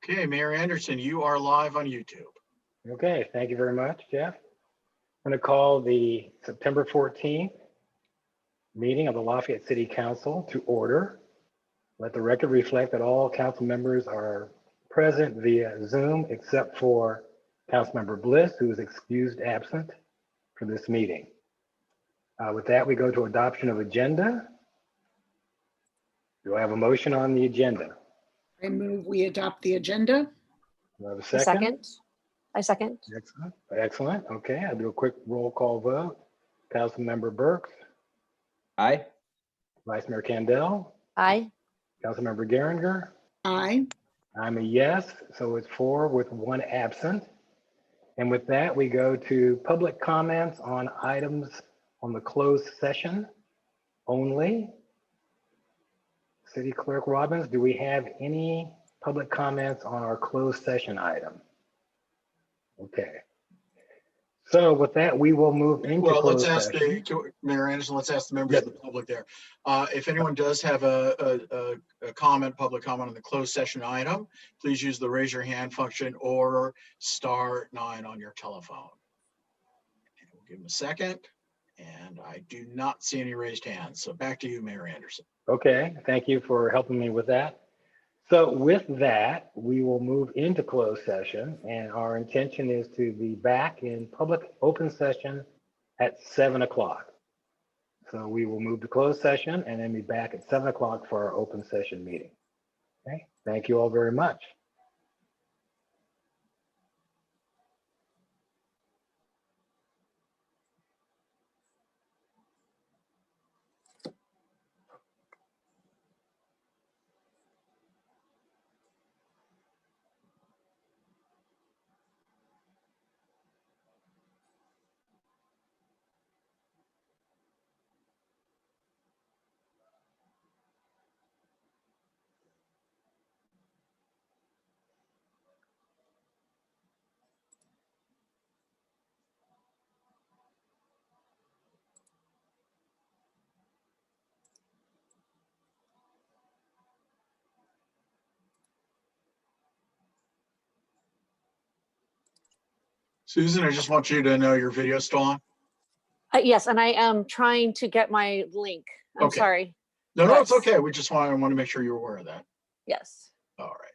Okay, Mayor Anderson, you are live on YouTube. Okay, thank you very much, Jeff. I'm going to call the September 14th meeting of the Lafayette City Council to order. Let the record reflect that all council members are present via Zoom except for Councilmember Bliss, who is excused absent for this meeting. With that, we go to adoption of agenda. Do I have a motion on the agenda? I move we adopt the agenda. Do I have a I second? I second. Excellent. Excellent. Okay, I'll do a quick roll call vote. Councilmember Burks, Aye. Vice Mayor Candell, Aye. Councilmember Geringer. Aye. I'm a yes, so it's 4 with 1 absent. And with that, we go to public comments on items on the closed session only. City Clerk Robbins, do we have any public comments on our closed session item? Okay. So with that, we will move into Well, let's closed ask session. Mayor Anderson, let's ask the members of the public there. If anyone does have a comment, public comment on the closed session item, please use the raise your hand function or *9 on your telephone. And we'll give them a second. And I do not see any raised hands. So back to you, Mayor Anderson. Okay, thank you for helping me with that. So with that, we will move into closed session, and our intention is to be back in public open session at 7 o'clock. So we will move to closed session and then be back at 7 o'clock for our open session meeting. Okay, thank you all very much. Susan, I just want you to know your video's still on. Yes, and I am trying to get my link. I'm Okay. sorry. No, it's Yes. okay. We just want to make sure you're aware of that. Yes. All right.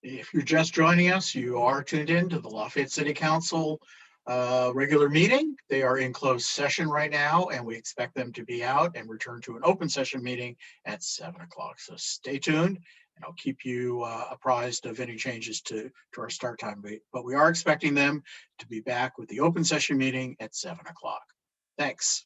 If you're just joining us, you are tuned in to the Lafayette City Council regular meeting. They are in closed session right now, and we expect them to be out and return to an open session meeting at 7 o'clock. So stay tuned, and I'll keep you apprised of any changes to our start time. But we are expecting them to be back with the open session meeting at 7 o'clock. Thanks.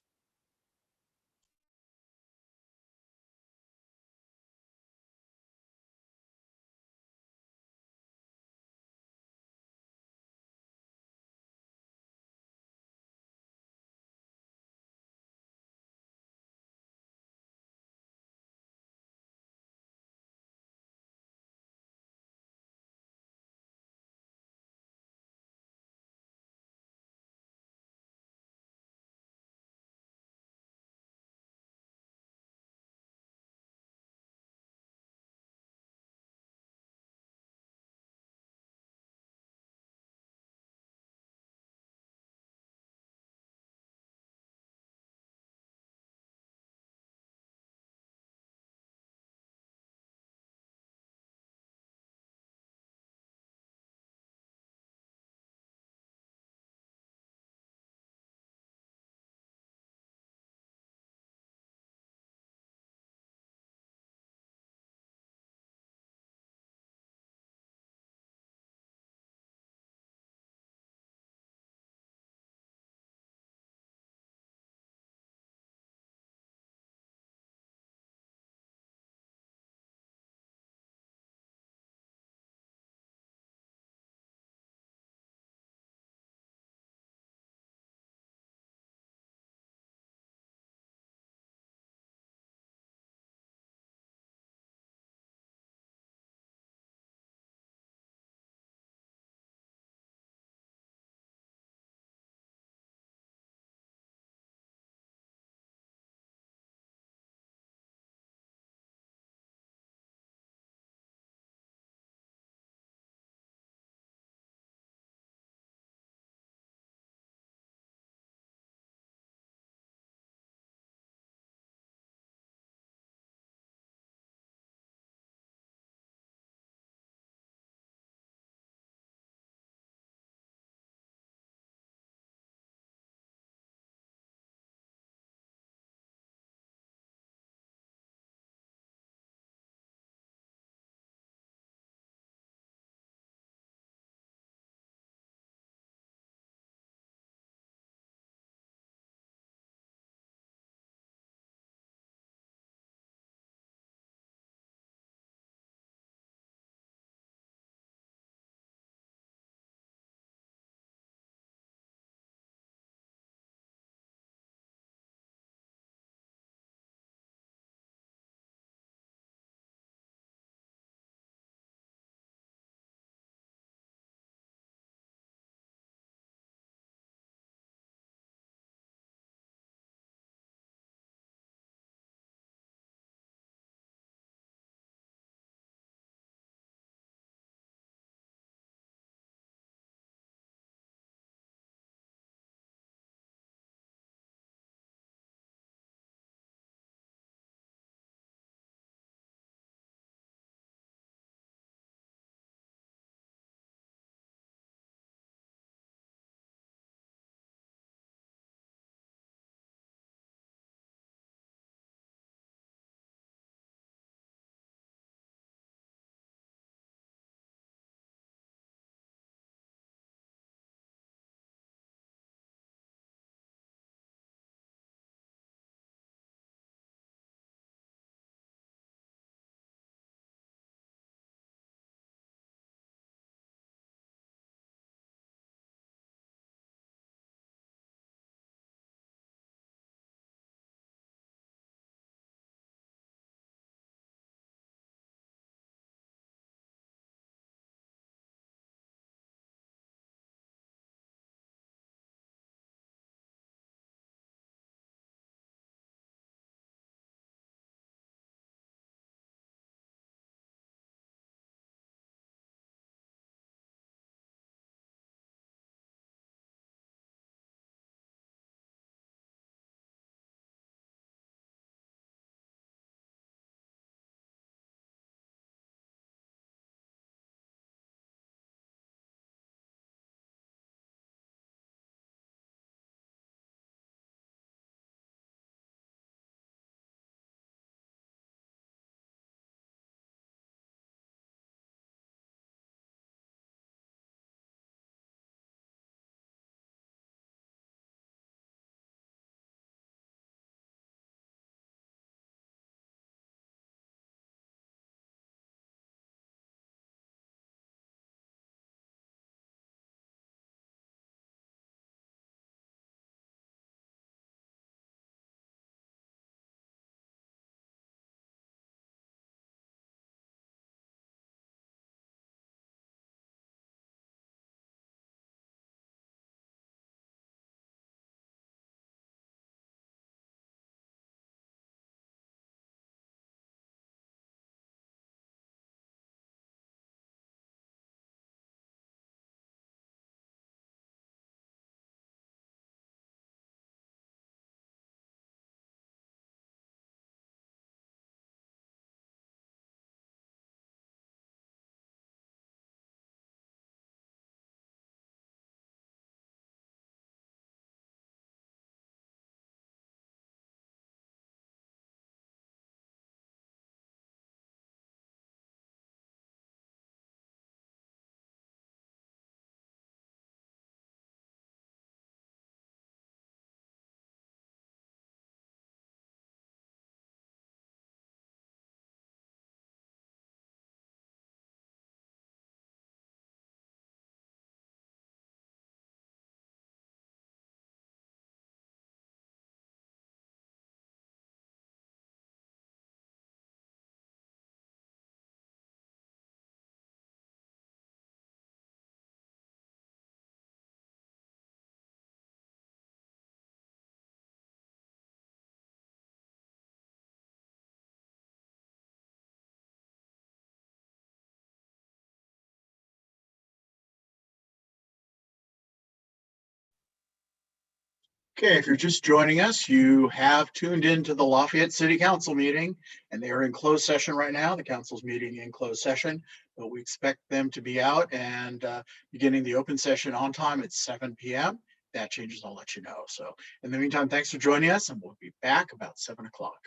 Okay, if you're just joining us, you have tuned into the Lafayette City Council meeting, and they are in closed session right now. The council's meeting in closed session, but we expect them to be out and beginning the open session on time at 7 p.m. If that changes, I'll let you know. So in the meantime, thanks for joining us, and we'll be back about 7 o'clock.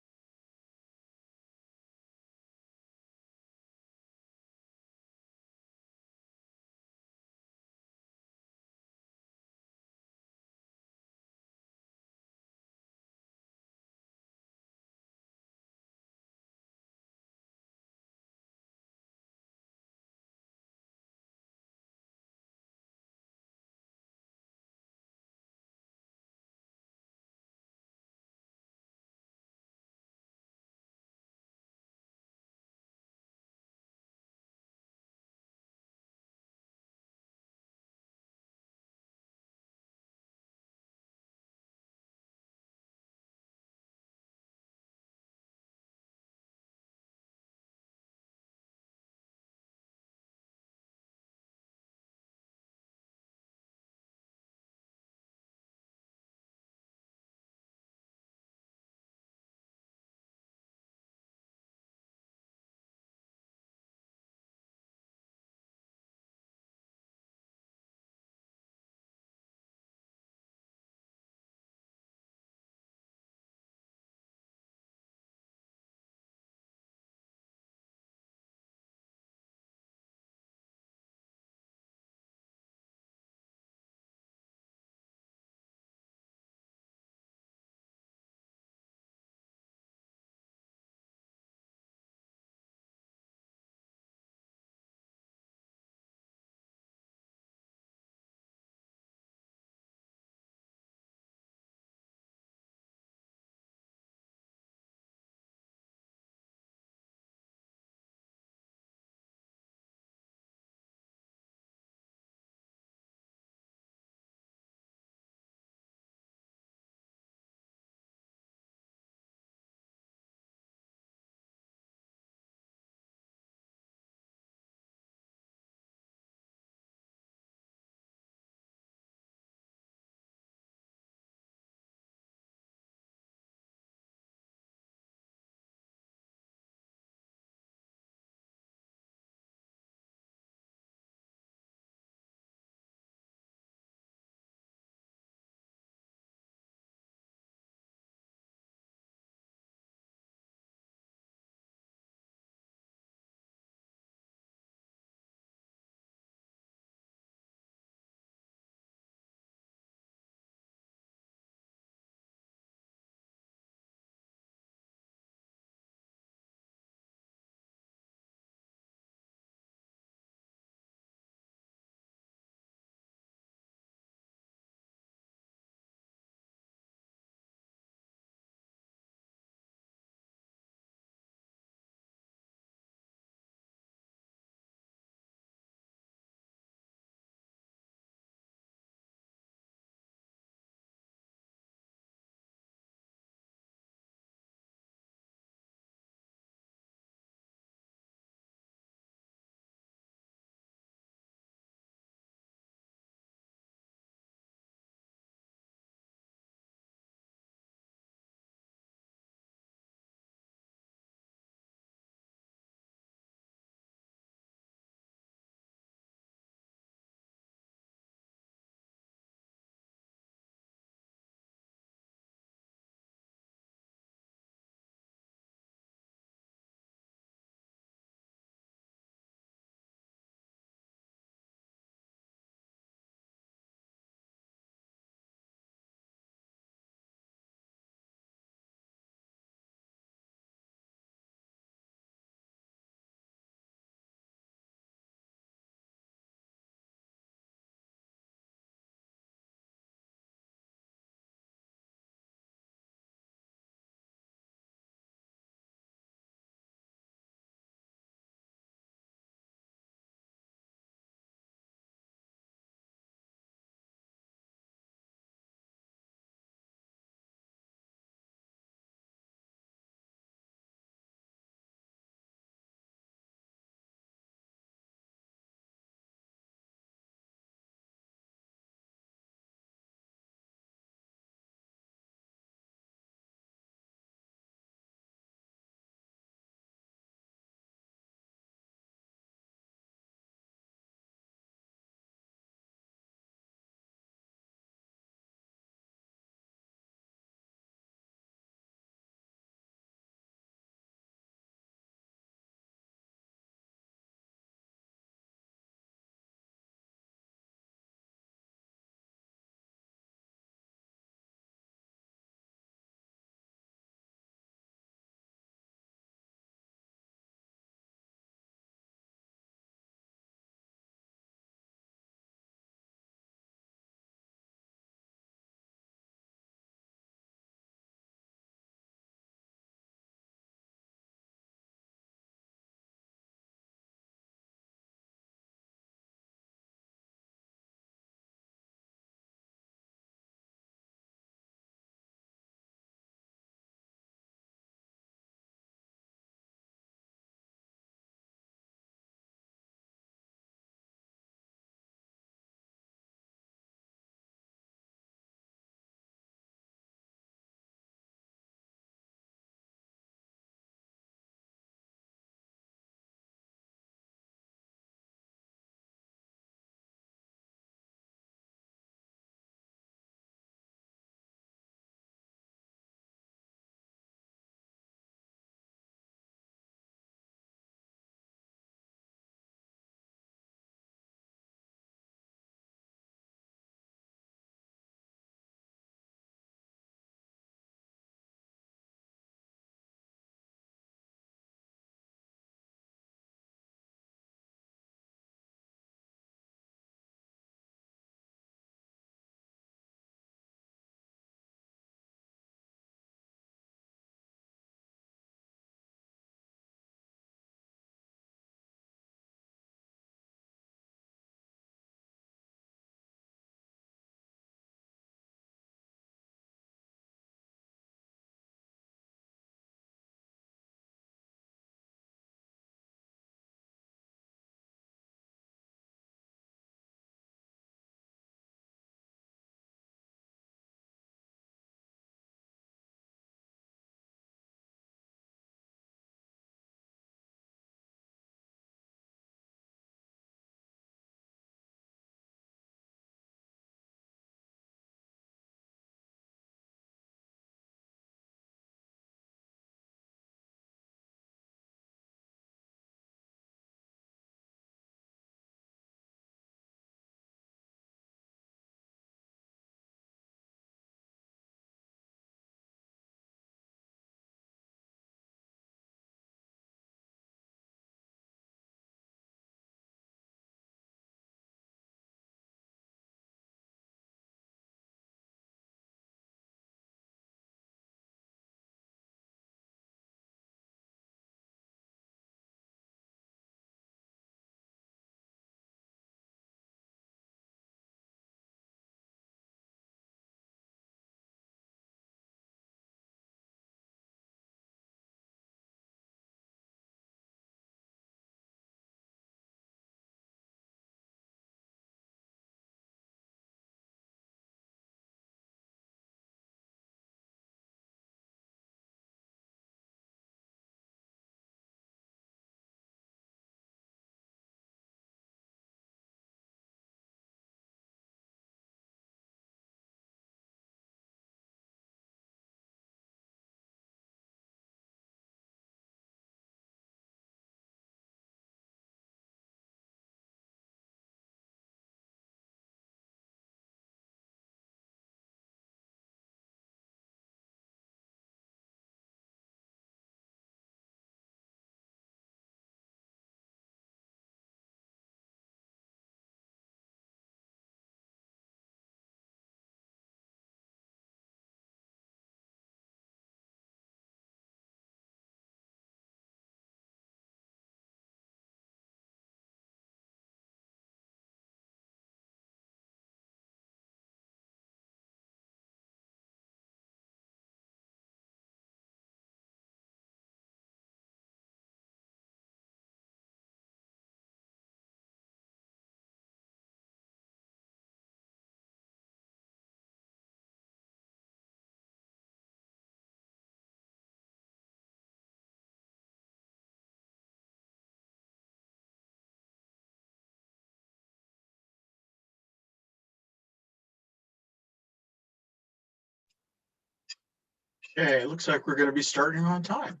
Okay, it looks like we're going to be starting on time.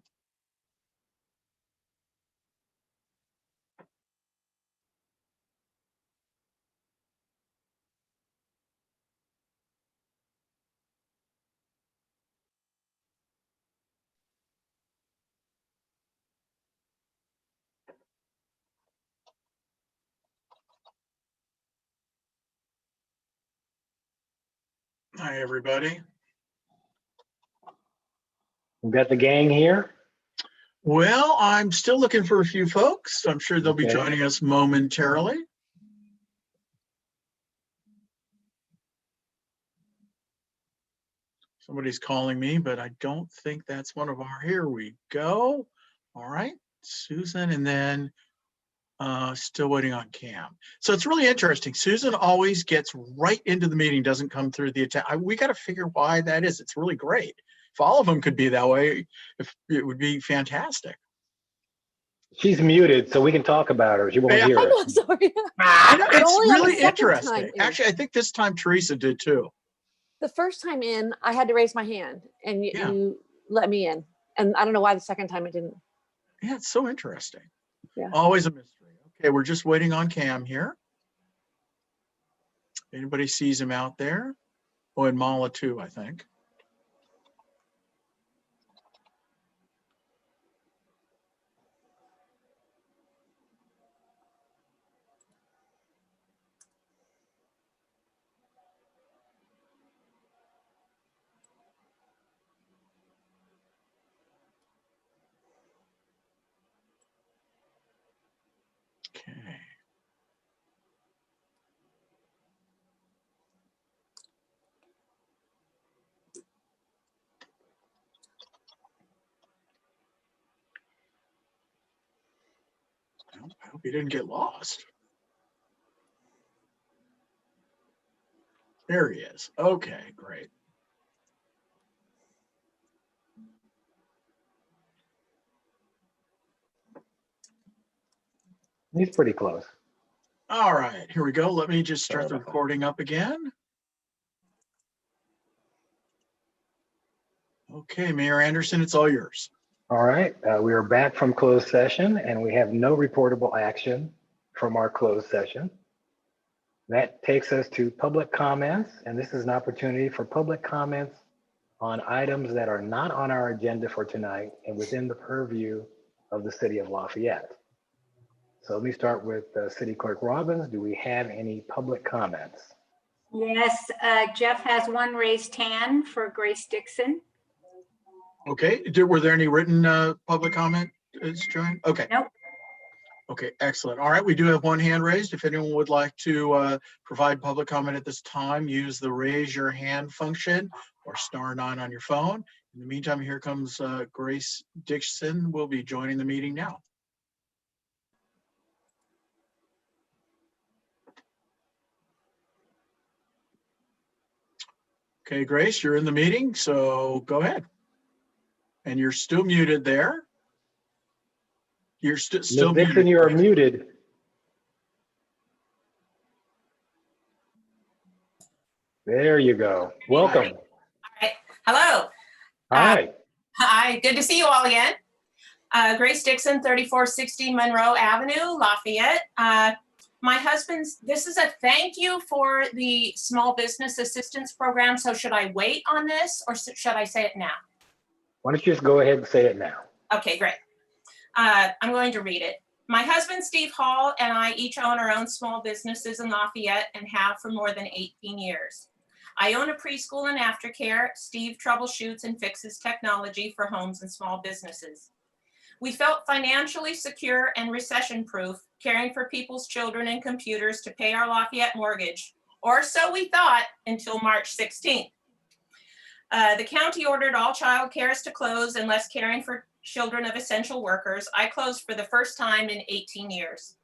Hi, everybody. We've got the gang here. Well, I'm still looking for a few folks. I'm sure they'll be Okay. joining us momentarily. Somebody's calling me, but I don't think that's one of our, here we go. All right, Susan, and then still waiting on Cam. So it's really interesting. Susan always gets right into the meeting, doesn't come through the attack. We got to figure why that is. It's really great. If all of them could be that way, if it would be fantastic. She's muted, so we can talk about her. She won't Yeah. hear I us. know, sorry. I know, But it's only on the really second interesting. time in. Actually, I think this time Teresa did too. The first time in, I had to raise my hand and Yeah. you let me in. And I don't know why the second time it didn't. Yeah, it's so interesting. Yeah. Always a mystery. Okay, we're just waiting on Cam here. Anybody sees him out there? Oh, and Mala too, I think. Okay. Well, I hope he didn't get lost. There he is. Okay, great. He's pretty close. All right, here we go. Let me just start Sorry the about that. recording up again. Okay, Mayor Anderson, it's all yours. All right, we are back from closed session and we have no reportable action from our closed session. That takes us to public comments, and this is an opportunity for public comments on items that are not on our agenda for tonight and within the purview of the city of Lafayette. So let me start with City Clerk Robbins. Do we have any public comments? Yes, Jeff has one raised hand for Grace Dixon. Okay, were there any written public comment, Joanne? Okay. Nope. Okay, excellent. All right, we do have one hand raised. If anyone would like to provide public comment at this time, use the raise your hand function or *9 on your phone. In the meantime, here comes Grace Dixon. Will be joining the meeting now. Okay, Grace, you're in the meeting, so go ahead. And you're still muted there. You're still Ms. muted. Dixon, you are muted. There you go. Welcome. Hello. Hi. Hi. Good to see you all again. Grace Dixon, 3460 Monroe Avenue, Lafayette. My husband's, this is a thank you for the Small Business Assistance Program. So should I wait on this or should I say it now? Why don't you just go ahead and say it now? Okay, great. I'm going to read it. My husband, Steve Hall, and I each own our own small businesses in Lafayette and have for more than 18 years. I own a preschool and aftercare. Steve troubleshoots and fixes technology for homes and small businesses. We felt financially secure and recession-proof, caring for people's children and computers to pay our Lafayette mortgage, or so we thought until March 16th. The county ordered all child cares to close unless caring for children of essential workers. I closed for the first time in 18 years.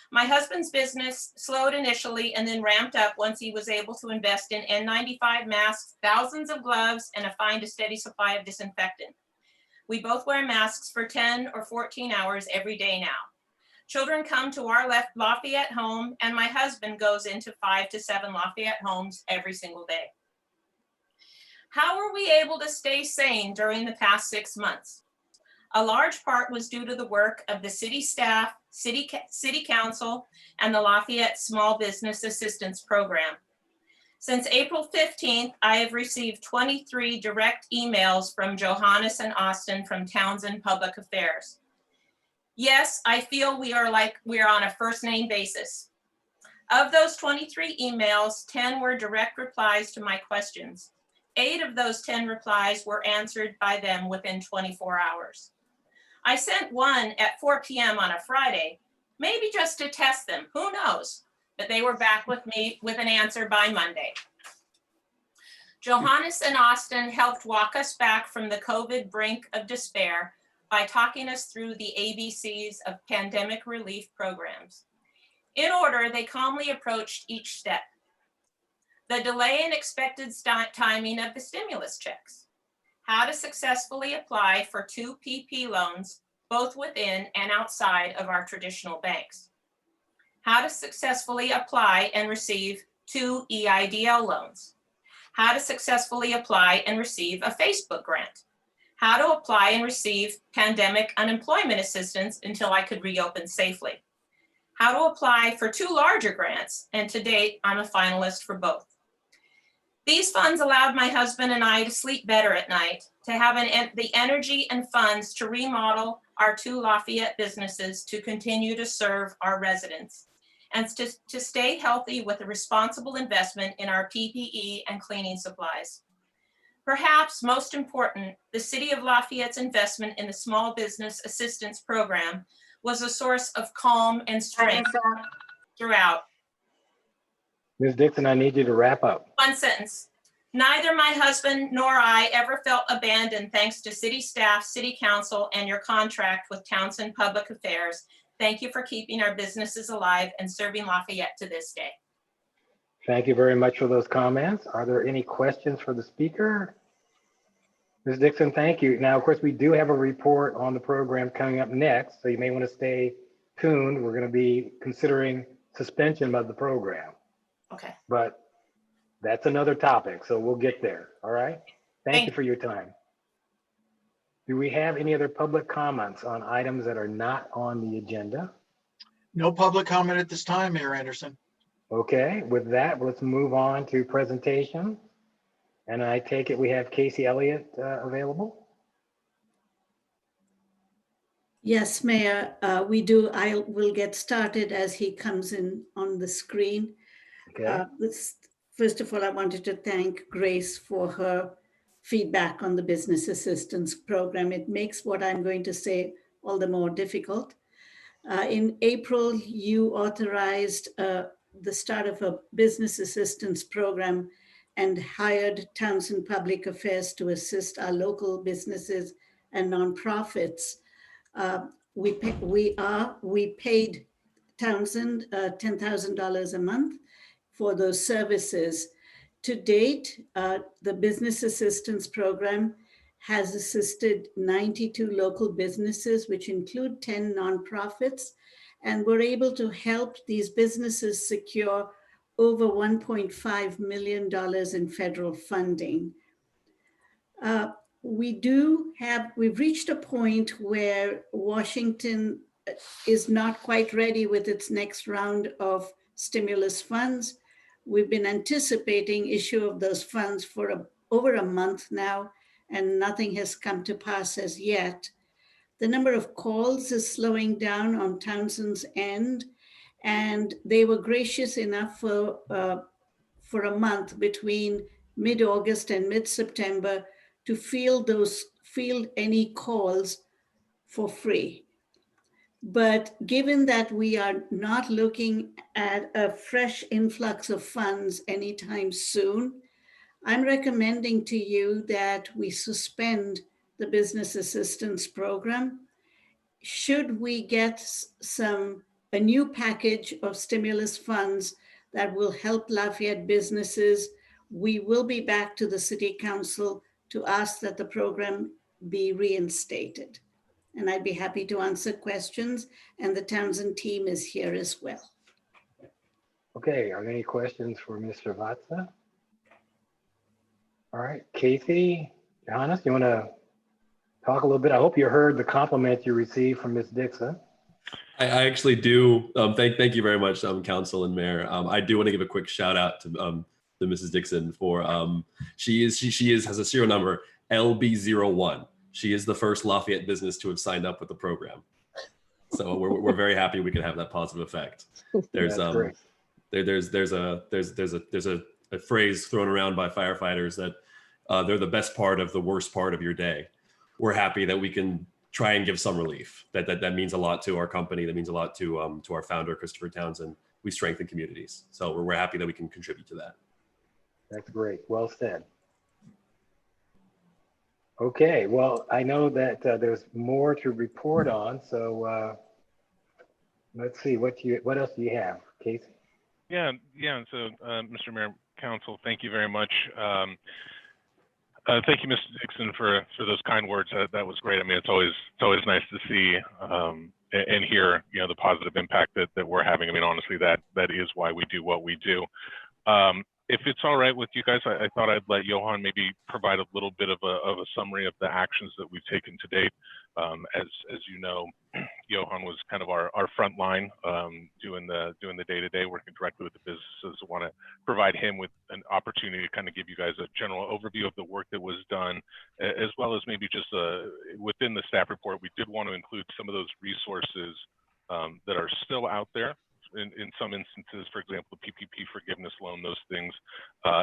My husband's business slowed initially and then ramped up once he was able to invest in N95 masks, thousands of gloves, and find a steady supply of disinfectant. We both wear masks for 10 or 14 hours every day now. Children come to our Lafayette home, and my husband goes into 5 to 7 Lafayette homes every single day. How were we able to stay sane during the past 6 months? A large part was due to the work of the city staff, city council, and the Lafayette Small Business Assistance Program. Since April 15th, I have received 23 direct emails from Johannes and Austin from Townsend Public Affairs. Yes, I feel we are on a first name basis. Of those 23 emails, 10 were direct replies to my questions. 8 of those 10 replies were answered by them within 24 hours. I sent one at 4 p.m. on a Friday, maybe just to test them, who knows? But they were back with me with an answer by Monday. Johannes and Austin helped walk us back from the COVID brink of despair by talking us through the ABCs of pandemic relief programs. In order, they calmly approached each step. The delay and expected timing of the stimulus checks. How to successfully apply for 2 PP loans, both within and outside of our traditional banks. How to successfully apply and receive 2 EIDL loans. How to successfully apply and receive a Facebook grant. How to apply and receive pandemic unemployment assistance until I could reopen safely. How to apply for 2 larger grants, and to date, I'm a finalist for both. These funds allowed my husband and I to sleep better at night, to have the energy and funds to remodel our 2 Lafayette businesses to continue to serve our residents, and to stay healthy with a responsible investment in our PPE and cleaning supplies. Perhaps most important, the City of Lafayette's investment in the Small Business Assistance Program was a source of calm and strength throughout. Ms. Dixon, I need you to wrap up. One sentence. Neither my husband nor I ever felt abandoned thanks to city staff, city council, and your contract with Townsend Public Affairs. Thank you for keeping our businesses alive and serving Lafayette to this day. Thank you very much for those comments. Are there any questions for the speaker? Ms. Dixon, thank you. Now, of course, we do have a report on the program coming up next, so you may want to stay tuned. We're going to be considering suspension of the program, Okay. but that's another topic, so we'll get there. All right. Thank you for your time. Do we have any other public comments on items that are not on the agenda? No public comment at this time, Mayor Anderson. Okay, with that, let's move on to presentation. And I take it we have Casey Elliott available? Yes, Mayor, we do. I will get started as he comes in on the screen. Okay. First of all, I wanted to thank Grace for her feedback on the business assistance program. It makes what I'm going to say all the more difficult. In April, you authorized the start of a business assistance program and hired Townsend Public Affairs to assist our local businesses and nonprofits. We paid Townsend $10,000 a month for those services. To date, the business assistance program has assisted 92 local businesses, which include 10 nonprofits, and we're able to help these businesses secure over $1.5 million in federal funding. We've reached a point where Washington is not quite ready with its next round of stimulus funds. We've been anticipating issue of those funds for over a month now, and nothing has come to pass as yet. The number of calls is slowing down on Townsend's end, and they were gracious enough for a month between mid-August and mid-September to field any calls for free. But given that we are not looking at a fresh influx of funds anytime soon, I'm recommending to you that we suspend the business assistance program. Should we get a new package of stimulus funds that will help Lafayette businesses, we will be back to the City Council to ask that the program be reinstated. And I'd be happy to answer questions, and the Townsend team is here as well. Okay, are there any questions for Mr. Vatsa? All right, Casey, Johannes, you want to talk a little bit? I hope you heard the compliment you received from Ms. Dixon. I actually do. Thank you very much, Council and Mayor. I do want to give a quick shout out to Mrs. Dixon for she has a serial number LB01. She is the first Lafayette business to have signed up with the program. So we're very happy we can have that positive effect. There's That's great. there's a phrase thrown around by firefighters that they're the best part of the worst part of your day. We're happy that we can try and give some relief. That means a lot to our company. That means a lot to our founder, Christopher Townsend. We strengthen communities. So we're happy that we can contribute to that. That's great. Well said. Okay, well, I know that there's more to report on. So let's see, what else do you have, Casey? Yeah. So, Mr. Mayor, Council, thank you very much. Thank you, Mr. Dixon, for those kind words. That was great. I mean, it's always nice to see and hear, the positive impact that we're having. I mean, honestly, that is why we do what we do. If it's all right with you guys, I thought I'd let Johan maybe provide a little bit of a summary of the actions that we've taken to date. As you know, Johan was kind of our front line doing the day-to-day, working directly with the businesses. I want to provide him with an opportunity to kind of give you guys a general overview of the work that was done, as well as maybe just within the staff report, we did want to include some of those resources that are still out there. In some instances, for example, the PPP forgiveness loan, those things,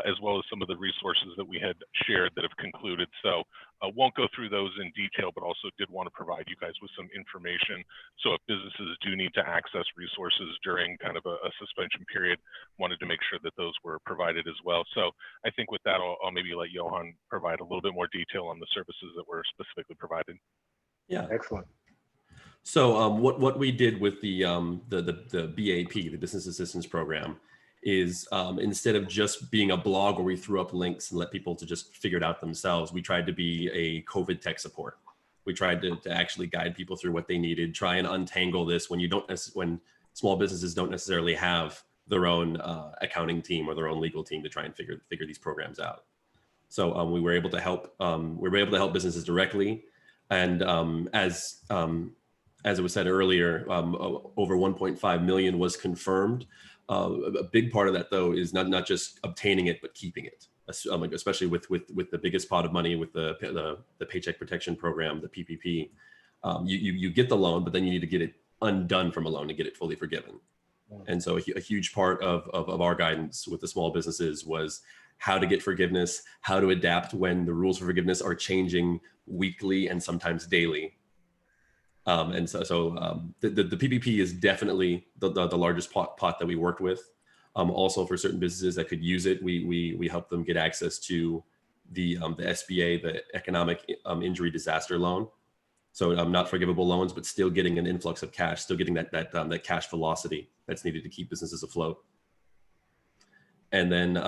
as well as some of the resources that we had shared that have concluded. So I won't go through those in detail, but also did want to provide you guys with some information. So if businesses do need to access resources during kind of a suspension period, wanted to make sure that those were provided as well. So I think with that, I'll maybe let Johan provide a little bit more detail on the services that were specifically provided. Yeah. Excellent. So what we did with the BAP, the Business Assistance Program, is instead of just being a blog where we threw up links and let people to just figure it out themselves, we tried to be a COVID tech support. We tried to actually guide people through what they needed, try and untangle this when small businesses don't necessarily have their own accounting team or their own legal team to try and figure these programs out. So we were able to help businesses directly, and as it was said earlier, over 1.5 million was confirmed. A big part of that, though, is not just obtaining it, but keeping it, especially with the biggest pot of money with the Paycheck Protection Program, the PPP. You get the loan, but then you need to get it undone from a loan to get it fully forgiven. And so a huge part of our guidance with the small businesses was how to get forgiveness, how to adapt when the rules for forgiveness are changing weekly and sometimes daily. And so the PPP is definitely the largest pot that we worked with. Also for certain businesses that could use it, we helped them get access to the SBA, the Economic Injury Disaster Loan. So not forgivable loans, but still getting an influx of cash, still getting that cash velocity that's needed to keep businesses afloat. And then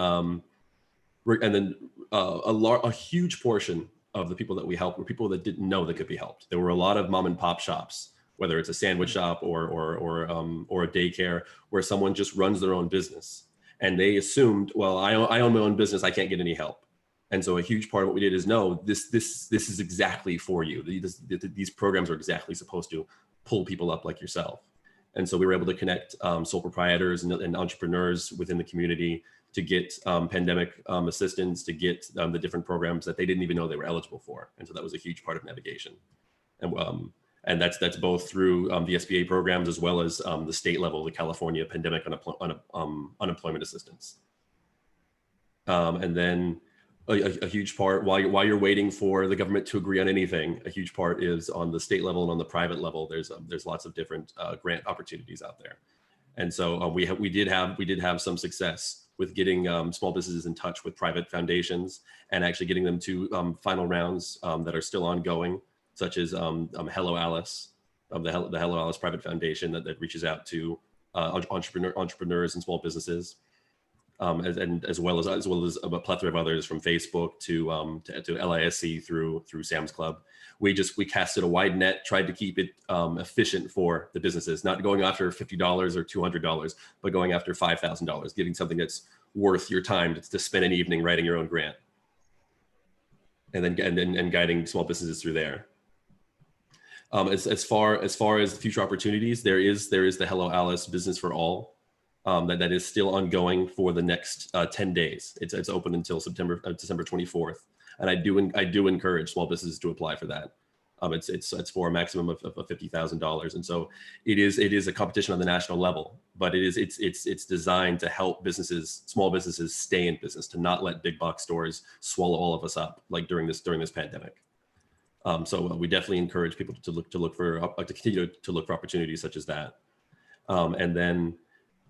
a huge portion of the people that we helped were people that didn't know that could be helped. There were a lot of mom and pop shops, whether it's a sandwich shop or a daycare, where someone just runs their own business, and they assumed, well, I own my own business, I can't get any help. And so a huge part of what we did is, no, this is exactly for you. These programs are exactly supposed to pull people up like yourself. And so we were able to connect sole proprietors and entrepreneurs within the community to get pandemic assistance, to get the different programs that they didn't even know they were eligible for. And so that was a huge part of navigation. And that's both through the SBA programs as well as the state level, the California Pandemic Unemployment Assistance. And then a huge part, while you're waiting for the government to agree on anything, a huge part is on the state level and on the private level. There's lots of different grant opportunities out there. And so we did have some success with getting small businesses in touch with private foundations and actually getting them to final rounds that are still ongoing, such as Hello Alice, the Hello Alice Private Foundation that reaches out to entrepreneurs and small businesses, as well as a plethora of others, from Facebook to LISC through Sam's Club. We casted a wide net, tried to keep it efficient for the businesses, not going after $50 or $200, but going after $5,000, giving something that's worth your time to spend an evening writing your own grant. and guiding small businesses through there. As far as future opportunities, there is the Hello Alice Business for All that is still ongoing for the next 10 days. It's open until December 24th, and I do encourage small businesses to apply for that. It's for a maximum of $50,000, and so it is a competition on the national level, but it's designed to help small businesses stay in business, to not let big box stores swallow all of us up like during this pandemic. So we definitely encourage people to continue to look for opportunities such as that. And then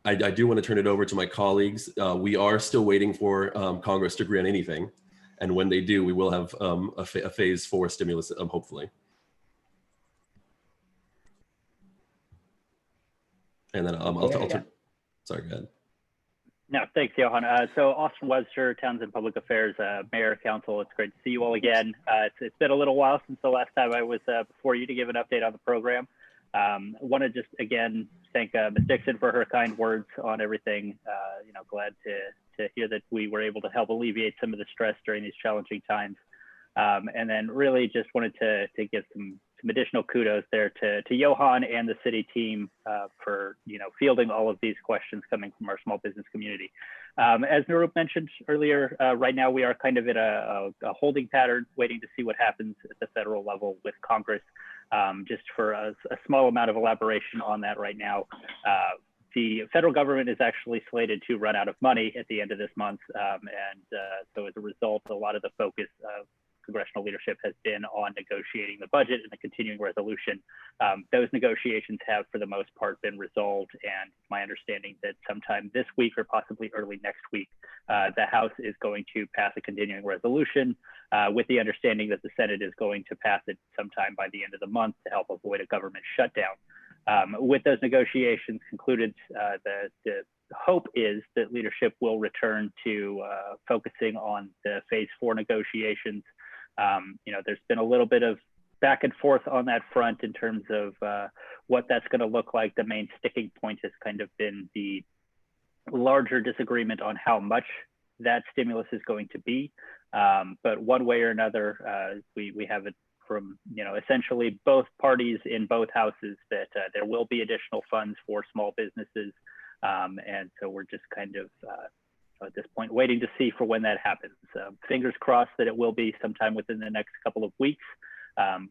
I do want to turn it over to my colleagues. We are still waiting for Congress to agree on anything. And when they do, we will have a phase 4 stimulus, hopefully. And then sorry, go ahead. No, thanks, Johan. So Austin Webster, Townsend Public Affairs, Mayor, Council, it's great to see you all again. It's been a little while since the last time I was before you to give an update on the program. I want to just again thank Ms. Dixon for her kind words on everything. Glad to hear that we were able to help alleviate some of the stress during these challenging times. And then really just wanted to give some additional kudos there to Johan and the city team for fielding all of these questions coming from our small business community. As Nirup mentioned earlier, right now we are kind of in a holding pattern, waiting to see what happens at the federal level with Congress. Just for a small amount of elaboration on that right now. The federal government is actually slated to run out of money at the end of this month. So as a result, a lot of the focus of congressional leadership has been on negotiating the budget and the continuing resolution. Those negotiations have, for the most part, been resolved. And my understanding that sometime this week or possibly early next week, the House is going to pass a continuing resolution with the understanding that the Senate is going to pass it sometime by the end of the month to help avoid a government shutdown. With those negotiations concluded, the hope is that leadership will return to focusing on the phase 4 negotiations. There's been a little bit of back and forth on that front in terms of what that's going to look like. The main sticking point has kind of been the larger disagreement on how much that stimulus is going to be. But one way or another, we have it from essentially both parties in both houses that there will be additional funds for small businesses. And so we're just kind of at this point waiting to see for when that happens. Fingers crossed that it will be sometime within the next couple of weeks.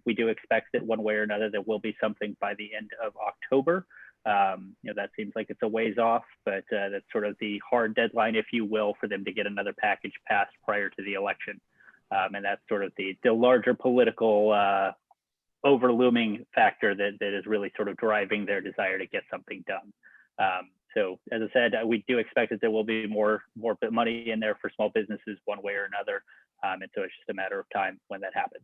We do expect that one way or another there will be something by the end of October. That seems like it's a ways off, but that's sort of the hard deadline, if you will, for them to get another package passed prior to the election. And that's sort of the larger political overlooming factor that is really sort of driving their desire to get something done. So as I said, we do expect that there will be more money in there for small businesses one way or another. And so it's just a matter of time when that happens.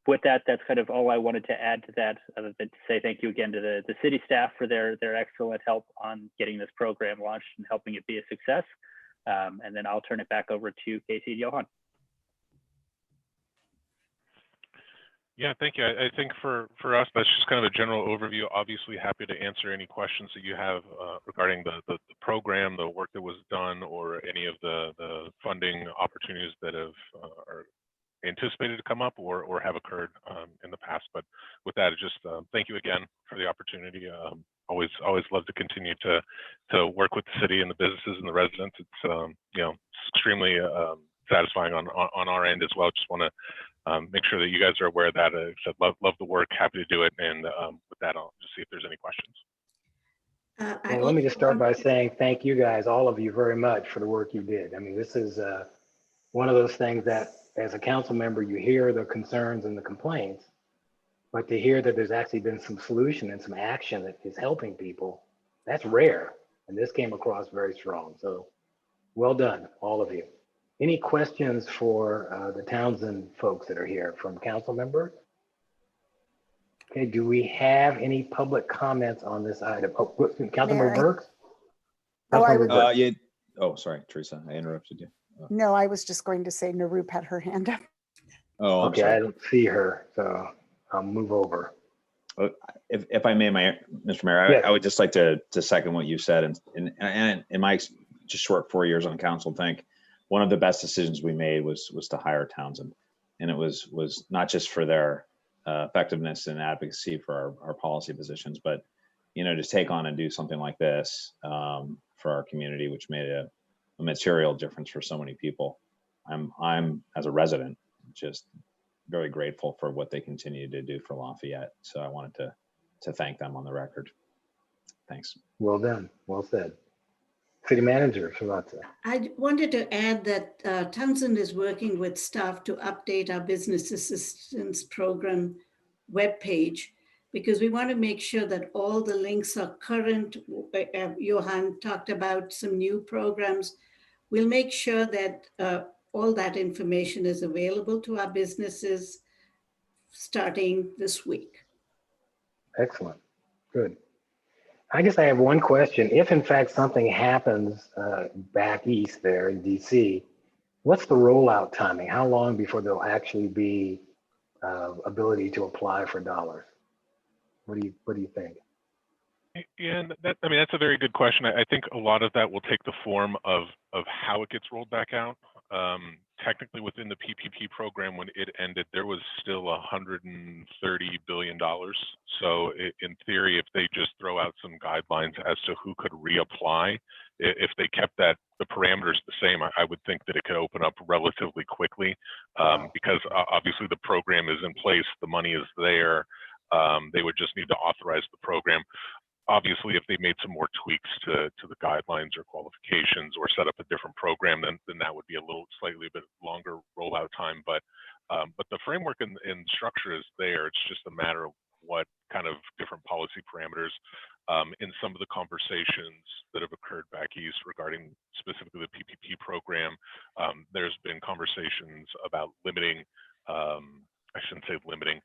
With that, that's kind of all I wanted to add to that, other than to say thank you again to the city staff for their excellent help on getting this program launched and helping it be a success. And then I'll turn it back over to Casey and Johan. Yeah, thank you. I think for us, that's just kind of a general overview. Obviously, happy to answer any questions that you have regarding the program, the work that was done, or any of the funding opportunities that are anticipated to come up or have occurred in the past. But with that, just thank you again for the opportunity. Always love to continue to work with the city and the businesses and the residents. It's it's extremely satisfying on our end as well. Just want to make sure that you guys are aware of that. Love the work, happy to do it. And with that, I'll just see if there's any questions. Well, let me just start by saying thank you guys, all of you, very much for the work you did. I mean, this is one of those things that as a council member, you hear the concerns and the complaints, but to hear that there's actually been some solution and some action that is helping people, that's rare. And this came across very strong. So well done, all of you. Any questions for the Townsend folks that are here from council members? Okay, do we have any public comments on this item? Oh, Councilmember Burks? Yeah. Oh, sorry, Teresa, I interrupted you. No, I was just going to say Nirup had her hand up. Oh, I'm okay, sorry. I don't see her, so I'll move over. If I may, Mr. Mayor, Yes. I would just like to second what you said, and in my just short 4 years on council, thank one of the best decisions we made was to hire Townsend. And it was not just for their effectiveness and advocacy for our policy positions, but, you know, to take on and do something like this for our community, which made a material difference for so many people. I'm as a resident, just very grateful for what they continue to do for Lafayette. So I wanted to thank them on the record. Thanks. Well done. Well said. City Manager Srivatsa. I wanted to add that Townsend is working with staff to update our business assistance program webpage, because we want to make sure that all the links are current. Johan talked about some new programs. We'll make sure that all that information is available to our businesses starting this week. Excellent. Good. I guess I have one question. If in fact something happens back east there in DC, what's the rollout timing? How long before there'll actually be ability to apply for dollars? What do you think? Yeah, and I mean, that's a very good question. I think a lot of that will take the form of how it gets rolled back out. Technically, within the PPP program, when it ended, there was still $130 billion. So in theory, if they just throw out some guidelines as to who could reapply, if they kept the parameters the same, I would think that it could open up relatively quickly, because obviously the program is in place, the money is there. They would just need to authorize the program. Obviously, if they made some more tweaks to the guidelines or qualifications or set up a different program, then that would be a slightly bit longer rollout time. But the framework and structure is there. It's just a matter of what kind of different policy parameters. In some of the conversations that have occurred back east regarding specifically the PPP program, there's been conversations about limiting. I shouldn't say limiting,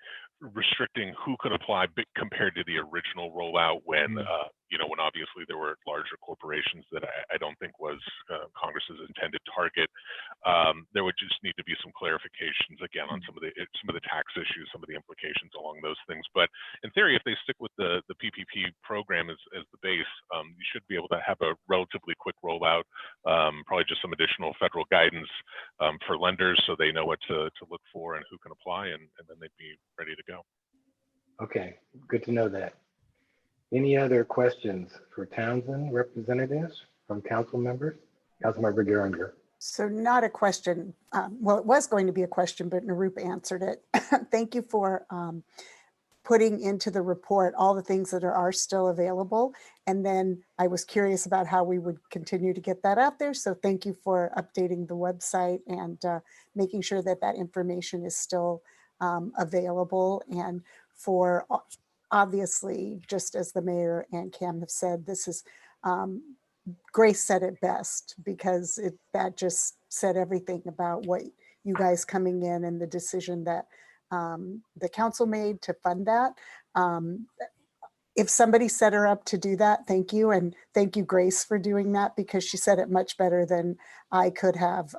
restricting who could apply compared to the original rollout when, when obviously there were larger corporations that I don't think was Congress's intended target. There would just need to be some clarifications again on some of the tax issues, some of the implications along those things. But in theory, if they stick with the PPP program as the base, you should be able to have a relatively quick rollout, probably just some additional federal guidance for lenders so they know what to look for and who can apply, and then they'd be ready to go. Okay, good to know that. Any other questions for Townsend representatives from council members? Councilmember Geringer. So not a question. Well, it was going to be a question, but Narup answered it. Thank you for putting into the report all the things that are still available. And then I was curious about how we would continue to get that out there. So thank you for updating the website and making sure that that information is still available. And for obviously, just as the mayor and Cam have said, this is Grace said it best, because that just said everything about what you guys coming in and the decision that the council made to fund that. If somebody set her up to do that, thank you. And thank you, Grace, for doing that, because she said it much better than I could have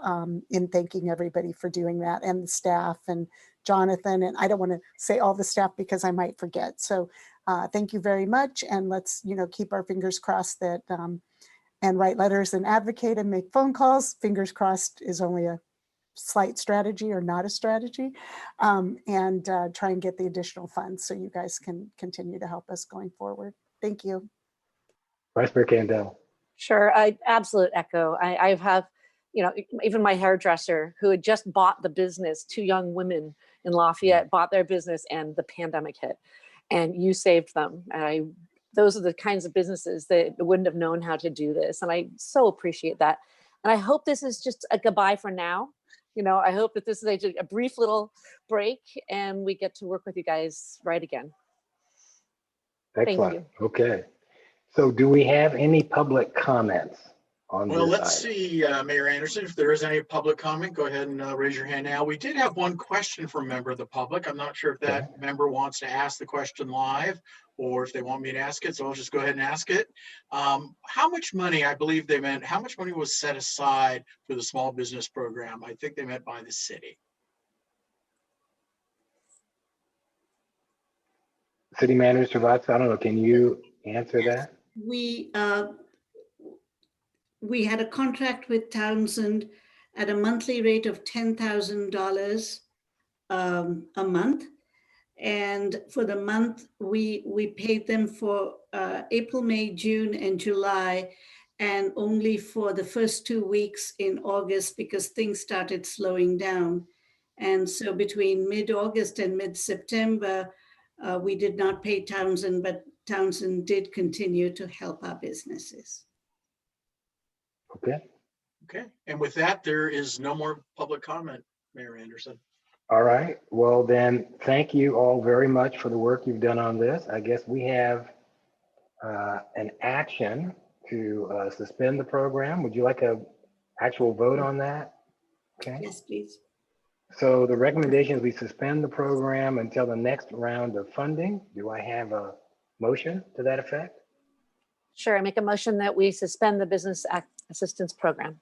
in thanking everybody for doing that, and the staff and Jonathan. And I don't want to say all the staff because I might forget. So thank you very much. And let's, keep our fingers crossed that and write letters and advocate and make phone calls. Fingers crossed is only a slight strategy or not a strategy, and try and get the additional funds so you guys can continue to help us going forward. Thank you. Vice Mayor Kandel. Sure, I absolute echo. I have, even my hairdresser who had just bought the business, two young women in Lafayette bought their business and the pandemic hit, and you saved them. And those are the kinds of businesses that wouldn't have known how to do this. And I so appreciate that. And I hope this is just a goodbye for now. I hope that this is a brief little break and we get to work with you guys right again. Excellent. Thank you. Okay. So do we have any public comments on Well, this let's item? see, Mayor Anderson, if there is any public comment, go ahead and raise your hand now. We did have one question from a member of the public. I'm not sure if that member wants to ask the question live or if they want me to ask it. So I'll just go ahead and ask it. How much money, I believe they meant, how much money was set aside for the small business program? I think they meant by the city. City Manager Srivatsa, I don't know, can you answer that? We had a contract with Townsend at a monthly rate of $10,000 a month. And for the month, we paid them for April, May, June, and July, and only for the first 2 weeks in August because things started slowing down. And so between mid-August and mid-September, we did not pay Townsend, but Townsend did continue to help our businesses. Okay. Okay, and with that, there is no more public comment, Mayor Anderson. All right. Well, then, thank you all very much for the work you've done on this. I guess we have an action to suspend the program. Would you like a actual vote on that? Okay. Yes, please. So the recommendation is we suspend the program until the next round of funding. Do I have a motion to that effect? Sure, I make a motion that we suspend the business assistance program.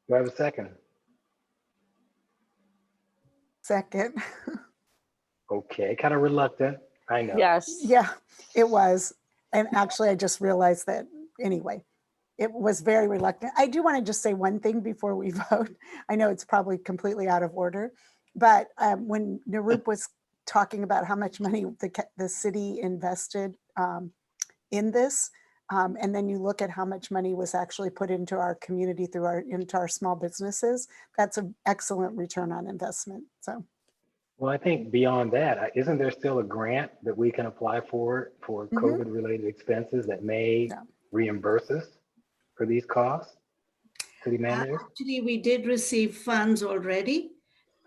Do I have a second? Second. Okay, kind of reluctant, I know. Yes. Yeah, it was. And actually, I just realized that anyway, it was very reluctant. I do want to just say one thing before we vote. I know it's probably completely out of order, but when Nirup was talking about how much money the city invested in this, and then you look at how much money was actually put into our community into our small businesses, that's an excellent return on investment. So. Well, I think beyond that, isn't there still a grant that we can apply for COVID-related expenses that may reimburse us for these costs? City manager? Actually, we did receive funds already.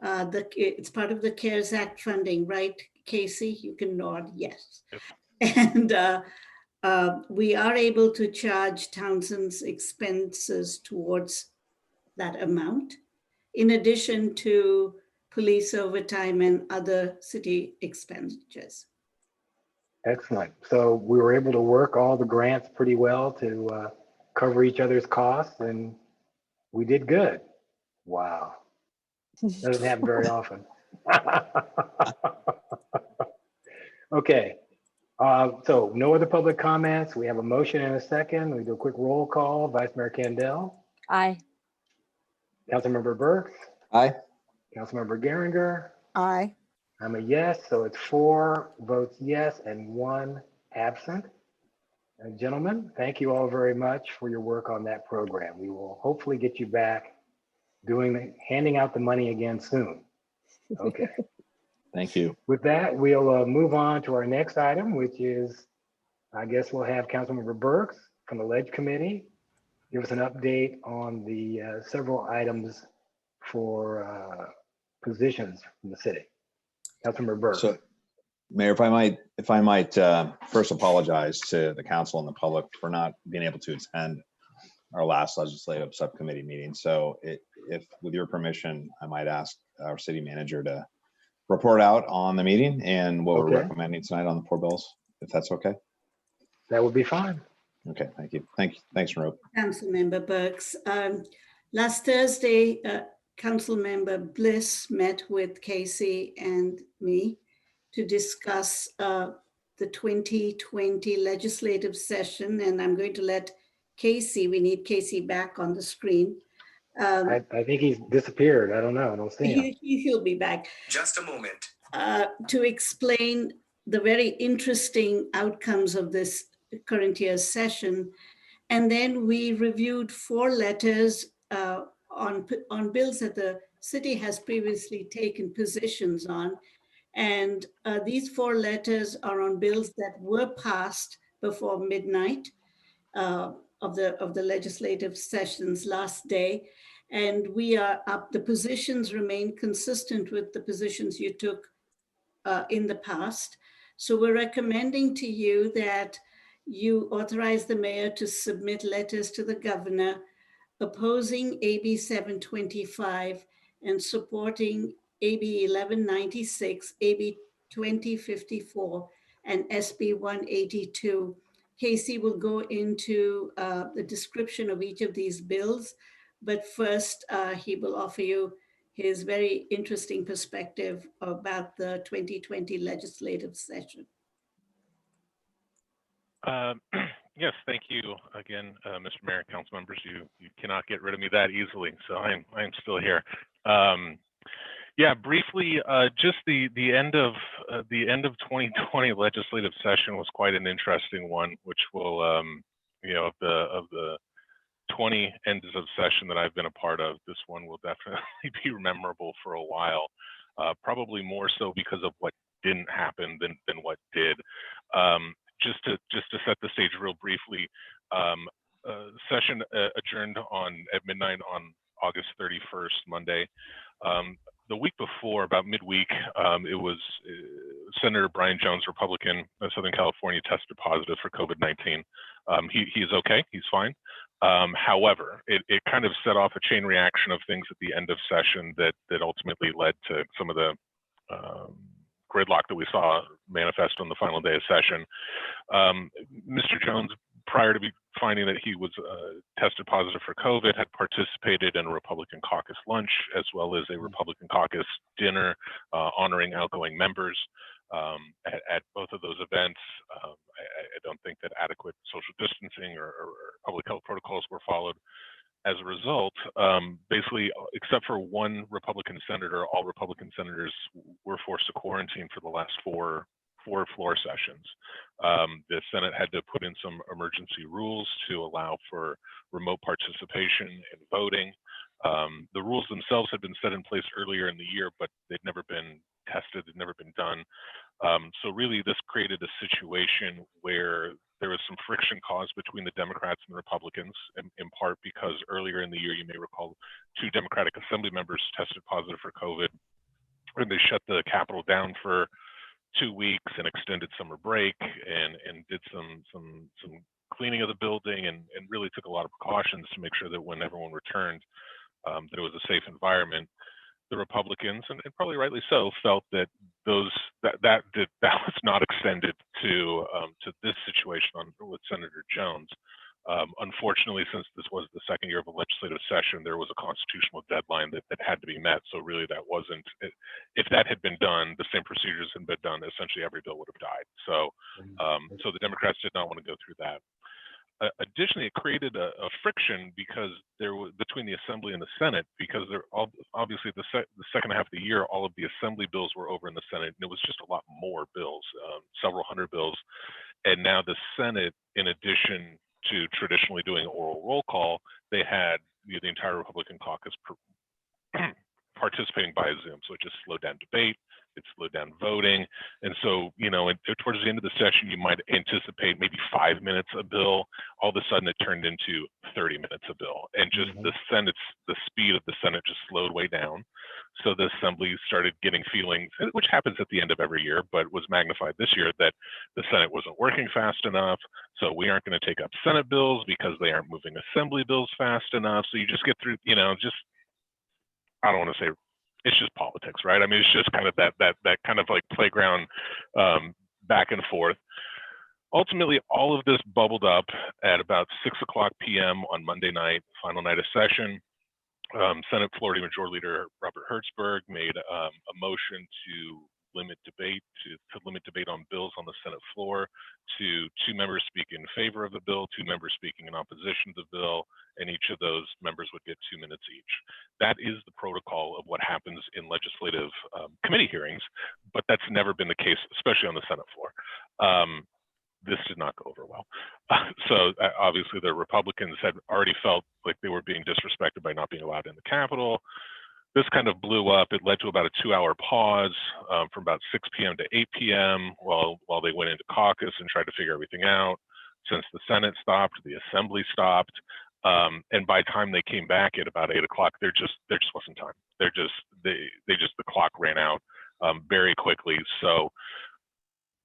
It's part of the CARES Act funding, right, Casey? You can nod yes. And we are able to charge Townsend's expenses towards that amount, in addition to police overtime and other city expenditures. Excellent. So we were able to work all the grants pretty well to cover each other's costs, and we did good. Wow. Doesn't happen very often. Okay. So no other public comments. We have a motion and a second. We do a quick roll call. Vice Mayor Kandel. Aye. Councilmember Burks. Aye. Councilmember Geringer. Aye. I'm a yes, so it's 4 votes yes and 1 absent. And gentlemen, thank you all very much for your work on that program. We will hopefully get you back handing out the money again soon. Okay. Thank you. With that, we'll move on to our next item, which is, I guess we'll have Councilmember Burks from the Ledge Committee give us an update on the several items for positions from the city. Councilmember Burks. So, Mayor, if I might first apologize to the council and the public for not being able to attend our last legislative subcommittee meeting. So if with your permission, I might ask our city manager to report out on the meeting and what we're recommending tonight on the 4 bills, if that's okay. That would be fine. Okay, thank you. Thanks, Nirup. Councilmember Burks. Last Thursday, Councilmember Bliss met with Casey and me to discuss the 2020 legislative session, and I'm going to let Casey, we need Casey back on the screen. I think he's disappeared. I don't know. I don't see him. He'll be back. Just a moment. To explain the very interesting outcomes of this current year's session. And then we reviewed 4 letters on bills that the city has previously taken positions on. And these 4 letters are on bills that were passed before midnight of the legislative session's last day. And we are up, the positions remain consistent with the positions you took in the past. So we're recommending to you that you authorize the mayor to submit letters to the governor opposing AB 725 and supporting AB 1196, AB 2054, and SB 182. Casey will go into the description of each of these bills, but first he will offer you his very interesting perspective about the 2020 legislative session. Yes, thank you again, Mr. Mayor, council members. You cannot get rid of me that easily, so I am still here. Yeah, briefly, just the end of 2020 legislative session was quite an interesting one, which will of the 20 ends of session that I've been a part of, this one will definitely be memorable for a while. Probably more so because of what didn't happen than what did. Just to set the stage real briefly, session adjourned at midnight on August 31st, Monday. The week before, about midweek, it was Senator Brian Jones, Republican of Southern California, tested positive for COVID-19. He is okay, he's fine. However, it kind of set off a chain reaction of things at the end of session that ultimately led to some of the gridlock that we saw manifest on the final day of session. Mr. Jones, prior to finding that he was tested positive for COVID, had participated in a Republican caucus lunch as well as a Republican caucus dinner honoring outgoing members. At both of those events, I don't think that adequate social distancing or public health protocols were followed. As a result, basically, except for one Republican senator, all Republican senators were forced to quarantine for the last four floor sessions. The Senate had to put in some emergency rules to allow for remote participation in voting. The rules themselves had been set in place earlier in the year, but they'd never been tested, they'd never been done. So really, this created a situation where there was some friction caused between the Democrats and the Republicans, in part because earlier in the year, you may recall, 2 Democratic Assembly members tested positive for COVID, and they shut the Capitol down for 2 weeks and extended summer break and did some cleaning of the building and really took a lot of precautions to make sure that when everyone returned, that it was a safe environment. The Republicans, and probably rightly so, felt that that was not extended to this situation with Senator Jones. Unfortunately, since this was the second year of a legislative session, there was a constitutional deadline that had to be met. So really, that wasn't. If that had been done, the same procedures had been done. Essentially, every bill would have died. So, so the Democrats did not want to go through that. Additionally, it created a friction because there was between the Assembly and the Senate, because obviously the second half of the year, all of the Assembly bills were over in the Senate, and it was just a lot more bills, several hundred bills. And now the Senate, in addition to traditionally doing oral roll call, they had the entire Republican caucus participating by Zoom. So it just slowed down debate, it slowed down voting. And so, towards the end of the session, you might anticipate maybe 5 minutes a bill. All of a sudden it turned into 30 minutes a bill. And just the speed of the Senate just slowed way down. So the Assembly started getting feelings, which happens at the end of every year, but was magnified this year, that the Senate wasn't working fast enough. So we aren't going to take up Senate bills because they aren't moving Assembly bills fast enough. So you just get through, I don't want to say, it's just politics, right? I mean, it's just kind of that kind of like playground back and forth. Ultimately, all of this bubbled up at about 6:00 p.m. on Monday night, final night of session. Senate Majority Leader Robert Hertzberg made a motion to limit debate, to limit debate on bills on the Senate floor to 2 members speaking in favor of the bill, 2 members speaking in opposition to the bill, and each of those members would get 2 minutes each. That is the protocol of what happens in legislative committee hearings, but that's never been the case, especially on the Senate floor. This did not go over well. So obviously the Republicans had already felt like they were being disrespected by not being allowed in the Capitol. This kind of blew up. It led to about a 2-hour pause from about 6 p.m. to 8 p.m. while they went into caucus and tried to figure everything out. Since the Senate stopped, the Assembly stopped. And by the time they came back at about 8 o'clock, there just wasn't time. The clock ran out very quickly. So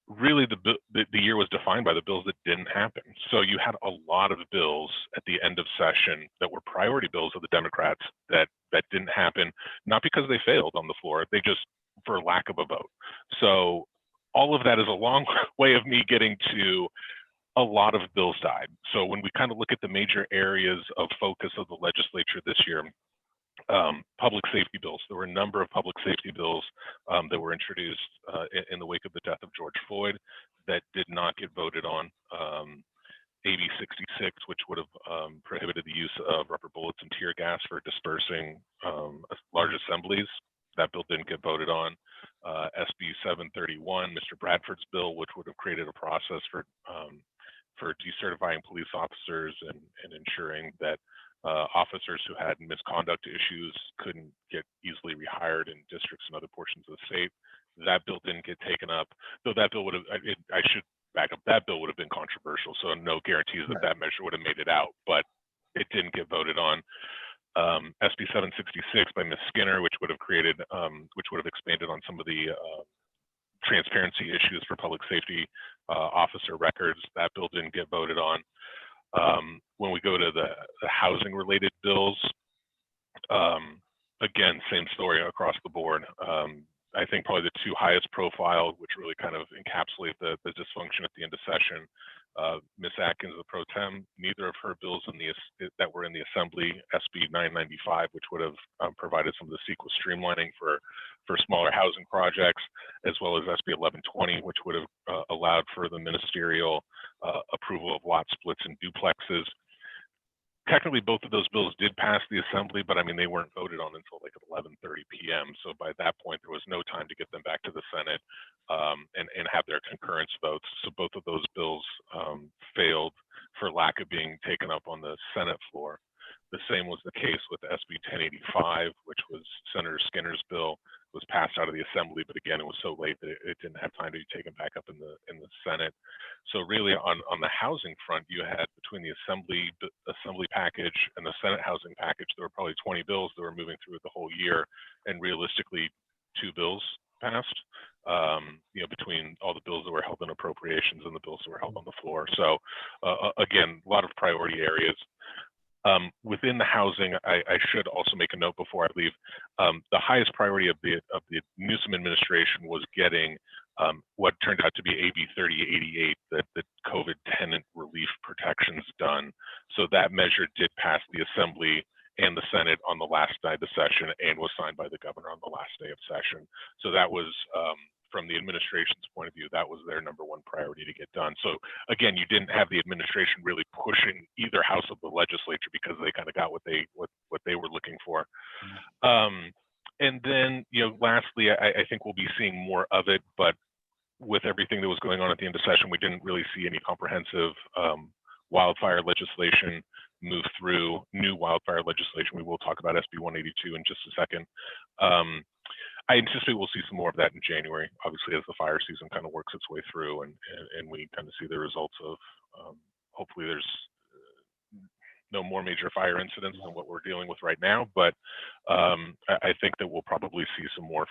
really the year was defined by the bills that didn't happen. So you had a lot of bills at the end of session that were priority bills of the Democrats that didn't happen, not because they failed on the floor, they just for lack of a vote. So all of that is a long way of me getting to a lot of bills died. So when we kind of look at the major areas of focus of the legislature this year, public safety bills. There were a number of public safety bills that were introduced in the wake of the death of George Floyd that did not get voted on AB 66, which would have prohibited the use of rubber bullets and tear gas for dispersing large assemblies. That bill didn't get voted on. SB 731, Mr. Bradford's bill, which would have created a process for decertifying police officers and ensuring that officers who had misconduct issues couldn't get easily rehired in districts and other portions of the state. That bill didn't get taken up, though that bill would have, I should back up, that bill would have been controversial, so no guarantees that that measure would have made it out, but it didn't get voted on. SB 766 by Ms. Skinner, which would have created, which would have expanded on some of the transparency issues for public safety officer records. That bill didn't get voted on. When we go to the housing related bills, again, same story across the board. I think probably the two highest profile, which really kind of encapsulate the dysfunction at the end of session, Ms. Atkins, the pro tem, neither of her bills that were in the assembly, SB 995, which would have provided some of the CEQA streamlining for smaller housing projects, as well as SB 1120, which would have allowed for the ministerial approval of lot splits and duplexes. Technically, both of those bills did pass the assembly, but I mean, they weren't voted on until like at 11:30 p.m. So by that point, there was no time to get them back to the Senate and have their concurrence votes. So both of those bills failed for lack of being taken up on the Senate floor. The same was the case with SB 1085, which was Senator Skinner's bill, was passed out of the assembly, but again, it was so late that it didn't have time to be taken back up in the Senate. So really, on the housing front, you had between the assembly package and the Senate housing package, there were probably 20 bills that were moving through the whole year, and realistically, 2 bills passed. Between all the bills that were held in appropriations and the bills that were held on the floor. So again, a lot of priority areas. Within the housing, I should also make a note before I leave. The highest priority of the Newsom administration was getting what turned out to be AB 3088, the COVID tenant relief protections done. So that measure did pass the Assembly and the Senate on the last day of the session and was signed by the governor on the last day of session. So that was, from the administration's point of view, that was their number one priority to get done. So again, you didn't have the administration really pushing either house of the legislature because they kind of got what they were looking for. And then, lastly, I think we'll be seeing more of it, but with everything that was going on at the end of session, we didn't really see any comprehensive wildfire legislation move through. New wildfire legislation. We will talk about SB 182 in just a second. I anticipate we'll see some more of that in January, obviously, as the fire season kind of works its way through and we kind of see the results of, hopefully there's no more major fire incidents than what we're dealing with right now, but I think that we'll probably see some more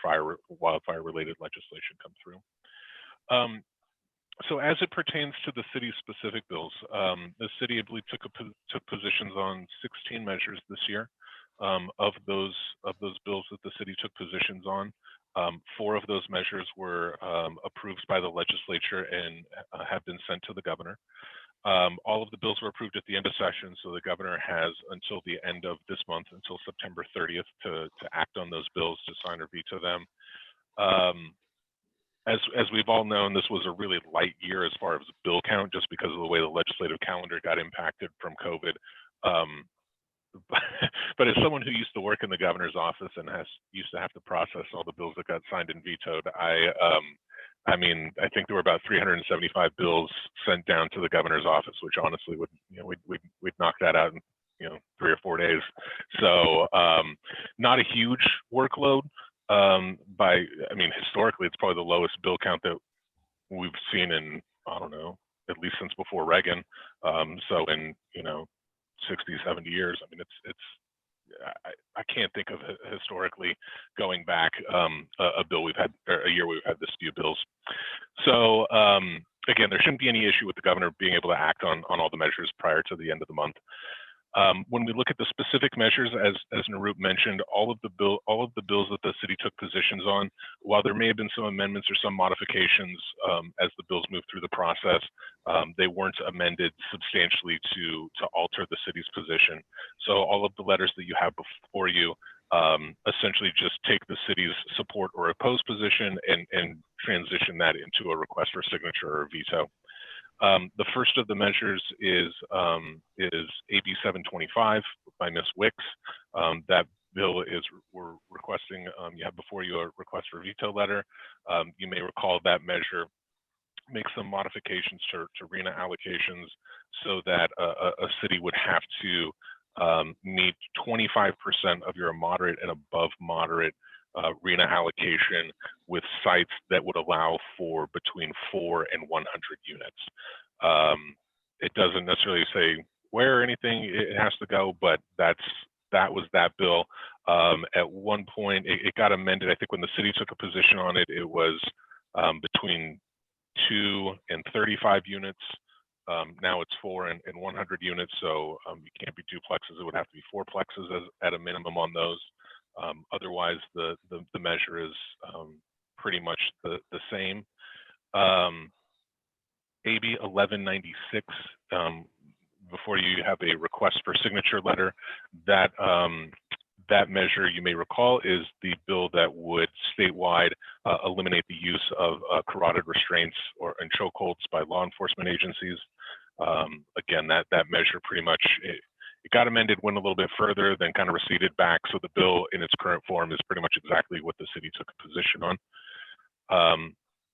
wildfire related legislation come through. So as it pertains to the city's specific bills, the city, I believe, took positions on 16 measures this year. Of those bills that the city took positions on, 4 of those measures were approved by the legislature and have been sent to the governor. All of the bills were approved at the end of session, so the governor has until the end of this month, until September 30th, to act on those bills, to sign or veto them. As we've all known, this was a really light year as far as bill count, just because of the way the legislative calendar got impacted from COVID. But as someone who used to work in the governor's office and used to have to process all the bills that got signed and vetoed, I mean, I think there were about 375 bills sent down to the governor's office, which honestly would, we'd knock that out in 3 or 4 days. So not a huge workload. I mean, historically, it's probably the lowest bill count that we've seen in, I don't know, at least since before Reagan. So in 60, 70 years, I mean, I can't think of historically going back a bill we've had, or a year we've had this few bills. So again, there shouldn't be any issue with the governor being able to act on all the measures prior to the end of the month. When we look at the specific measures, as Nirup mentioned, all of the bills that the city took positions on, while there may have been some amendments or some modifications as the bills moved through the process, they weren't amended substantially to alter the city's position. So all of the letters that you have before you essentially just take the city's support or oppose position and transition that into a request for signature or veto. The first of the measures is AB 725 by Ms. Wicks. That bill is, we're requesting, you have before you a request for veto letter. You may recall that measure makes some modifications to RENA allocations so that a city would have to meet 25% of your moderate and above moderate RENA allocation with sites that would allow for between 4 and 100 units. It doesn't necessarily say where or anything it has to go, but that was that bill. At one point, it got amended. I think when the city took a position on it, it was between 2 and 35 units. Now it's 4 and 100 units, so you can't be duplexes. It would have to be fourplexes at a minimum on those. Otherwise, the measure is pretty much the same. AB 1196, before you have a request for signature letter, that that measure, you may recall, is the bill that would statewide eliminate the use of carotid restraints and chokeholds by law enforcement agencies. Again, that measure pretty much, it got amended, went a little bit further, then kind of receded back. So the bill in its current form is pretty much exactly what the city took a position on.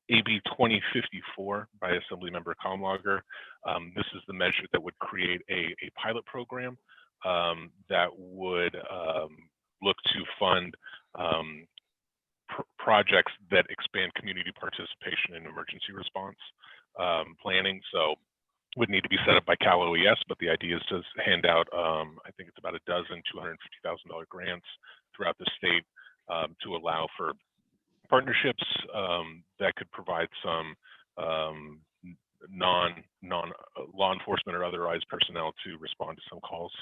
AB 2054 by Assemblymember Comlager. This is the measure that would create a pilot program that would look to fund projects that expand community participation in emergency response planning. So would need to be set up by Cal OES, but the idea is to hand out, I think it's about a dozen $250,000 grants throughout the state to allow for partnerships that could provide some non law enforcement or otherwise personnel to respond to some calls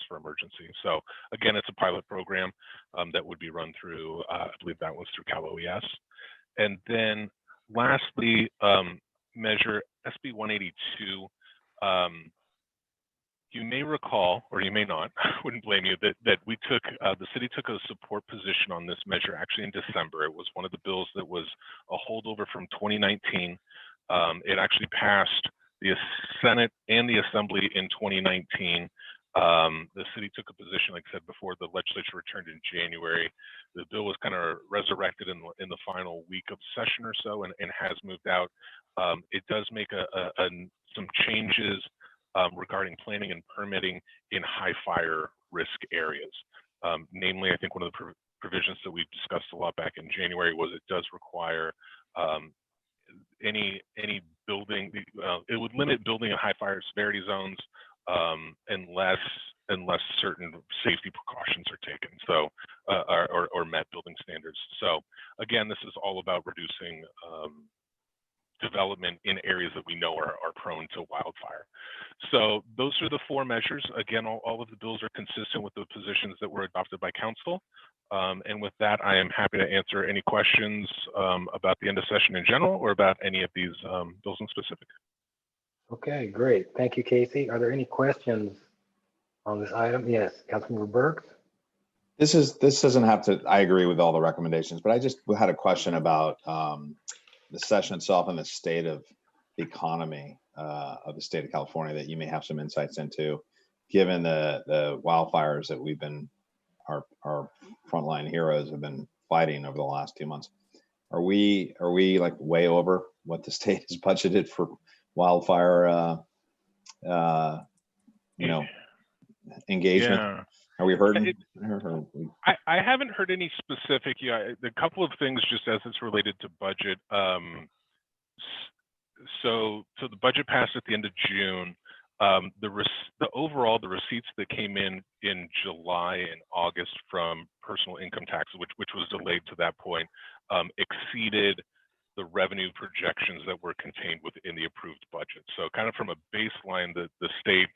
for emergency. So again, it's a pilot program that would be run through, I believe that was through Cal OES. And then lastly, measure SB 182. You may recall, or you may not, I wouldn't blame you, that we took, the city took a support position on this measure actually in December. It was one of the bills that was a holdover from 2019. It actually passed the Senate and the Assembly in 2019. The city took a position, like I said before, the legislature returned in January. The bill was kind of resurrected in the final week of session or so and has moved out. It does make some changes regarding planning and permitting in high fire risk areas. Namely, I think one of the provisions that we discussed a lot back in January was it does require any building, it would limit building in high fire severity zones unless certain safety precautions are taken, so or met building standards. So again, this is all about reducing development in areas that we know are prone to wildfire. So those are the 4 measures. Again, all of the bills are consistent with the positions that were adopted by council. And with that, I am happy to answer any questions about the end of session in general or about any of these bills in specific. Okay, great. Thank you, Casey. Are there any questions on this item? Yes, Councilmember Burks. This doesn't have to, I agree with all the recommendations, but I just had a question about the session itself and the state of the economy of the state of California that you may have some insights into, given the wildfires that we've been, our frontline heroes have been fighting over the last 2 months. Are we like way over what the state has budgeted for wildfire, engagement? Yeah. Are we hurting? I haven't heard any specific. Yeah, a couple of things just as it's related to budget. So the budget passed at the end of June. The overall receipts that came in July and August from personal income taxes, which was delayed to that point, exceeded the revenue projections that were contained within the approved budget. So kind of from a baseline, the state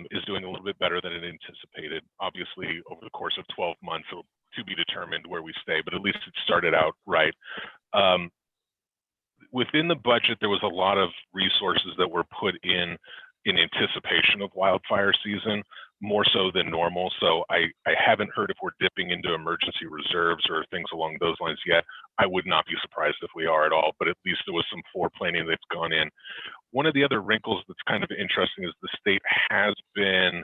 is doing a little bit better than it anticipated. Obviously, over the course of 12 months, to be determined where we stay, but at least it started out right. Within the budget, there was a lot of resources that were put in in anticipation of wildfire season, more so than normal. So I haven't heard if we're dipping into emergency reserves or things along those lines yet. I would not be surprised if we are at all, but at least there was some foreplanning that's gone in. One of the other wrinkles that's kind of interesting is the state has been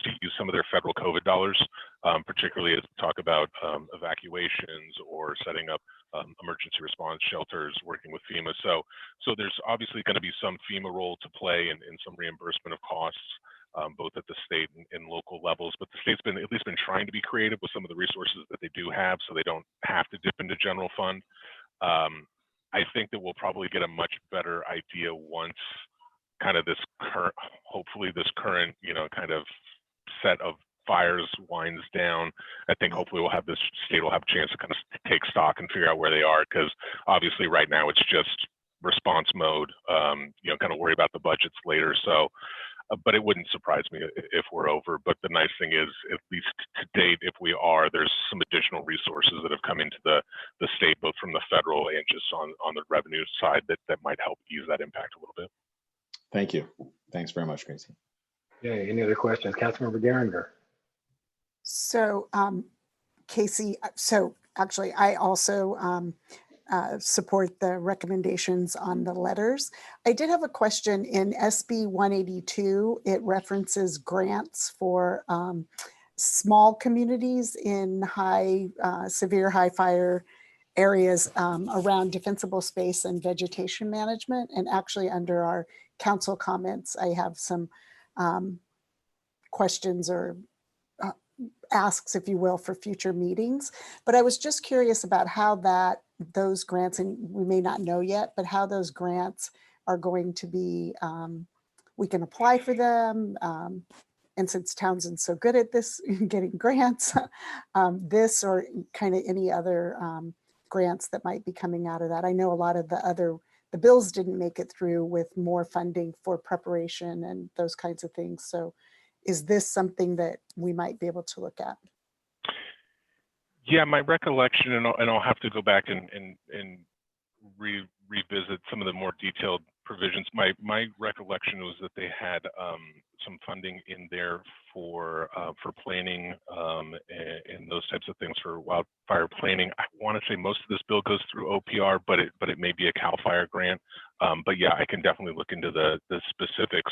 to use some of their federal COVID dollars, particularly as we talk about evacuations or setting up emergency response shelters, working with FEMA. So there's obviously going to be some FEMA role to play in some reimbursement of costs, both at the state and local levels. But the state's been at least been trying to be creative with some of the resources that they do have, so they don't have to dip into general fund. I think that we'll probably get a much better idea once kind of this current, hopefully this current, kind of set of fires winds down. I think hopefully the state will have a chance to kind of take stock and figure out where they are, because obviously right now it's just response mode, kind of worry about the budgets later. So, but it wouldn't surprise me if we're over. But the nice thing is, at least to date, if we are, there's some additional resources that have come into the state, both from the federal and just on the revenue side that might help ease that impact a little bit. Thank you. Thanks very much, Gracie. Okay, any other questions? Councilmember Geringer. So, Casey, so actually, I also support the recommendations on the letters. I did have a question in SB 182. It references grants for small communities in severe high fire areas around defensible space and vegetation management. And actually under our council comments, I have some questions or asks, if you will, for future meetings. But I was just curious about how those grants, and we may not know yet, but how those grants are going to be, we can apply for them. And since Townsend's so good at this, getting grants, this or kind of any other grants that might be coming out of that. I know a lot of the bills didn't make it through with more funding for preparation and those kinds of things. So is this something that we might be able to look at? Yeah, my recollection, and I'll have to go back and revisit some of the more detailed provisions. My recollection was that they had some funding in there for planning and those types of things for wildfire planning. I want to say most of this bill goes through OPR, but it may be a CAL FIRE grant. But yeah, I can definitely look into the specifics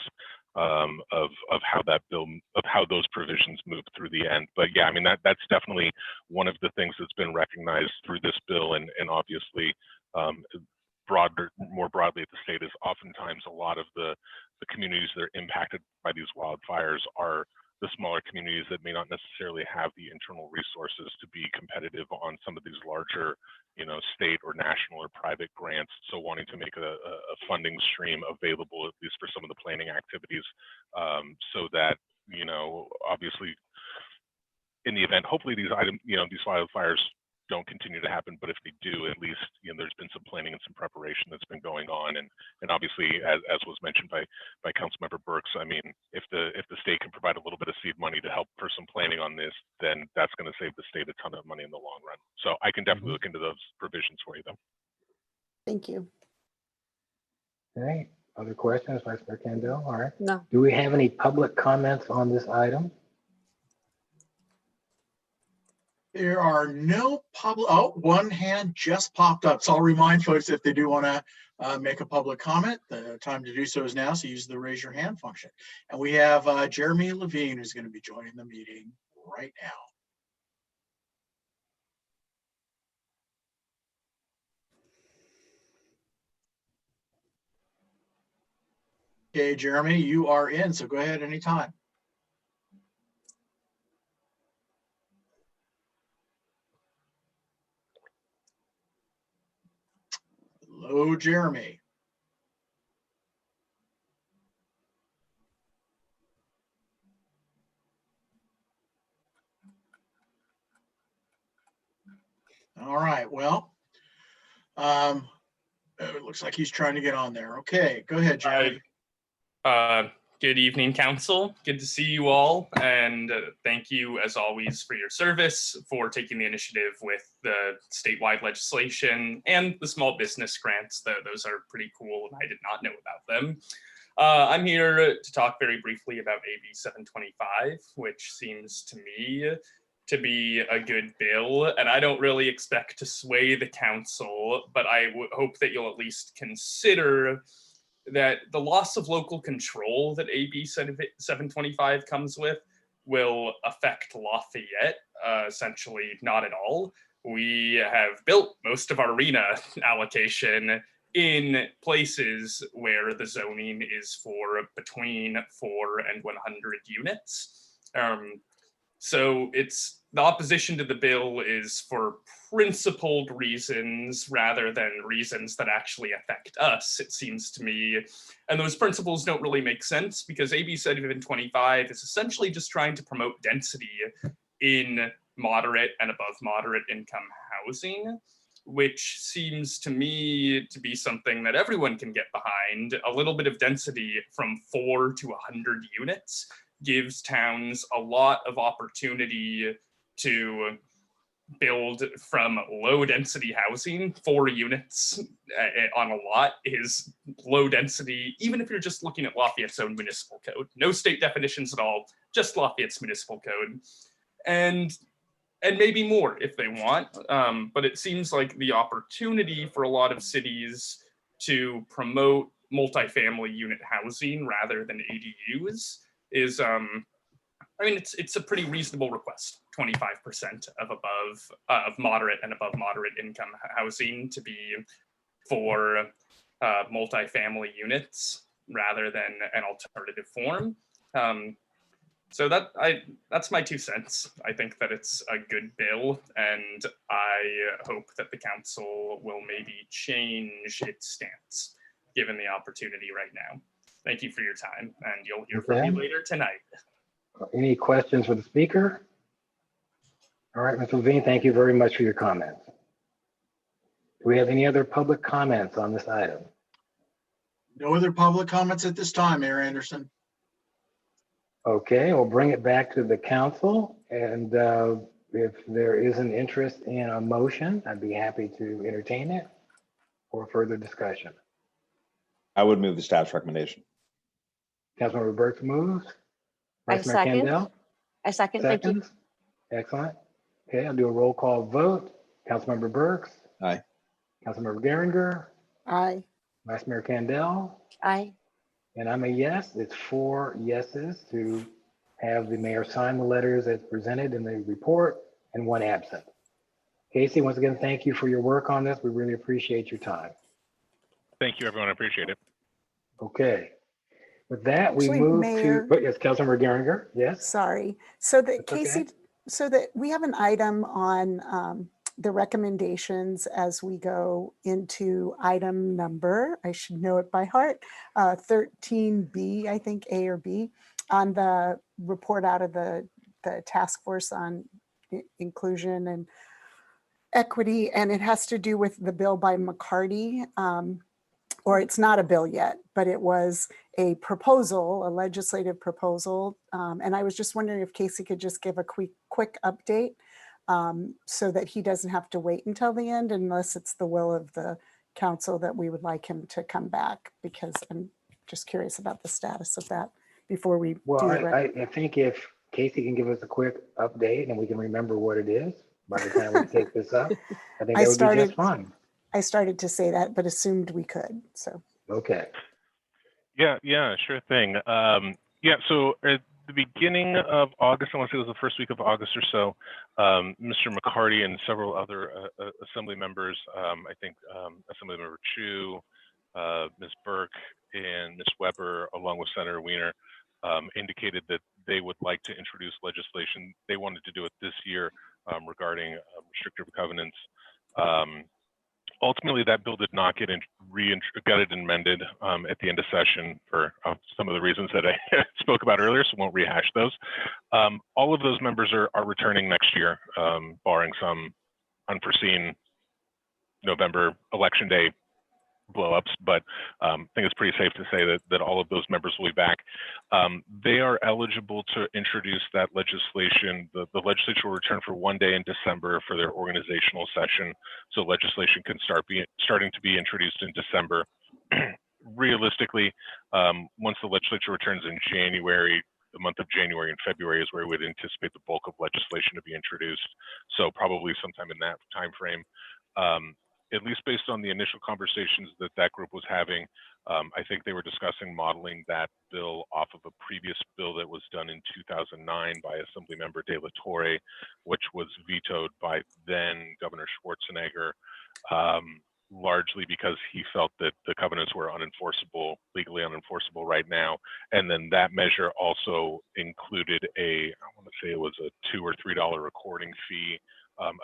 of how those provisions move through the end. But yeah, I mean that's definitely one of the things that's been recognized through this bill, and obviously more broadly at the state is oftentimes a lot of the communities that are impacted by these wildfires are the smaller communities that may not necessarily have the internal resources to be competitive on some of these larger, state or national or private grants. So wanting to make a funding stream available, at least for some of the planning activities, so that, obviously in the event, hopefully these wildfires don't continue to happen, but if they do, at least there's been some planning and some preparation that's been going on, and obviously as was mentioned by Councilmember Burks, I mean if the state can provide a little bit of seed money to help for some planning on this, then that's going to save the state a ton of money in the long run. So I can definitely look into those provisions for you though. Thank you. Okay, other questions, Vice Mayor Kendall? All right. No. Do we have any public comments on this item? There are no public, one hand just popped up. So I'll remind folks if they do want to make a public comment, the time to do so is now. So use the raise your hand function. And we have Jeremy Levine who's going to be joining the meeting right now. Okay, Jeremy, you are in, so go ahead anytime. Hello, Jeremy. All right, well, it looks like he's trying to get on there. Okay, go ahead, Jeremy. Good evening, Council. Good to see you all. And thank you, as always, for your service, for taking the initiative with the statewide legislation and the small business grants. Those are pretty cool, and I did not know about them. I'm here to talk very briefly about AB 725, which seems to me to be a good bill. And I don't really expect to sway the council, but I would hope that you'll at least consider that the loss of local control that AB 725 comes with will affect Lafayette, essentially not at all. We have built most of our arena allocation in places where the zoning is for between 4 and 100 units. So the opposition to the bill is for principled reasons rather than reasons that actually affect us, it seems to me. And those principles don't really make sense because AB 725 is essentially just trying to promote density in moderate and above moderate income housing, which seems to me to be something that everyone can get behind. A little bit of density from 4 to 100 units gives towns a lot of opportunity to build from low density housing. 4 units on a lot is low density, even if you're just looking at Lafayette's own municipal code. No state definitions at all, just Lafayette's municipal code. And maybe more if they want. But it seems like the opportunity for a lot of cities to promote multifamily unit housing rather than ADUs is, I mean, it's a pretty reasonable request. 25% of moderate and above moderate income housing to be for multifamily units rather than an alternative form. So that's my 2 cents. I think that it's a good bill, and I hope that the council will maybe change its stance given the opportunity right now. Thank you for your time, and you'll hear from me later tonight. Any questions for the speaker? All right, Mr. Levine, thank you very much for your comments. Do we have any other public comments on this item? No other public comments at this time, Mayor Anderson. Okay, we'll bring it back to the council, and if there is an interest in a motion, I'd be happy to entertain it for further discussion. I would move the staff's recommendation. Councilmember Burks moves. Vice Mayor second. Kendall I second. Thank you. seconds. Excellent. Okay, I'll do a roll call vote. Councilmember Burks. Aye. Councilmember Geringer. Aye. Vice Mayor Kendall. Aye. And I'm a yes. It's 4 yeses to have the mayor sign the letters as presented in the report and 1 absent. Casey, once again, thank you for your work on this. We really appreciate your time. Thank you, everyone. I appreciate it. Okay. With that, we Actually, move Mayor- to, yes, Councilmember Geringer, yes? Sorry. So that That's okay. Casey, so that we have an item on the recommendations as we go into item number, I should know it by heart, 13B, I think A or B, on the report out of the task force on inclusion and equity. And it has to do with the bill by McCarty. Or it's not a bill yet, but it was a proposal, a legislative proposal. And I was just wondering if Casey could just give a quick update so that he doesn't have to wait until the end unless it's the will of the council that we would like him to come back, because I'm just curious about the status of that before we Well, do the I think if Casey can give us a quick update and we can remember what it is by the time we take this up, I think that would be just fine. I started to say that, but assumed we could, so. Okay. Yeah, sure thing. Yeah, so at the beginning of August, I want to say it was the first week of August or so, Mr. McCarty and several other assembly members, I think Assemblymember Chu, Ms. Burke, and Ms. Weber, along with Senator Wiener, indicated that they would like to introduce legislation. They wanted to do it this year regarding restrictive covenants. Ultimately, that bill did not get gutted and amended at the end of session for some of the reasons that I spoke about earlier, so won't rehash those. All of those members are returning next year, barring some unforeseen November election day blow-ups, but I think it's pretty safe to say that all of those members will be back. They are eligible to introduce that legislation. The legislature will return for 1 day in December for their organizational session, so legislation can starting to be introduced in December. Realistically, once the legislature returns in January, the month of January and February is where we would anticipate the bulk of legislation to be introduced. So probably sometime in that time frame. At least based on the initial conversations that group was having, I think they were discussing modeling that bill off of a previous bill that was done in 2009 by Assemblymember De La Torre, which was vetoed by then Governor Schwarzenegger, largely because he felt that the covenants were unenforceable, legally unenforceable right now. And then that measure also included I want to say it was a $2 or $3 recording fee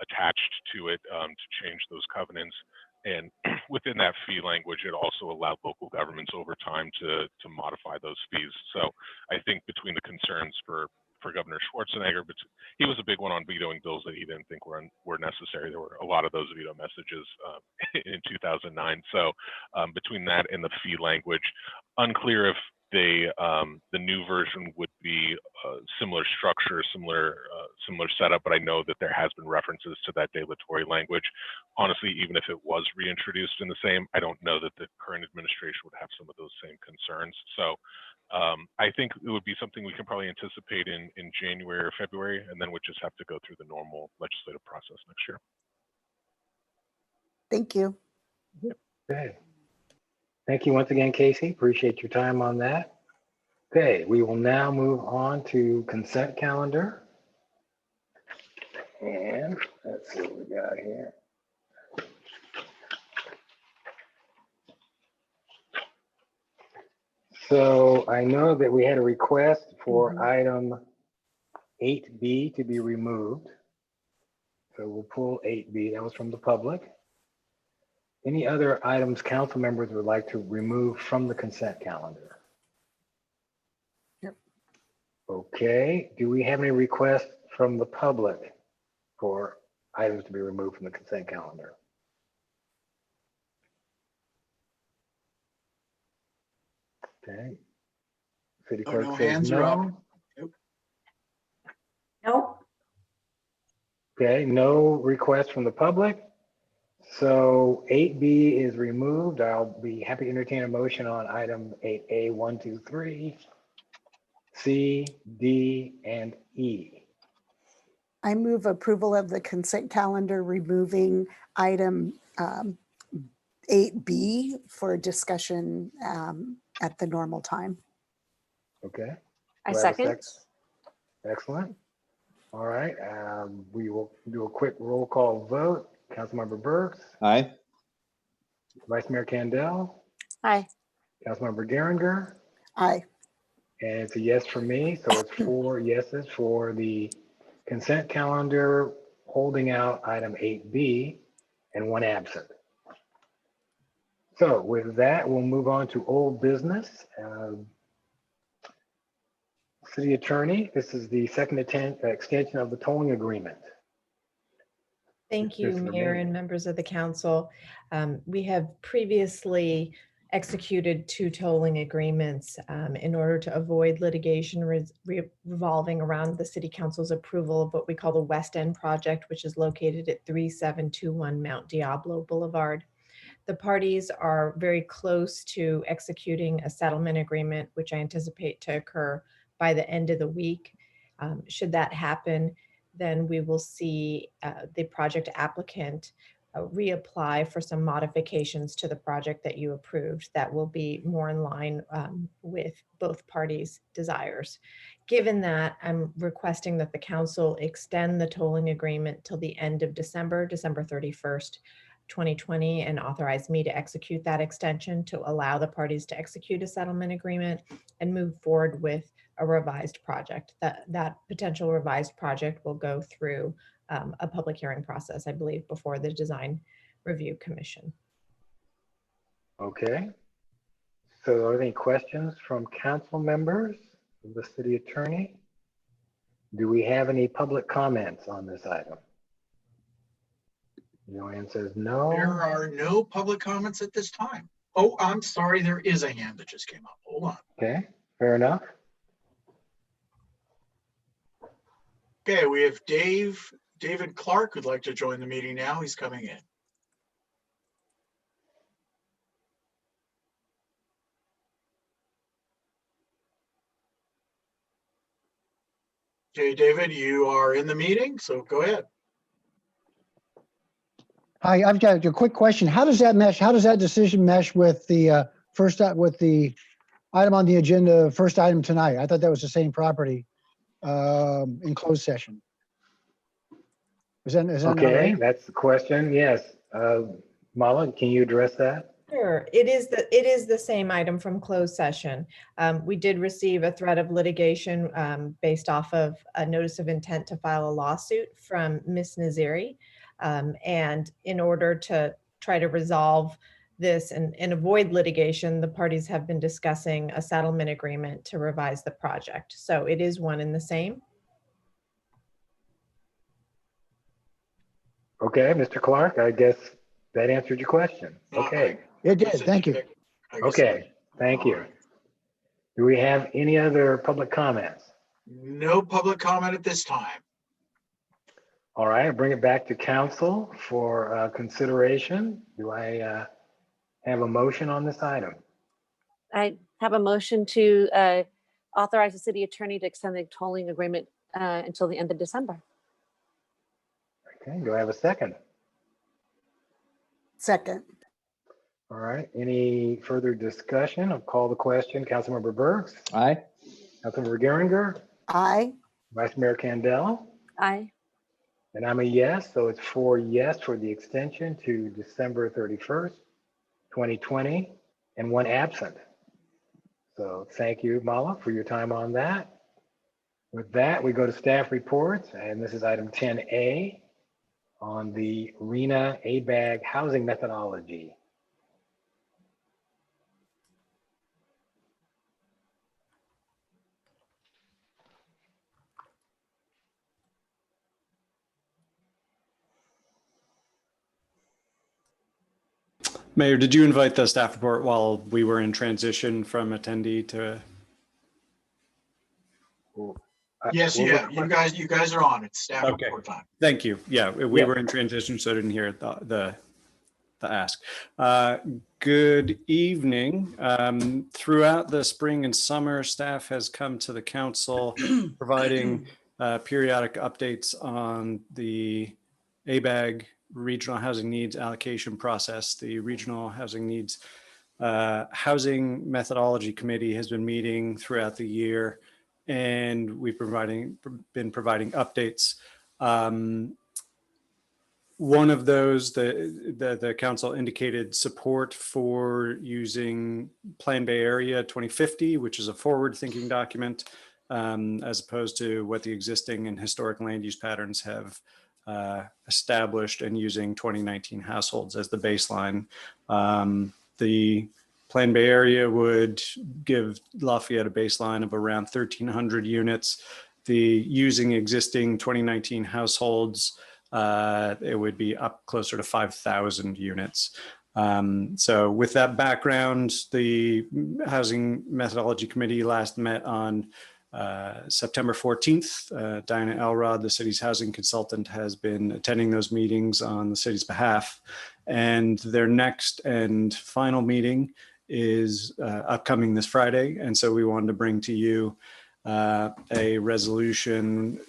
attached to it to change those covenants. And within that fee language, it also allowed local governments over time to modify those fees. So I think between the concerns for Governor Schwarzenegger, but he was a big one on vetoing bills that he didn't think were necessary. There were a lot of those veto messages in 2009. So between that and the fee language, unclear if the new version would be similar structure, similar setup, but I know that there has been references to that De La Torre language. Honestly, even if it was reintroduced in the same, I don't know that the current administration would have some of those same concerns. So I think it would be something we can probably anticipate in January or February, and then we'd just have to go through the normal legislative process next year. Thank you. Okay. Thank you once again, Casey. Appreciate your time on that. Okay, we will now move on to consent calendar. And let's see what we got here. So I know that we had a request for item 8B to be removed. So we'll pull 8B. That was from the public. Any other items council members would like to remove from the consent calendar? Yep. Okay, do we have any requests from the public for items to be removed from the consent calendar? Okay. City Oh, clerk no, says hands are up. no. Nope. Okay, no requests from the public. So 8B is removed. I'll be happy to entertain a motion on item 8A, 1, 2, 3, C, D, and E. I move approval of the consent calendar, removing item 8B for discussion at the normal time. Okay. I Do have a second. Excellent. All right, we will do a quick roll call vote. Councilmember Burks, Aye. Vice Mayor Kandel, Aye. Councilmember Geringer, Aye. and it's a yes for me. So it's 4 yeses for the consent calendar, holding out item 8B and 1 absent. So with that, we'll move on to old business. City Attorney, this is the second extension of the tolling agreement. Thank you, Yes, Mayor ma'am. and members of the council. We have previously executed 2 tolling agreements in order to avoid litigation revolving around the City Council's approval of what we call the West End project, which is located at 3721 Mount Diablo Boulevard. The parties are very close to executing a settlement agreement, which I anticipate to occur by the end of the week. Should that happen, then we will see the project applicant reapply for some modifications to the project that you approved that will be more in line with both parties' desires. Given that, I'm requesting that the council extend the tolling agreement till the end of December 31st, 2020, and authorize me to execute that extension to allow the parties to execute a settlement agreement and move forward with a revised project. That potential revised project will go through a public hearing process, I believe, before the Design Review Commission. Okay. So are there any questions from council members of the city attorney? Do we have any public comments on this item? Joanne says no. There are no public comments at this time. Oh, I'm sorry, there is a hand that just came up. Hold on. Okay, fair enough. Okay, we have David Clark who'd like to join the meeting now. He's coming in. Okay, David, you are in the meeting, so go ahead. Hi, I've got a quick question. How does that mesh? How does that decision mesh with the with the item on the agenda, first item tonight? I thought that was the same property in closed session. Is that not Okay, right? that's the question. Yes. Mala, can you address that? Sure, it is the same item from closed session. We did receive a threat of litigation based off of a notice of intent to file a lawsuit from Ms. Naziri. And in order to try to resolve this and avoid litigation, the parties have been discussing a settlement agreement to revise the project. So it is one and the same. Okay, Mr. Clark, I guess that answered your question. Okay. It did. Thank you. Okay, thank you. Do we have any other public comments? No public comment at this time. All right, I'll bring it back to council for consideration. Do I have a motion on this item? I have a motion to authorize the city attorney to extend the tolling agreement until the end of December. Okay, do I have a second? Second. All right, any further discussion? I'll call the question. Councilmember Burks? Aye. Councilmember Geringer? Aye. Vice Mayor Candela? Aye. And I'm a yes, so it's 4 yes for the extension to December 31st, 2020, and 1 absent. So thank you, Mala, for your time on that. With that, we go to staff reports, and this is item 10A on the RENA ABAG housing methodology. Mayor, did you invite the staff report while we were in transition from attendee to? Yes, yeah, you guys are on. It's staff Okay. report time. Thank you. Yeah, we Yeah. were in transition, so I didn't hear the ask. Good evening. Throughout the spring and summer, staff has come to the council providing periodic updates on the ABAG Regional Housing Needs Allocation process. The Regional Housing Needs Housing Methodology Committee has been meeting throughout the year, and we've been providing updates. One of those, the council indicated support for using Plan Bay Area 2050, which is a forward-thinking document, as opposed to what the existing and historic land use patterns have established, and using 2019 households as the baseline. The Plan Bay Area would give Lafayette a baseline of around 1,300 units. Using existing 2019 households, it would be up closer to 5,000 units. So with that background, the Housing Methodology Committee last met on September 14th. Diana Elrod, the city's housing consultant, has been attending those meetings on the city's behalf. And their next and final meeting is upcoming this Friday. And so we wanted to bring to you a resolution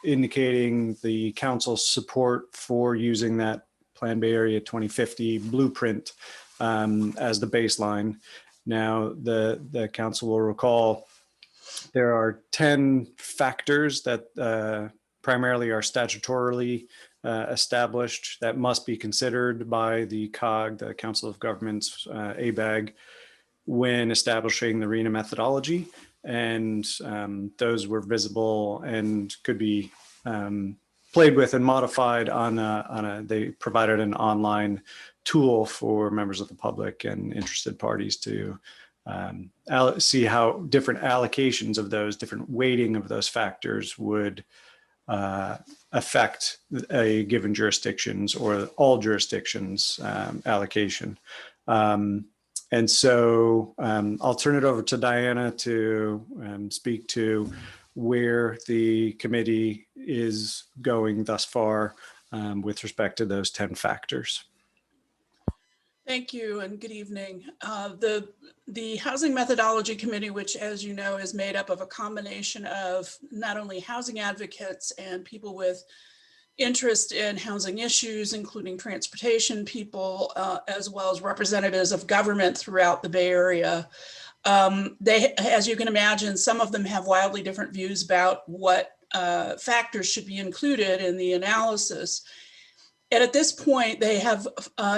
indicating the council's support for using that Plan Bay Area 2050 blueprint as the baseline. Now, the council will recall there are 10 factors that primarily are statutorily established that must be considered by the COG, the Council of Governments, ABAG, when establishing the RENA methodology. And those were visible and could be played with and modified they provided an online tool for members of the public and interested parties to see how different allocations of those, different weighting of those factors would affect a given jurisdiction's or all jurisdictions allocation. And so I'll turn it over to Diana to speak to where the committee is going thus far with respect to those 10 factors. Thank you and good evening. The Housing Methodology Committee, which as you know is made up of a combination of not only housing advocates and people with interest in housing issues, including transportation people, as well as representatives of government throughout the Bay Area. They, as you can imagine, some of them have wildly different views about what factors should be included in the analysis. And at this point, they have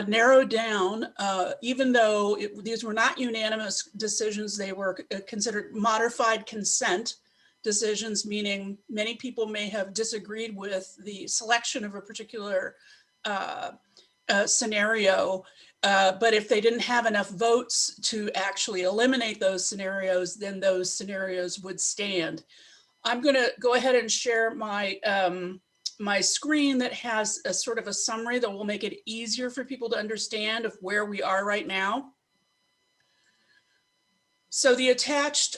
narrowed down, even though these were not unanimous decisions, they were considered modified consent decisions, meaning many people may have disagreed with the selection of a particular scenario, but if they didn't have enough votes to actually eliminate those scenarios, then those scenarios would stand. I'm going to go ahead and share my my screen that has a sort of a summary that will make it easier for people to understand of where we are right now. So the attached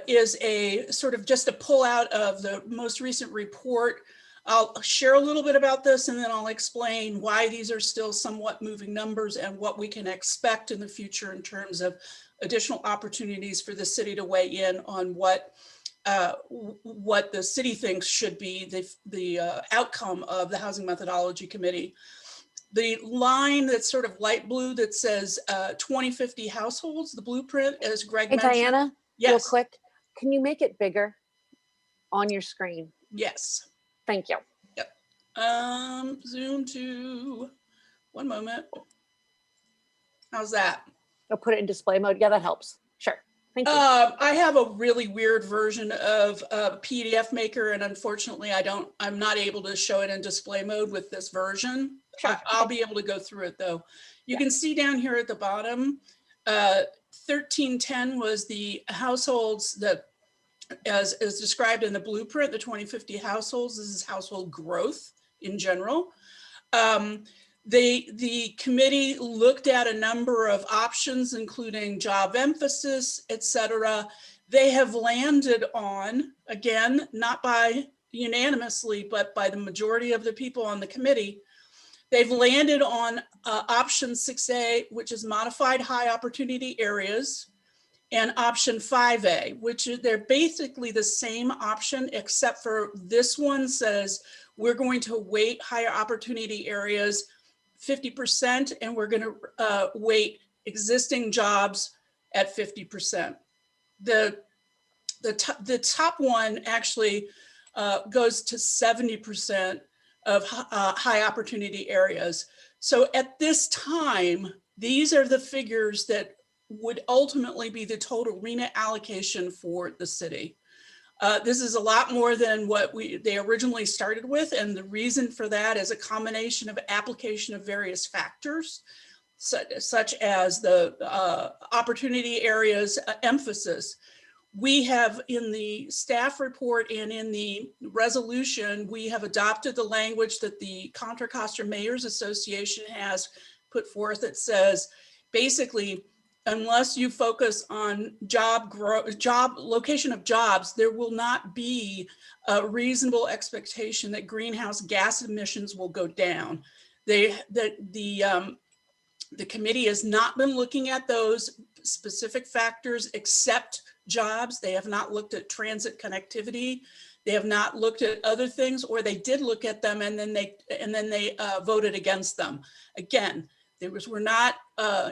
is a sort of just a pull out of the most recent report. I'll share a little bit about this and then I'll explain why these are still somewhat moving numbers and what we can expect in the future in terms of additional opportunities for the city to weigh in on what the city thinks should be the outcome of the Housing Methodology Committee. The line that's sort of light blue that says 2050 households, the blueprint, as Greg mentioned. Diana, yes. Real quick, can you make it bigger on your screen? Yes. Thank you. Yep. Zoom to, one moment. How's that? I'll put it in display mode. Yeah, that helps. Sure. Thank you. I have a really weird version of PDF Maker, and unfortunately, I'm not able to show it in display mode with this version. Sure. I'll be able to go through it though. You can see down here at the bottom, 1310 was the households that, as described in the blueprint, the 2050 households. This is household growth in general. The committee looked at a number of options, including job emphasis, et cetera. They have landed on, again, not by unanimously, but by the majority of the people on the committee, they've landed on option 6A, which is modified high opportunity areas, and option 5A, which they're basically the same option, except for this one says we're going to weight higher opportunity areas 50%, and we're going to weight existing jobs at 50%. The top one actually goes to 70% of high opportunity areas. So at this time, these are the figures that would ultimately be the total RHNA allocation for the city. This is a lot more than what they originally started with, and the reason for that is a combination of application of various factors, such as the opportunity areas emphasis. We have, in the staff report and in the resolution, we have adopted the language that the Contra Costa Mayors Association has put forth that says, basically, unless you focus on job location of jobs, there will not be a reasonable expectation that greenhouse gas emissions will go down. The committee has not been looking at those specific factors except jobs. They have not looked at transit connectivity. They have not looked at other things, or they did look at them and then they voted against them. Again, were not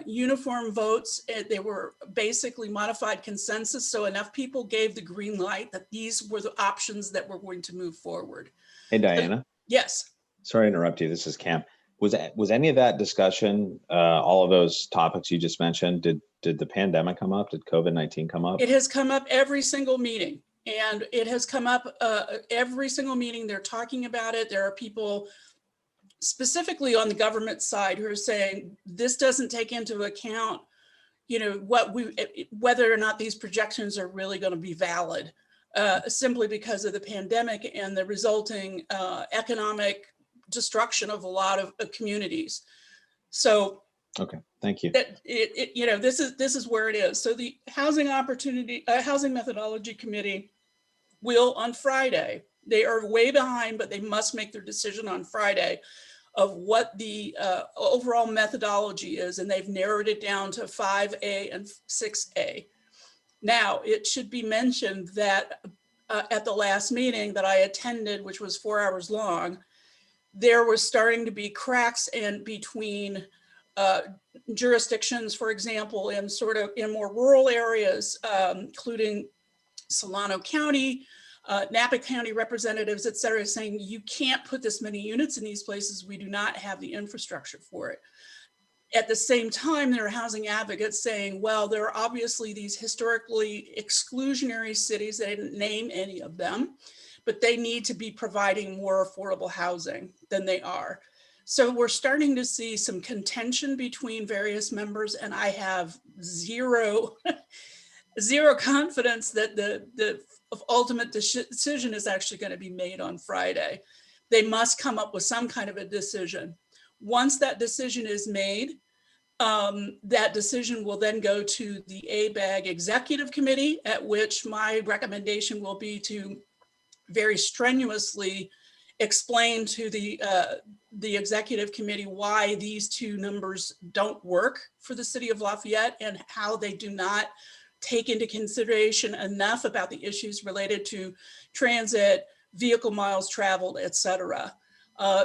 uniform votes. They were basically modified consensus. So enough people gave the green light that these were the options that were going to move forward. Hey, Diana. Yes. Sorry to interrupt you. This is Cam. Was any of that discussion, all of those topics you just mentioned, did the pandemic come up? Did COVID-19 come up? It has come up every single meeting, and it has come up every single meeting. They're talking about it. There are people specifically on the government side who are saying this doesn't take into account, whether or not these projections are really going to be valid, simply because of the pandemic and the resulting economic destruction of a lot of communities. So okay, Thank you. that this is where it is. So the housing methodology committee will on Friday, they are way behind, but they must make their decision on Friday of what the overall methodology is. And they've narrowed it down to 5A and 6A. Now, it should be mentioned that at the last meeting that I attended, which was 4 hours long, there was starting to be cracks in between jurisdictions, for example, in more rural areas, including Solano County, Napa County representatives, et cetera, saying you can't put this many units in these places. We do not have the infrastructure for it. At the same time, there are housing advocates saying, well, there are obviously these historically exclusionary cities. They didn't name any of them, but they need to be providing more affordable housing than they are. So we're starting to see some contention between various members, and I have zero confidence that the ultimate decision is actually going to be made on Friday. They must come up with some kind of a decision. Once that decision is made, that decision will then go to the ABAG Executive Committee, at which my recommendation will be to very strenuously explain to the Executive Committee why these two numbers don't work for the city of Lafayette and how they do not take into consideration enough about the issues related to transit, vehicle miles traveled, et cetera,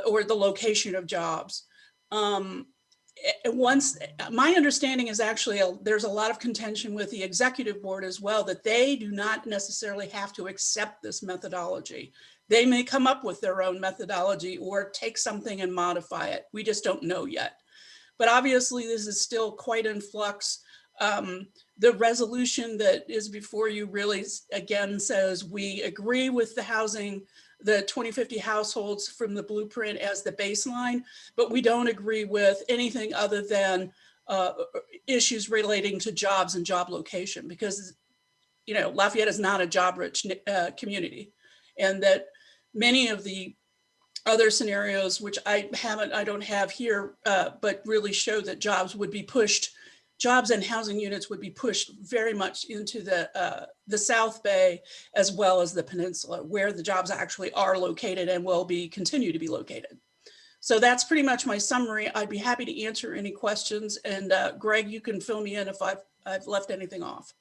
or the location of jobs. My understanding is actually there's a lot of contention with the executive board as well, that they do not necessarily have to accept this methodology. They may come up with their own methodology or take something and modify it. We just don't know yet. But obviously this is still quite in flux. The resolution that is before you really, again, says we agree with the housing, the 2050 households from the blueprint as the baseline, but we don't agree with anything other than issues relating to jobs and job location, because Lafayette is not a job-rich community, and that many of the other scenarios, which I don't have here, but really show that jobs and housing units would be pushed very much into the South Bay, as well as the peninsula, where the jobs actually are located and will continue to be located. So that's pretty much my summary. I'd be happy to answer any questions. And Greg, you can fill me in if I've left anything off.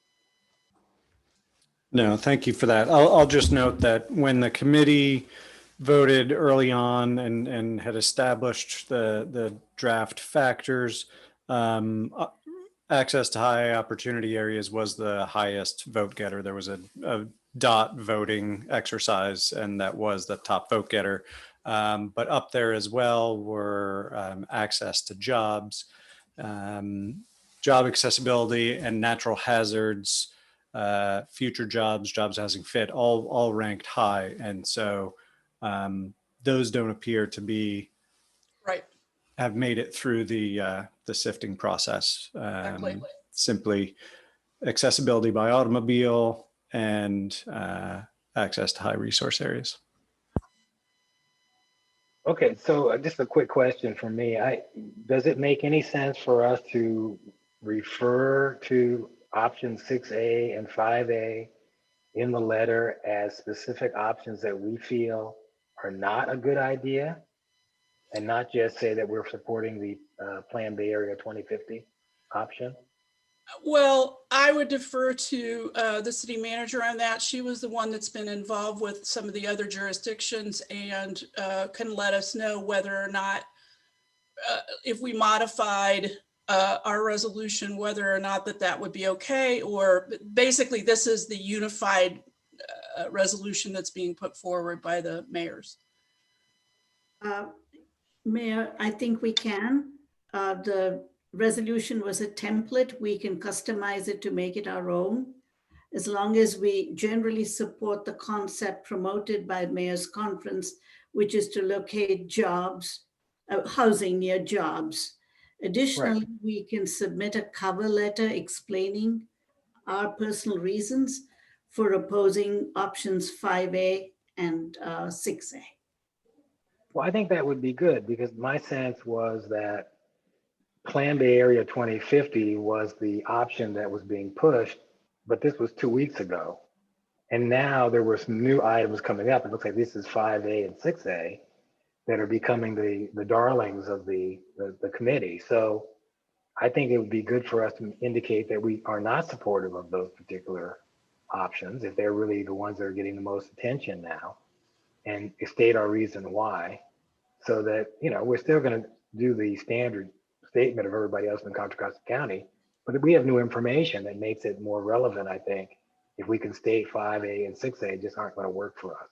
No, thank you for that. I'll just note that when the committee voted early on and had established the draft factors, access to high opportunity areas was the highest vote getter. There was a dot voting exercise, and that was the top vote getter. But up there as well were access to jobs, job accessibility, and natural hazards, future jobs, jobs housing fit, all ranked high. And so those don't appear to be have made it through the sifting process. Simply accessibility by automobile and access to high resource areas. Okay, so just a quick question for me. Does it make any sense for us to refer to options 6A and 5A in the letter as specific options that we feel are not a good idea, and not just say that we're supporting the Plan Bay Area 2050 option? Well, I would defer to the city manager on that. She was the one that's been involved with some of the other jurisdictions and can let us know whether or not, if we modified our resolution, whether or not that would be okay, or basically this is the unified resolution that's being put forward by the mayors. Mayor, I think we can. The resolution was a template. We can customize it to make it our own, as long as we generally support the concept promoted by Mayor's Conference, which is to locate jobs, housing near jobs. Additionally, we can submit a cover letter explaining our personal reasons for opposing options 5A and 6A. Well, I think that would be good, because my sense was that Plan Bay Area 2050 was the option that was being pushed, but this was 2 weeks ago. And now there were some new items coming up. It looks like this is 5A and 6A that are becoming the darlings of the committee. So I think it would be good for us to indicate that we are not supportive of those particular options if they're really the ones that are getting the most attention now, and state our reason why, so that, you know, we're still going to do the standard statement of everybody else in Contra Costa County, but if we have new information that makes it more relevant, I think if we can state 5A and 6A just aren't going to work for us.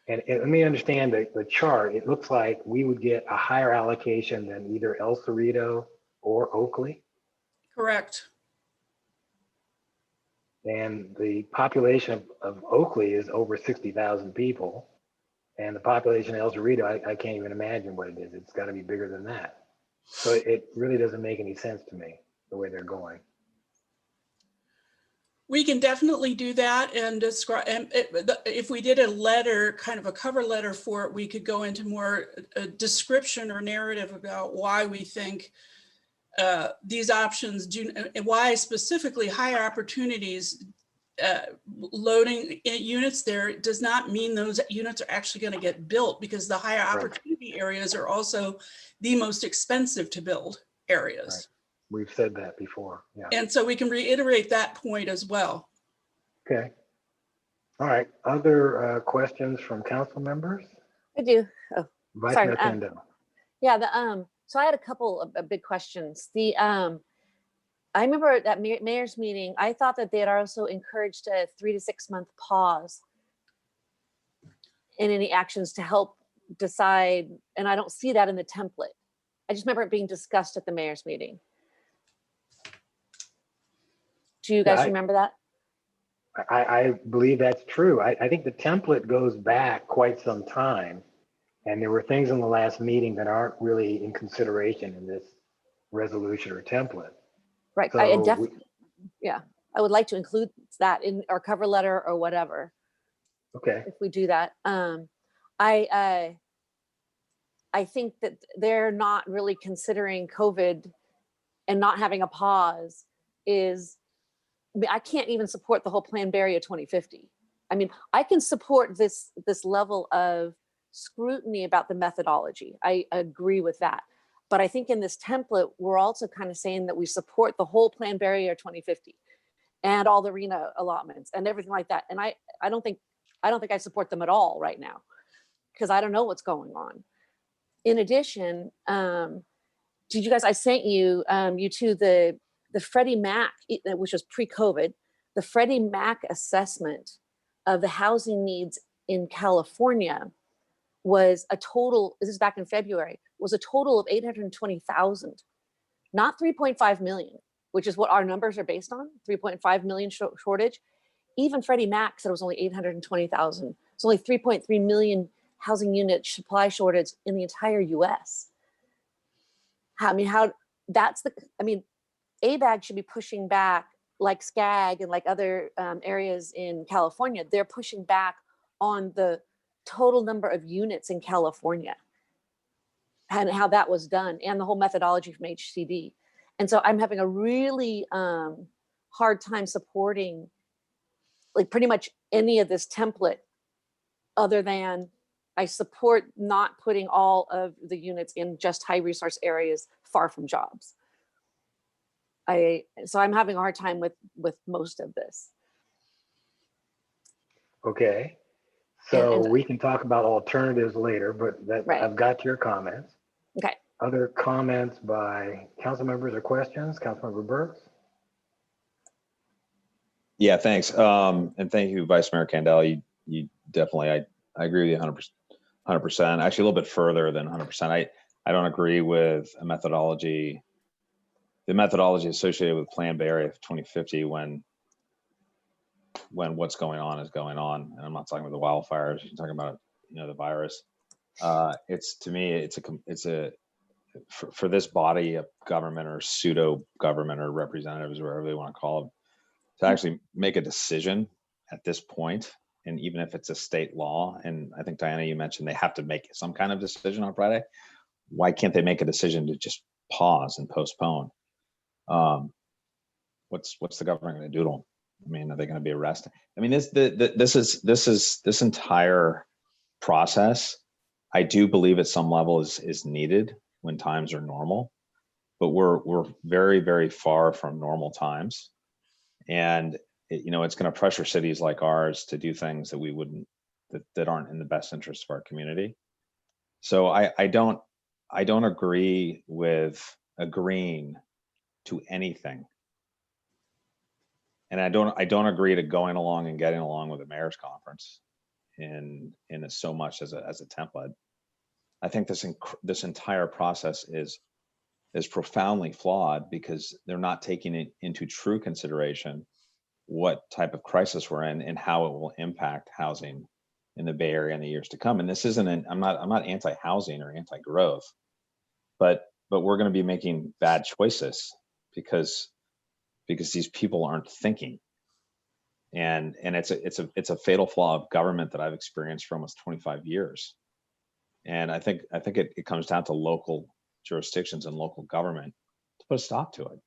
And let me understand the chart. It looks like we would get a higher allocation than either El Cerrito or Oakley. Correct. And the population of Oakley is over 60,000 people. And the population of El Cerrito, I can't even imagine what it is. It's got to be bigger than that. So it really doesn't make any sense to me, the way they're going. We can definitely do that and describe, and if we did a letter, kind of a cover letter for it, we could go into more description or narrative about why we think these options do, and why specifically higher opportunities loading units there does not mean those units are actually going to get built, because the higher opportunity areas are also the most expensive to build areas. Right. We've said that before. Yeah. And so we can reiterate that point as well. Okay. All right. Other questions from council members? I do. Oh, Vice sorry. Mayor Kendall. Yeah. So I had a couple of big questions. I remember at that mayor's meeting, I thought that they had also encouraged a 3 to 6 month pause in any actions to help decide, and I don't see that in the template. I just remember it being discussed at the mayor's meeting. Do you guys remember that? I believe that's true. I think the template goes back quite some time. And there were things in the last meeting that aren't really in consideration in this resolution or template. Right. So I definitely, yeah, I would like to include that in our cover letter or whatever. Okay. If we do that. I think that they're not really considering COVID, and not having a pause is, I can't even support the whole Plan Bay Area 2050. I mean, I can support this level of scrutiny about the methodology. I agree with that. But I think in this template, we're also kind of saying that we support the whole Plan Bay Area 2050 and all the RENA allotments and everything like that. And I don't think I support them at all right now, because I don't know what's going on. In addition, did you guys, I sent you, you two, the Freddie Mac, which was pre-COVID, the Freddie Mac assessment of the housing needs in California was a total, this is back in February, was a total of 820,000, not 3.5 million, which is what our numbers are based on, 3.5 million shortage. Even Freddie Mac said it was only 820,000. It's only 3.3 million housing unit supply shortage in the entire US. ABAG should be pushing back, like SCAG and like other areas in California. They're pushing back on the total number of units in California and how that was done, and the whole methodology from HCD. And so I'm having a really hard time supporting like pretty much any of this template, other than I support not putting all of the units in just high resource areas far from jobs. So I'm having a hard time with most of this. Okay. So we can talk about alternatives later, but I've got your comments. Okay. Other comments by council members or questions? Councilmember Burks? Yeah, thanks. And thank you, Vice Mayor Kendall. You definitely, I agree with you 100%. Actually, a little bit further than 100%. I don't agree with a methodology, the methodology associated with Plan Bay Area 2050 when what's going on is going on. And I'm not talking about the wildfires, I'm talking about, the virus. It's, to me, it's for this body of government or pseudo government or representatives, whatever they want to call them, to actually make a decision at this point, and even if it's a state law, and I think, Diana, you mentioned they have to make some kind of decision on Friday. Why can't they make a decision to just pause and postpone, what's the government going to do to them? I mean, are they going to be arrested? I mean, this entire process, I do believe at some level is needed when times are normal, but we're very, very far from normal times. And it's going to pressure cities like ours to do things that we wouldn't, that aren't in the best interest of our community. So I don't agree with agreeing to anything. And I don't agree to going along and getting along with the mayor's conference in so much as a template. I think this entire process is profoundly flawed because they're not taking it into true consideration what type of crisis we're in and how it will impact housing in the Bay Area in the years to come. And this isn't I'm not anti-housing or anti-growth, but we're going to be making bad choices because these people aren't thinking. And it's a fatal flaw of government that I've experienced for almost 25 years. And I think it comes down to local jurisdictions and local government to put a stop to it.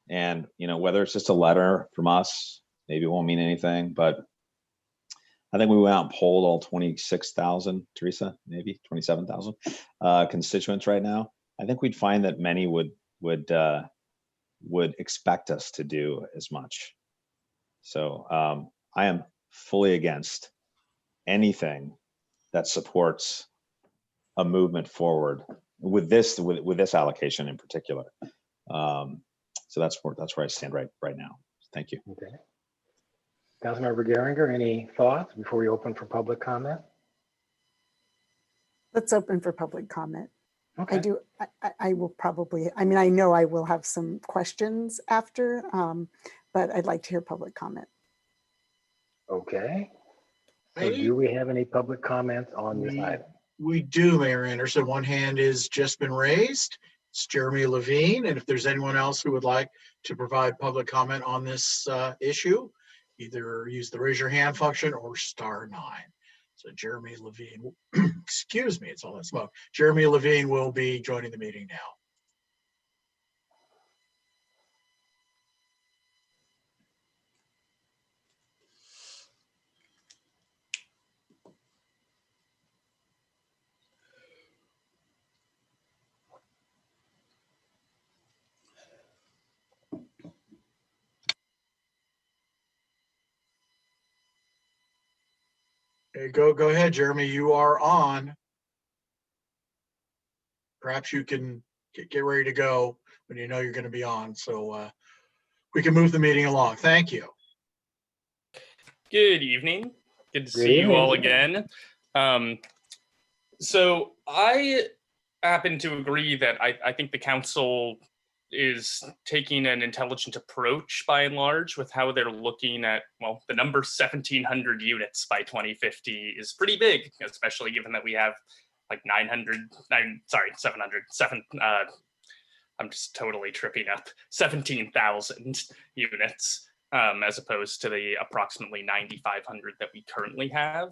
And whether it's just a letter from us, maybe it won't mean anything, but I think we went out and polled all 26,000, Teresa, maybe 27,000 constituents right now. I think we'd find that many would expect us to do as much. So I am fully against anything that supports a movement forward with this allocation in particular. So that's where I stand right now. Thank you. Okay. Councilmember Geringer, any thoughts before we open for public comment? Let's open for public comment. Okay. I will probably, I mean, I know I will have some questions after, but I'd like to hear public comment. Okay. So do we have any public comments on this item? We do, Mayor Anderson. One hand has just been raised. It's Jeremy Levine. And if there's anyone else who would like to provide public comment on this issue, either use the raise your hand function or *9. So Jeremy Levine, excuse me, it's all that smoke. Jeremy Levine will be joining the meeting now. Okay, go ahead, Jeremy. You are on. Perhaps you can get ready to go when you know you're going to be on, so we can move the meeting along. Thank you. Good evening. Good to see you all again. So I happen to agree that I think the council is taking an intelligent approach by and large with how they're looking at, well, the number 1,700 units by 2050 is pretty big, especially given that we have like 700, I'm just totally tripping up, 17,000 units as opposed to the approximately 9,500 that we currently have.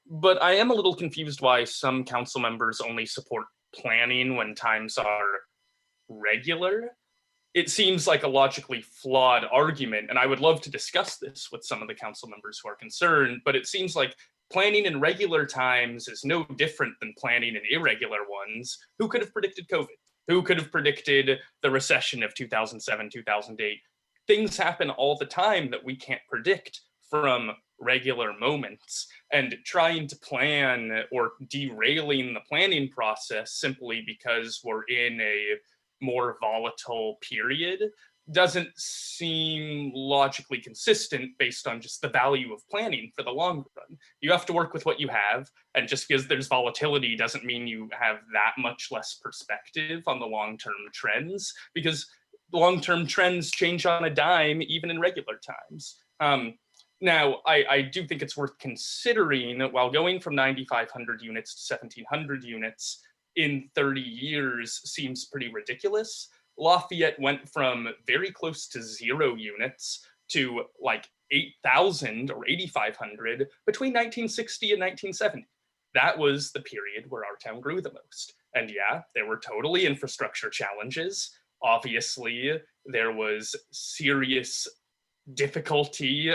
But I am a little confused why some council members only support planning when times are regular. It seems like a logically flawed argument, and I would love to discuss this with some of the council members who are concerned, but it seems like planning in regular times is no different than planning in irregular ones. Who could have predicted COVID? Who could have predicted the recession of 2007, 2008? Things happen all the time that we can't predict from regular moments, and trying to plan or derailing the planning process simply because we're in a more volatile period doesn't seem logically consistent based on just the value of planning for the long run. You have to work with what you have, and just because there's volatility doesn't mean you have that much less perspective on the long-term trends, because long-term trends change on a dime even in regular times. Now, I do think it's worth considering, while going from 9,500 units to 1,700 units in 30 years seems pretty ridiculous. Lafayette went from very close to 0 units to like 8,000 or 8,500 between 1960 and 1970. That was the period where our town grew the most. And yeah, there were totally infrastructure challenges. Obviously, there was serious difficulty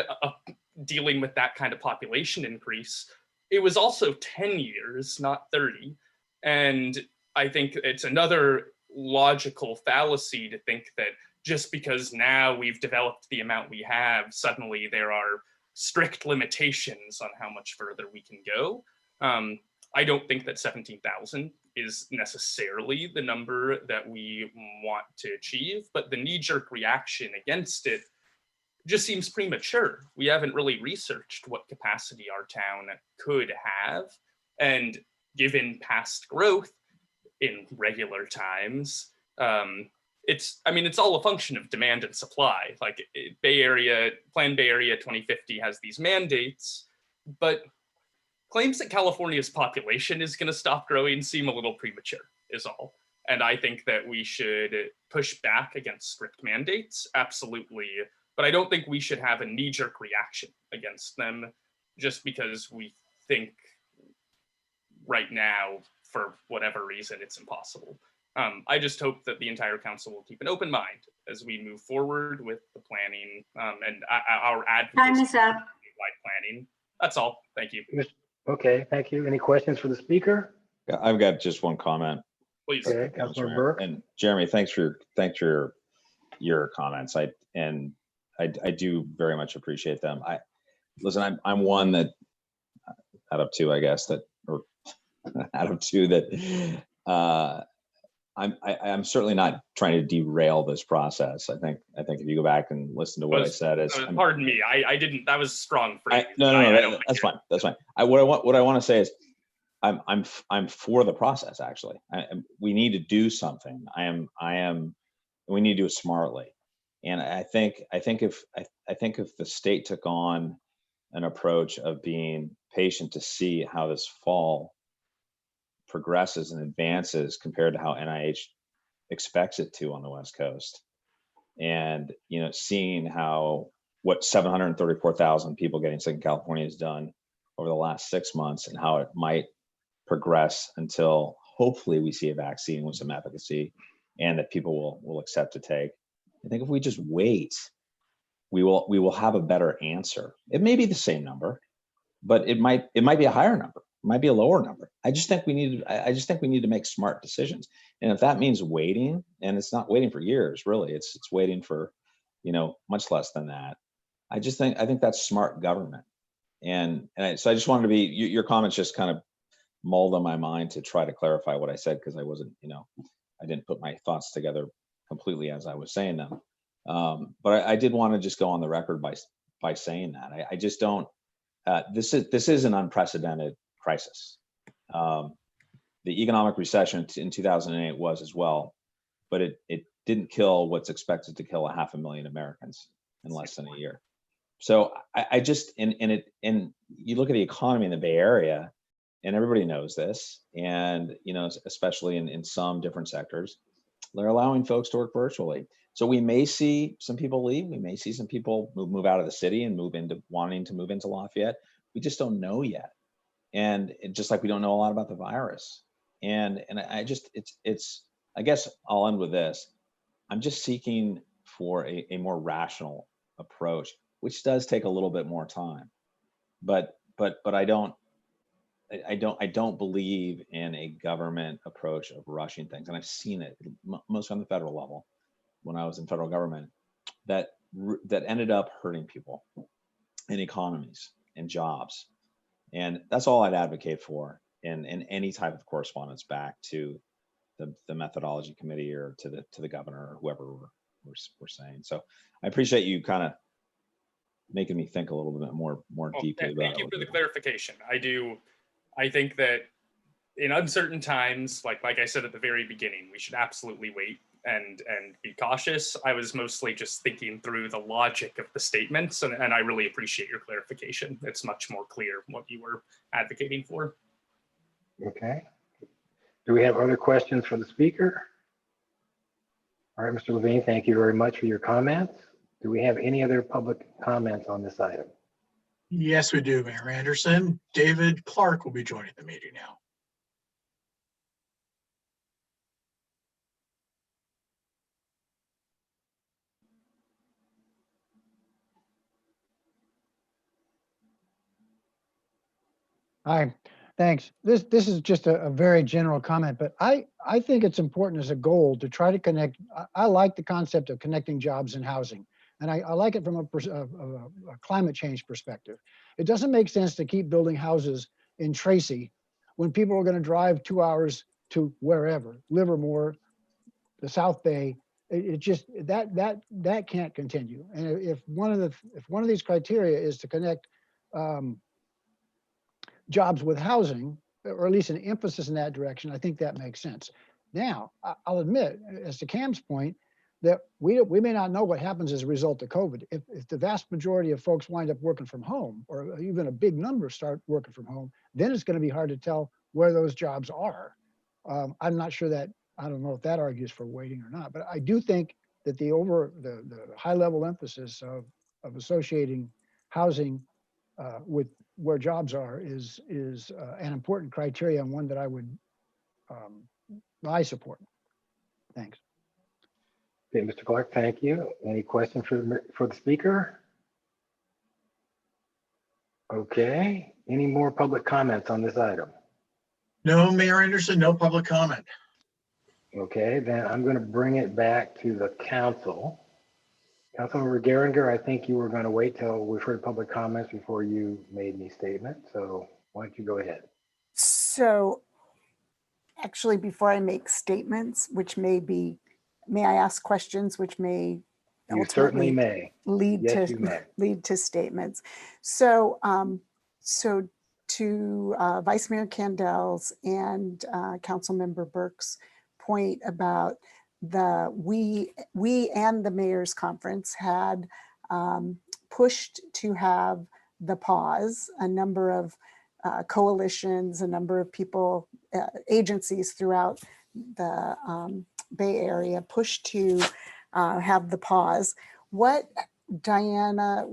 dealing with that kind of population increase. It was also 10 years, not 30. And I think it's another logical fallacy to think that just because now we've developed the amount we have, suddenly there are strict limitations on how much further we can go. I don't think that 17,000 is necessarily the number that we want to achieve, but the knee-jerk reaction against it just seems premature. We haven't really researched what capacity our town could have. And given past growth in regular times, it's all a function of demand and supply. Like Plan Bay Area 2050 has these mandates, but claims that California's population is going to stop growing seem a little premature, is all. And I think that we should push back against strict mandates, absolutely. But I don't think we should have a knee-jerk reaction against them just because we think right now, for whatever reason, it's impossible. I just hope that the entire council will keep an open mind as we move forward with the planning and our advocacy. Time is up. Planning. That's all. Thank you. Okay, thank you. Any questions for the speaker? Yeah, I've got just one comment. Please. Okay, Councilor Burke. And Jeremy, thanks for your comments. I do very much appreciate them. Listen, I'm one that out of two, I guess, that I'm certainly not trying to derail this process. I think if you go back and listen to what I said, pardon me, I didn't. That was strong for you. No, that's fine. That's fine. What I want to say is, I'm for the process. Actually, we need to do something. We need to do it smartly. And I think if the state took on an approach of being patient to see how this fall progresses and advances compared to how NIH expects it to on the West Coast, and seeing how what 734,000 people getting sick in California has done over the last 6 months, and how it might progress until hopefully we see a vaccine with some efficacy and that people will accept to take. I think if we just wait, we will have a better answer. It may be the same number, but it might be a higher number. It might be a lower number. I just think we need to make smart decisions. And if that means waiting, and it's not waiting for years, really, it's waiting for, much less than that. I think that's smart government. So I just wanted to be, your comments just kind of mulled on my mind to try to clarify what I said, because I wasn't, I didn't put my thoughts together completely as I was saying them. But I did want to just go on the record by saying that I just don't. This is an unprecedented crisis. The economic recession in 2008 was as well, but it didn't kill what's expected to kill 500,000 Americans in less than a year. So I just and you look at the economy in the Bay Area, and everybody knows this, and especially in some different sectors, they're allowing folks to work virtually. So we may see some people leave. We may see some people move out of the city and wanting to move into Lafayette. We just don't know yet. And just like we don't know a lot about the virus. And I guess I'll end with this. I'm just seeking for a more rational approach, which does take a little bit more time. But I don't believe in a government approach of rushing things. And I've seen it mostly on the federal level when I was in federal government, that ended up hurting people and economies and jobs. And that's all I'd advocate for in any type of correspondence back to the methodology committee or to the governor or whoever we're saying. So I appreciate you kind of making me think a little bit more deeply about it. Thank you for the clarification. I think that in uncertain times, like I said at the very beginning, we should absolutely wait and be cautious. I was mostly just thinking through the logic of the statements, and I really appreciate your clarification. It's much more clear what you were advocating for. Okay. Do we have other questions for the speaker? All right, Mr. Levine, thank you very much for your comments. Do we have any other public comments on this item? Yes, we do, Mayor Anderson. David Clark will be joining the meeting now. Hi, thanks. This is just a very general comment, but I think it's important as a goal to try to connect. I like the concept of connecting jobs and housing. And I like it from a climate change perspective. It doesn't make sense to keep building houses in Tracy when people are going to drive 2 hours to wherever, Livermore, the South Bay. It just that can't continue. And if one of these criteria is to connect jobs with housing, or at least an emphasis in that direction, I think that makes sense. Now, I'll admit, as to Cam's point, that we may not know what happens as a result of COVID. If the vast majority of folks wind up working from home, or even a big number start working from home, then it's going to be hard to tell where those jobs are. I'm not sure that, I don't know if that argues for waiting or not, but I do think that the high level emphasis of associating housing with where jobs are is an important criteria, and one that I support. Thanks. Okay, Mr. Clark, thank you. Any questions for the speaker? Okay, any more public comments on this item? No, Mayor Anderson, no public comment. Okay, then I'm going to bring it back to the council. Councilmember Geringer, I think you were going to wait till we've heard public comments before you made any statement. So why don't you go ahead? So actually, before I make statements, which may I ask questions which may You certainly may. lead Yes, to you may. lead to statements. So to Vice Mayor Candel's and Councilmember Burke's point about we and the Mayor's Conference had pushed to have the pause. A number of coalitions, a number of people, agencies throughout the Bay Area pushed to have the pause. What, Diana,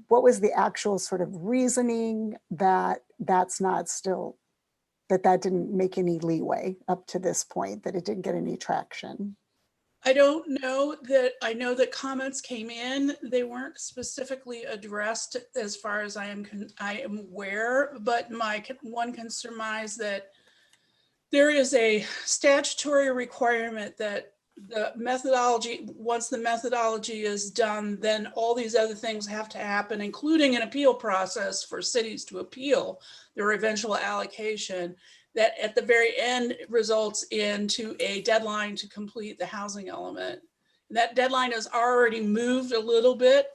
what was the actual sort of reasoning that that didn't make any leeway up to this point, that it didn't get any traction? I don't know that, I know that comments came in, they weren't specifically addressed as far as I am aware, but one can surmise that there is a statutory requirement that the methodology, once the methodology is done, then all these other things have to happen, including an appeal process for cities to appeal their eventual allocation, that at the very end results into a deadline to complete the housing element. And that deadline has already moved a little bit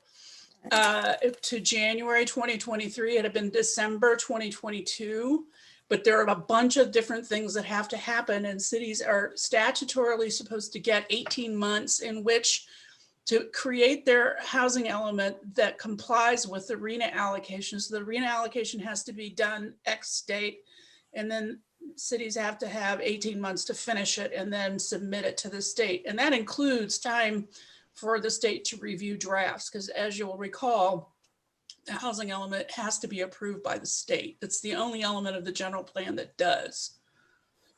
to January 2023. It had been December 2022. But there are a bunch of different things that have to happen, and cities are statutorily supposed to get 18 months in which to create their housing element that complies with the RHNA allocation. So the RHNA allocation has to be done X date, and then cities have to have 18 months to finish it and then submit it to the state. And that includes time for the state to review drafts, because as you'll recall, the housing element has to be approved by the state. It's the only element of the general plan that does.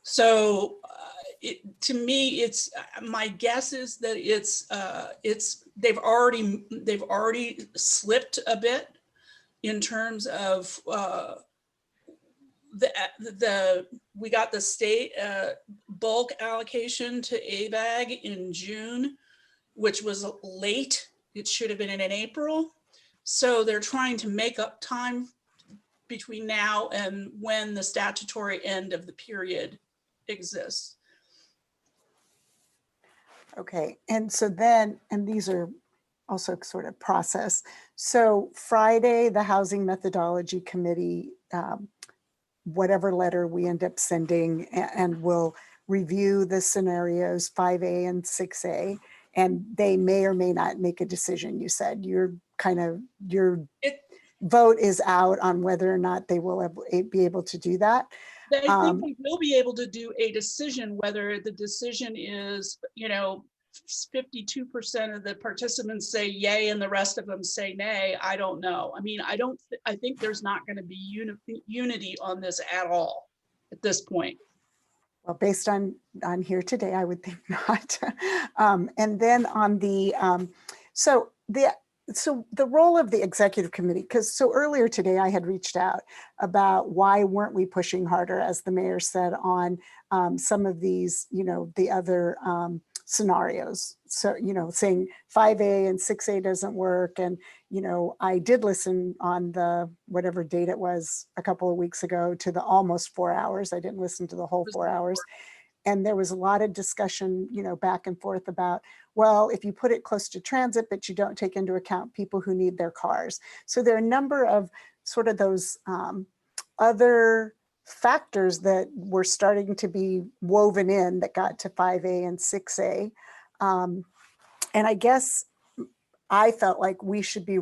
So to me, it's my guess is that they've already slipped a bit in terms of we got the state bulk allocation to ABAG in June, which was late. It should have been in April. So they're trying to make up time between now and when the statutory end of the period exists. Okay, and so then, and these are also sort of process. So Friday, the Housing Methodology Committee, whatever letter we end up sending, and we'll review the scenarios 5A and 6A, and they may or may not make a decision. You said your vote is out on whether or not they will be able to do that. I think we will be able to do a decision, whether the decision is, 52% of the participants say yay and the rest of them say nay. I don't know. I mean, I think there's not going to be unity on this at all at this point. Well, based on here today, I would think not. And then on the, So the role of the executive committee, because so earlier today I had reached out about why weren't we pushing harder, as the mayor said, on some of these, the other scenarios. So, saying 5A and 6A doesn't work. And, I did listen on the, whatever date it was a couple of weeks ago, to the almost 4 hours. I didn't listen to the whole 4 hours. And there was a lot of discussion, back and forth about, well, if you put it close to transit, but you don't take into account people who need their cars. So there are a number of sort of those other factors that were starting to be woven in that got to 5A and 6A. And I guess I felt like we should be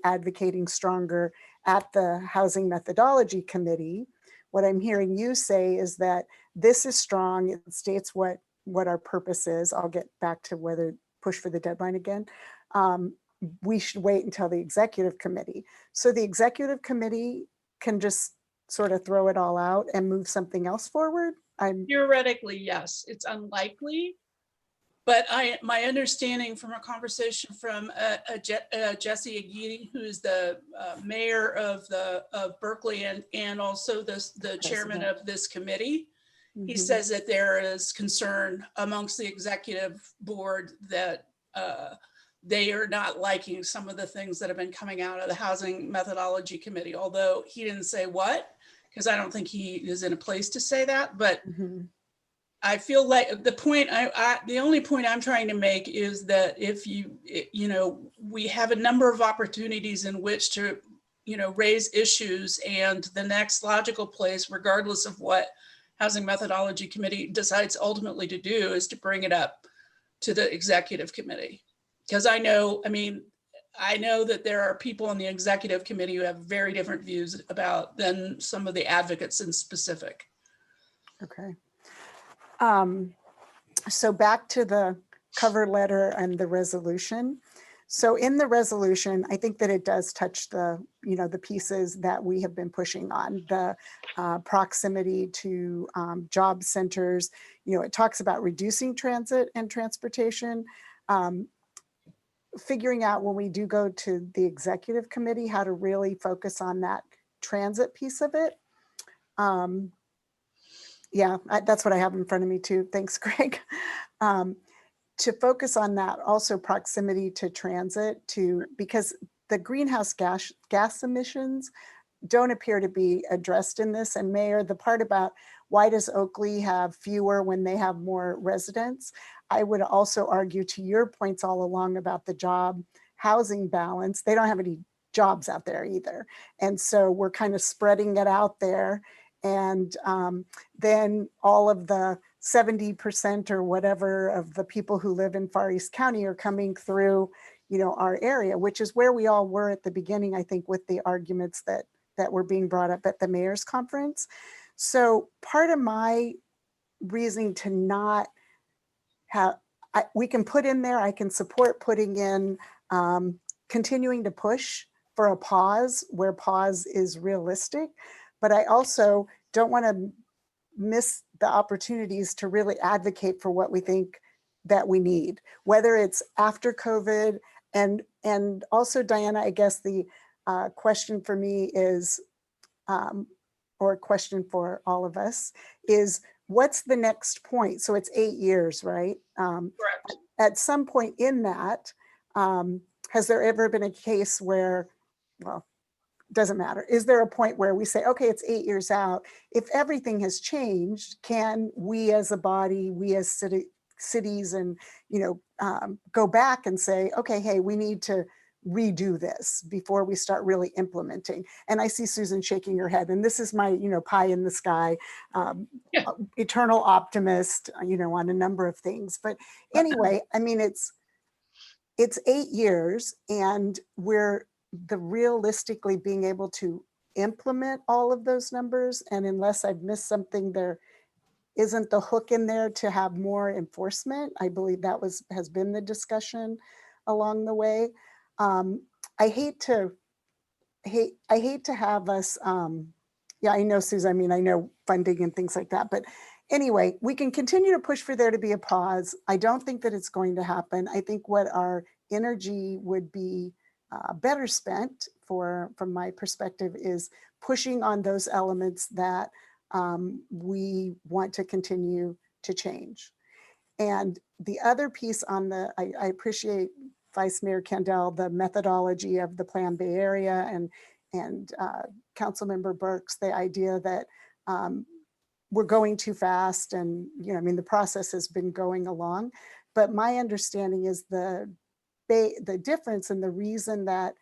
advocating stronger at the Housing Methodology Committee. What I'm hearing you say is that this is strong. It states what our purpose is. I'll get back to whether push for the deadline again. We should wait until the executive committee. So the executive committee can just sort of throw it all out and move something else forward. Theoretically, yes, it's unlikely. But my understanding from a conversation from Jesse Aguirre, who's the mayor of Berkeley and also the chairman of this committee, he says that there is concern amongst the executive board that they are not liking some of the things that have been coming out of the Housing Methodology Committee, although he didn't say what, because I don't think he is in a place to say that. But I feel like the only point I'm trying to make is that if we have a number of opportunities in which to, raise issues, and the next logical place, regardless of what Housing Methodology Committee decides ultimately to do, is to bring it up to the executive committee. Because I know that there are people on the executive committee who have very different views than some of the advocates in specific. Okay. So back to the cover letter and the resolution. So in the resolution, I think that it does touch the pieces that we have been pushing on, the proximity to job centers. It talks about reducing transit and transportation, figuring out when we do go to the executive committee, how to really focus on that transit piece of it. Yeah, that's what I have in front of me too. Thanks, Greg. To focus on that, also proximity to transit, because the greenhouse gas emissions don't appear to be addressed in this. And Mayor, the part about why does Oakley have fewer when they have more residents? I would also argue to your points all along about the job housing balance. They don't have any jobs out there either. And so we're kind of spreading it out there. And then all of the 70% or whatever of the people who live in Far East County are coming through, our area, which is where we all were at the beginning, I think, with the arguments that were being brought up at the mayor's conference. So part of my reasoning to not have, we can put in there, I can support putting in, continuing to push for a pause where pause is realistic. But I also don't want to miss the opportunities to really advocate for what we think that we need, whether it's after COVID. And also, Diana, I guess the question for me is, or a question for all of us, is what's the next point? So it's 8 years, right? Correct. At some point in that, has there ever been a case where, well, doesn't matter. Is there a point where we say, okay, it's 8 years out. If everything has changed, can we as a body, we as cities and, go back and say, okay, hey, we need to redo this before we start really implementing? And I see Susan shaking her head, and this is my, pie in the sky, eternal optimist, on a number of things. But anyway, I mean, it's 8 years, and we're realistically being able to implement all of those numbers. And unless I've missed something, there isn't the hook in there to have more enforcement. I believe that has been the discussion along the way. I hate to have us, I know, Susan, I know funding and things like that, but anyway, we can continue to push for there to be a pause. I don't think that it's going to happen. I think what our energy would be better spent from my perspective is pushing on those elements that we want to continue to change. And the other piece on I appreciate Vice Mayor Kendall, the methodology of the Plan Bay Area and Councilmember Burks, the idea that we're going too fast and, I mean, the process has been going along, but my understanding is the difference and the reason that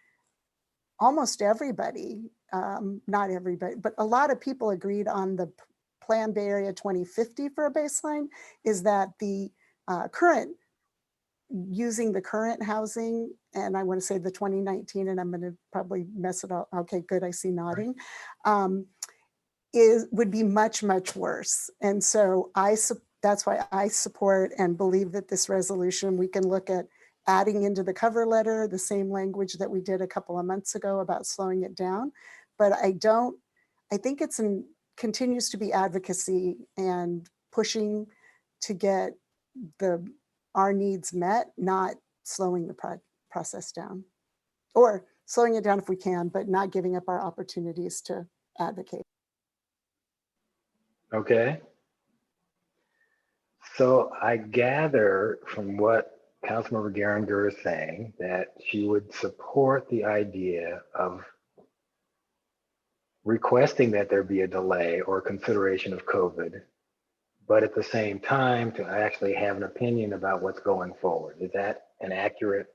almost everybody, not everybody, but a lot of people agreed on the Plan Bay Area 2050 for a baseline is that the using the current housing, and I want to say the 2019, and I'm going to probably mess it up. Okay, good, I see nodding, would be much, much worse. And so that's why I support and believe that this resolution, we can look at adding into the cover letter the same language that we did a couple of months ago about slowing it down. But I think it's continues to be advocacy and pushing to get our needs met, not slowing the process down, or slowing it down if we can, but not giving up our opportunities to advocate. Okay. So I gather from what Councilmember Geringer is saying that she would support the idea of requesting that there be a delay or consideration of COVID, but at the same time to actually have an opinion about what's going forward. Is that an accurate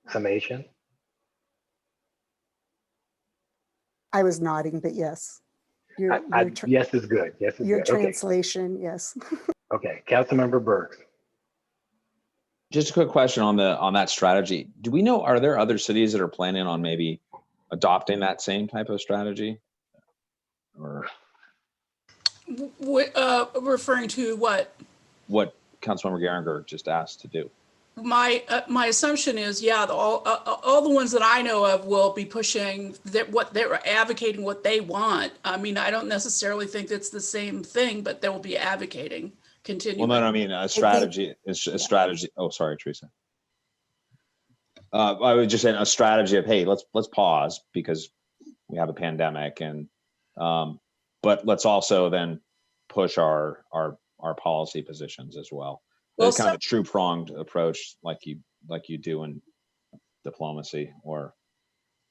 summation? I was nodding, but yes. Yes is good. Yes is your good. Okay. Translation, yes. Okay, Councilmember Burks. Just a quick question on that strategy. Do we know, are there other cities that are planning on maybe adopting that same type of strategy? Or Referring to what? What Councilmember Geringer just asked to do. My assumption is, yeah, all the ones that I know of will be pushing what they're advocating, what they want. I mean, I don't necessarily think it's the same thing, but they will be advocating continuing. Well, no, I mean a strategy. It's a strategy. Oh, sorry, Teresa. I was just saying a strategy of, hey, let's pause because we have a pandemic, and but let's also then push our policy positions as well. Well, it's kind of a true pronged approach, like you do in diplomacy or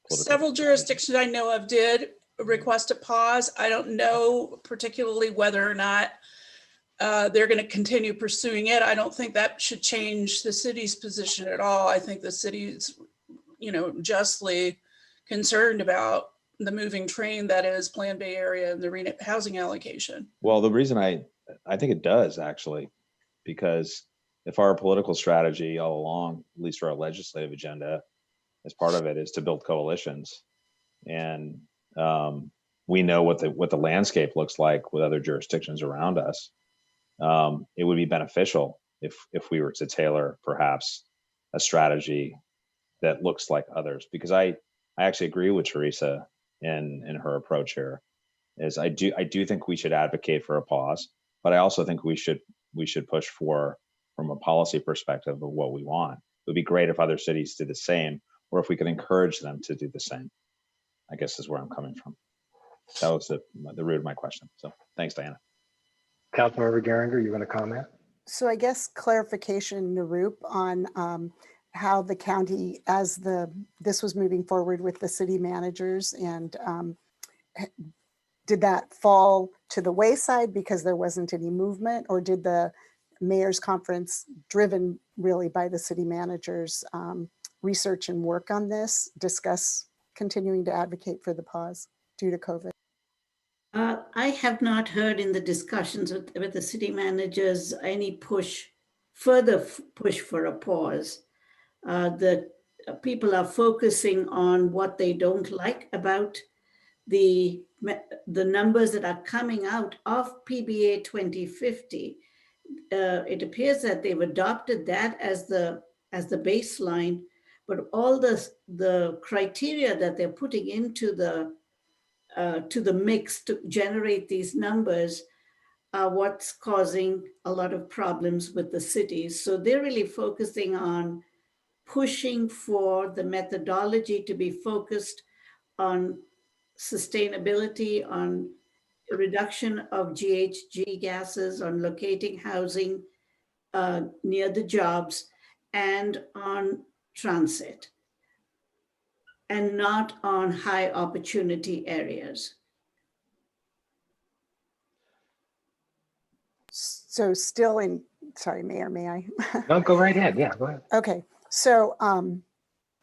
political. Several jurisdictions I know of did request a pause. I don't know particularly whether or not they're going to continue pursuing it. I don't think that should change the city's position at all. I think the city's, justly concerned about the moving train that is Plan Bay Area and the housing allocation. Well, the reason I think it does actually, because if our political strategy all along, at least for our legislative agenda, as part of it is to build coalitions, and we know what the landscape looks like with other jurisdictions around us, it would be beneficial if we were to tailor perhaps a strategy that looks like others. Because I actually agree with Teresa in her approach here. Is I do think we should advocate for a pause, but I also think we should push for, from a policy perspective, of what we want. It would be great if other cities did the same, or if we could encourage them to do the same, I guess is where I'm coming from. That was the root of my question. So thanks, Diana. Councilmember Geringer, you want to comment? So I guess clarification, Narup, on how the county, as this was moving forward with the city managers, and did that fall to the wayside because there wasn't any movement, or did the mayor's conference, driven really by the city managers, research and work on this, discuss continuing to advocate for the pause due to COVID? I have not heard in the discussions with the city managers any further push for a pause. The people are focusing on what they don't like about the numbers that are coming out of PBA 2050. It appears that they've adopted that as the baseline, but all the criteria that they're putting into the mix to generate these numbers are what's causing a lot of problems with the cities. So they're really focusing on pushing for the methodology to be focused on sustainability, on reduction of GHG gases, on locating housing near the jobs, and on transit, and not on high opportunity areas. So still in, sorry, Mayor, may I? No, go right ahead. Yeah, go ahead. Okay, so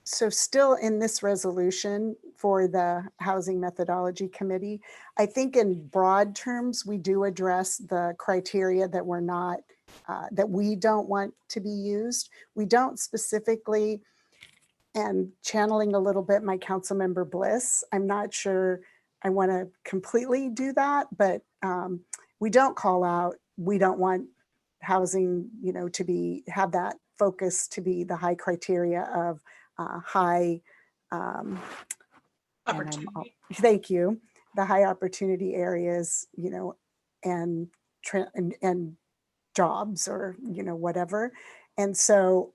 so still in this resolution for the Housing Methodology Committee, I think in broad terms, we do address the criteria that we're not, that we don't want to be used. We don't specifically, and channeling a little bit my council member Bliss, I'm not sure I want to completely do that, but we don't call out, we don't want housing, you know, to be, have that focus to be the high criteria of high Opportunity. thank you, the high opportunity areas, you know, and jobs, or, you know, whatever. And so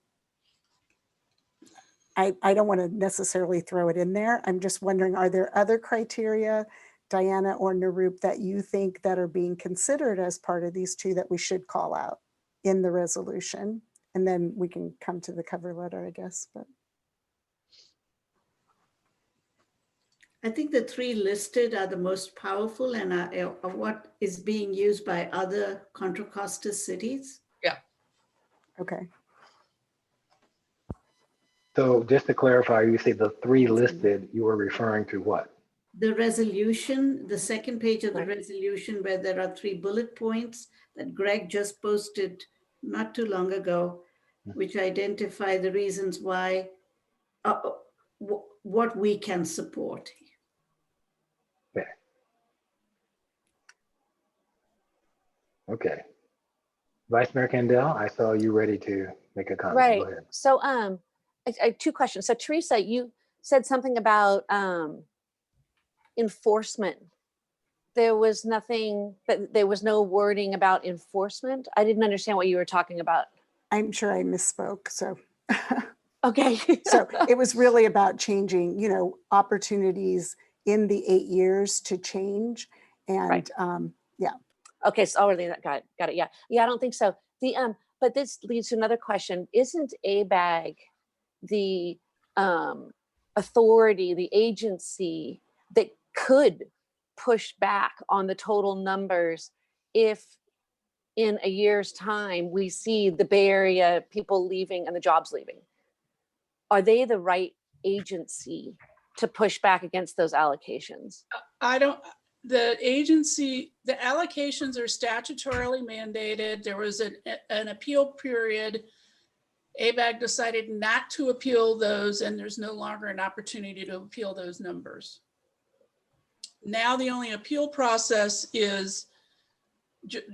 I don't want to necessarily throw it in there. I'm just wondering, are there other criteria, Diana or Narup, that you think that are being considered as part of these two that we should call out in the resolution? And then we can come to the cover letter, I guess. But I think the three listed are the most powerful and are what is being used by other Contra Costa cities. Yeah. okay. So just to clarify, you say the three listed, you were referring to what? The resolution, the second page of the resolution, where there are 3 bullet points that Greg just posted not too long ago, which identify the reasons why, what we can support. Okay. Okay. Vice Mayor Kendall, I saw you ready to make a comment. Right. Go ahead. So I have 2 questions. So Teresa, you said something about enforcement. There was nothing, but there was no wording about enforcement. I didn't understand what you were talking about. I'm sure I misspoke. So, okay. So it was really about changing, you know, opportunities in the 8 years to change. And Right. Yeah. Okay, so already got it. Yeah, I don't think so. But this leads to another question. Isn't ABAG the authority, the agency that could push back on the total numbers if in a year's time we see the Bay Area people leaving and the jobs leaving? Are they the right agency to push back against those allocations? The agency, the allocations are statutorily mandated. There was an appeal period. ABAG decided not to appeal those, and there's no longer an opportunity to appeal those numbers. Now the only appeal process is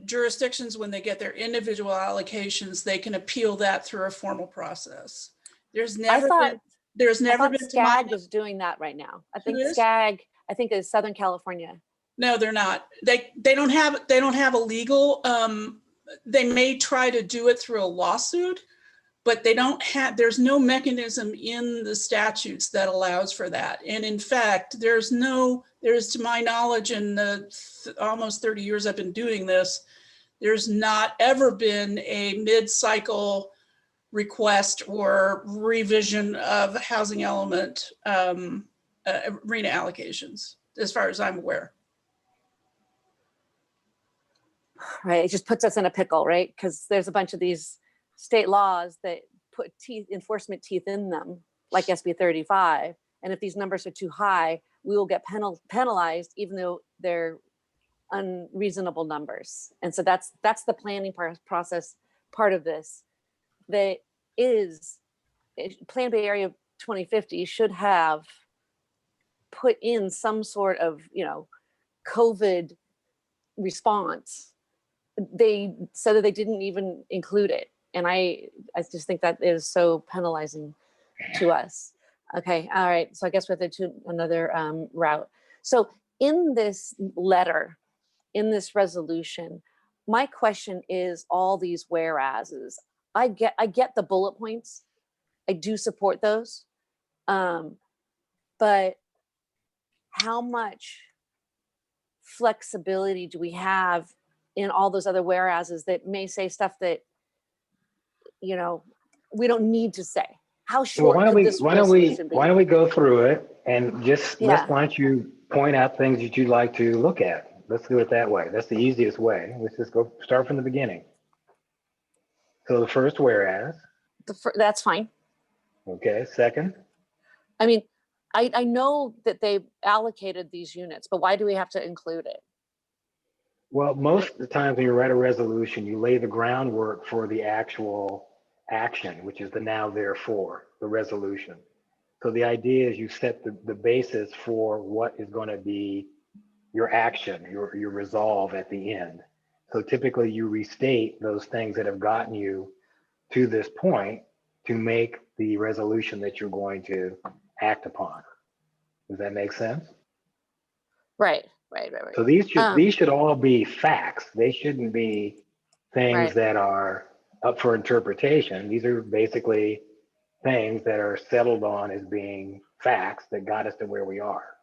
jurisdictions, when they get their individual allocations, they can appeal that through a formal process. There's never been SCAG was doing that right now. I think SCAG, I think it's Southern California. No, they're not. They don't have a legal, they may try to do it through a lawsuit, but they don't have, there's no mechanism in the statutes that allows for that. And in fact, there's to my knowledge, in the almost 30 years I've been doing this, there's not ever been a mid-cycle request or revision of housing element RHNA allocations, as far as I'm aware. Right, it just puts us in a pickle, right? Because there's a bunch of these state laws that put enforcement teeth in them, like SB 35. And if these numbers are too high, we will get penalized, even though they're unreasonable numbers. And so that's the planning process part of this. That is, Plan Bay Area 2050 should have put in some sort of, COVID response. They said that they didn't even include it. And I just think that is so penalizing to us. Okay, all right. So I guess we have to do another route. So in this letter, in this resolution, my question is all these whereases. I get the bullet points, I do support those. But how much flexibility do we have in all those other whereases that may say stuff that, you know, we don't need to say? How Well, short could this resolution be? why don't we go through it and just, Yeah. why don't you point out things that you'd like to look at? Let's do it that way. That's the easiest way. Let's just go start from the beginning. So the first whereas, That's fine. okay, second, I mean, I know that they allocated these units, but why do we have to include it? well, most of the times when you write a resolution, you lay the groundwork for the actual action, which is the now therefore, the resolution. So the idea is you set the basis for what is going to be your action, your resolve at the end. So typically you restate those things that have gotten you to this point to make the resolution that you're going to act upon. Does that make sense? Right. So these should all be facts. They shouldn't be things Right. that are up for interpretation. These are basically things that are settled on as being facts that got us to where we are.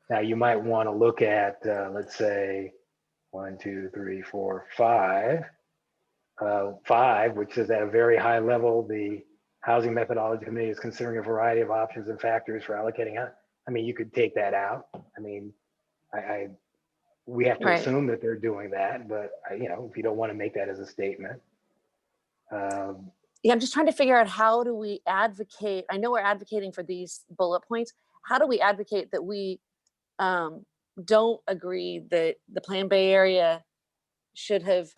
Now you might want to look at, let's say, 1, 2, 3, 4, 5. 5, which is at a very high level, the Housing Methodology Committee is considering a variety of options and factors for allocating it. I mean, you could take that out. I mean, we have to Right. assume that they're doing that, but you know, if you don't want to make that as a statement. Yeah, I'm just trying to figure out, how do we advocate? I know we're advocating for these bullet points. How do we advocate that we don't agree that the Plan Bay Area should have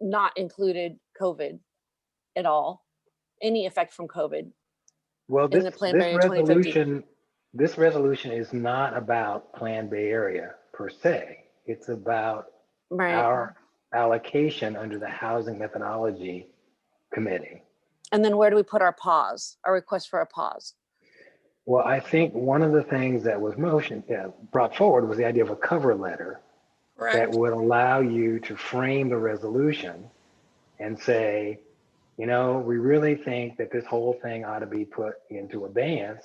not included COVID at all, any effect from COVID? Well, in the Plan Bay Area 2050? This resolution is not about Plan Bay Area per se. It's about Right. our allocation under the Housing Methodology Committee. And then where do we put our pause, our request for a pause? Well, I think one of the things that was brought forward was the idea of a cover letter that Correct. would allow you to frame the resolution and say, you know, we really think that this whole thing ought to be put into abeyance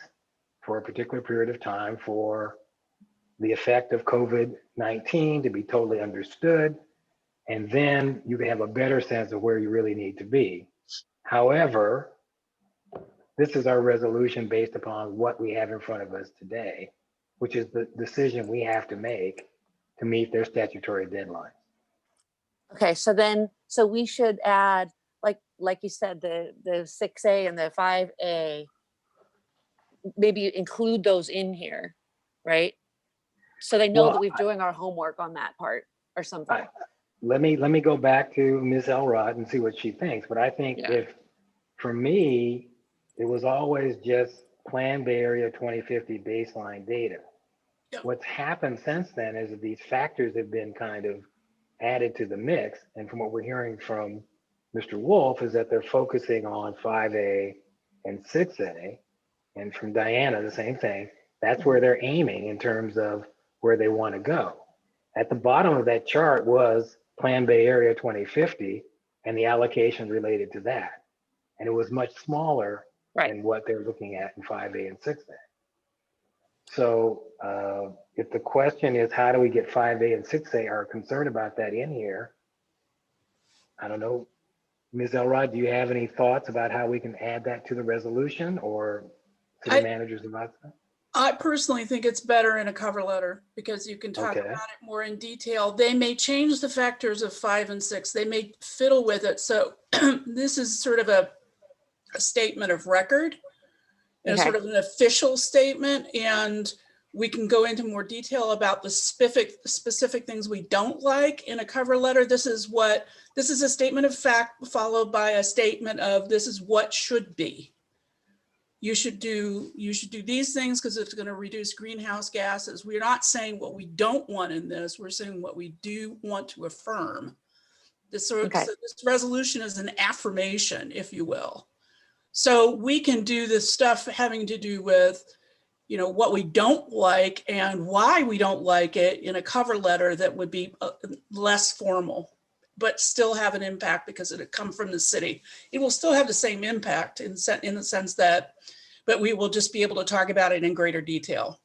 for a particular period of time for the effect of COVID-19 to be totally understood. And then you can have a better sense of where you really need to be. However, this is our resolution based upon what we have in front of us today, which is the decision we have to make to meet their statutory deadline. Okay, so we should add, like you said, the 6A and the 5A, maybe include those in here, right? So they know Well, that we're doing our homework on that part or something. Let me go back to Ms. Elrod and see what she thinks. But I think for me, it was always just Plan Bay Area 2050 baseline data. Yep. What's happened since then is that these factors have been kind of added to the mix. And from what we're hearing from Mr. Wolf is that they're focusing on 5A and 6A. And from Diana, the same thing. That's where they're aiming in terms of where they want to go. At the bottom of that chart was Plan Bay Area 2050 and the allocation related to that. And it was much smaller than what they're looking at in 5A and 6A. So if the question is, how do we get 5A and 6A are concerned about that in here? I don't know. Ms. Elrod, do you have any thoughts about how we can add that to the resolution or to the managers about that? I personally think it's better in a cover letter because you can talk about it more in detail. They may change the factors of 5 and 6. They may fiddle with it. So this is sort of a statement of record, sort of an official statement. And we can go into more detail about the specific things we don't like in a cover letter. This is a statement of fact followed by a statement of this is what should be. You should do these things because it's going to reduce greenhouse gases. We're not saying what we don't want in this. We're saying what we do want to affirm. So this resolution is an affirmation, if you will. So we can do this stuff having to do with, what we don't like and why we don't like it in a cover letter that would be less formal. but still have an impact because it had come from the city. It will still have the same impact in the sense that, but we will just be able to talk about it in greater detail.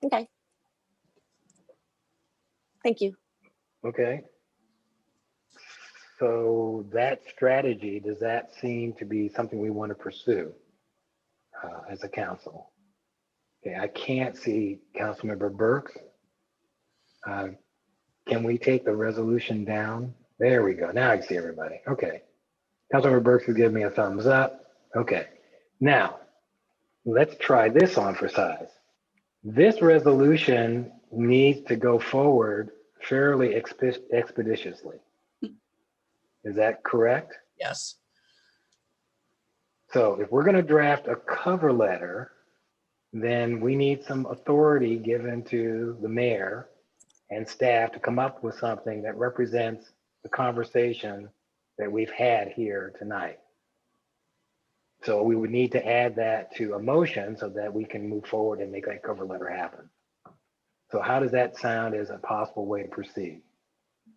Okay. Thank you. Okay. So that strategy, does that seem to be something we want to pursue as a council? Okay, I can't see Councilmember Burks. Can we take the resolution down? There we go. Now I can see everybody. Okay. Councilmember Burks has given me a thumbs up. Okay. Now, let's try this on for size. This resolution needs to go forward fairly expeditiously. Is that correct? Yes. So if we're going to draft a cover letter, then we need some authority given to the mayor and staff to come up with something that represents the conversation that we've had here tonight. So we would need to add that to a motion so that we can move forward and make that cover letter happen. So how does that sound as a possible way to proceed?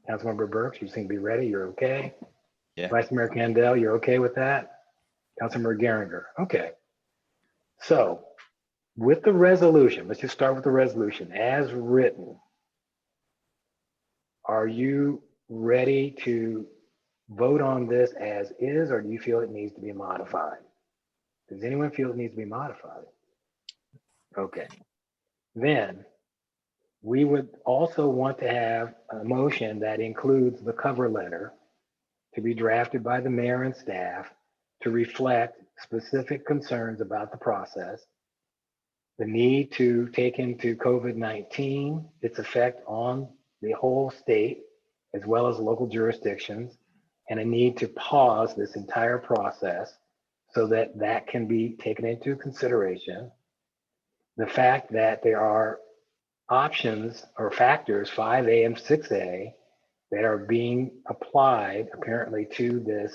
Councilmember Burks, you seem to be ready. You're okay. Yeah. Vice Mayor Candell, you're okay with that? Councilmember Geringer, okay. So with the resolution, let's just start with the resolution as written. Are you ready to vote on this as is, or do you feel it needs to be modified? Does anyone feel it needs to be modified? Okay. Then we would also want to have a motion that includes the cover letter to be drafted by the mayor and staff to reflect specific concerns about the process, the need to take into COVID-19, its effect on the whole state, as well as local jurisdictions, and a need to pause this entire process so that that can be taken into consideration. The fact that there are options or factors 5A and 6A that are being applied apparently to this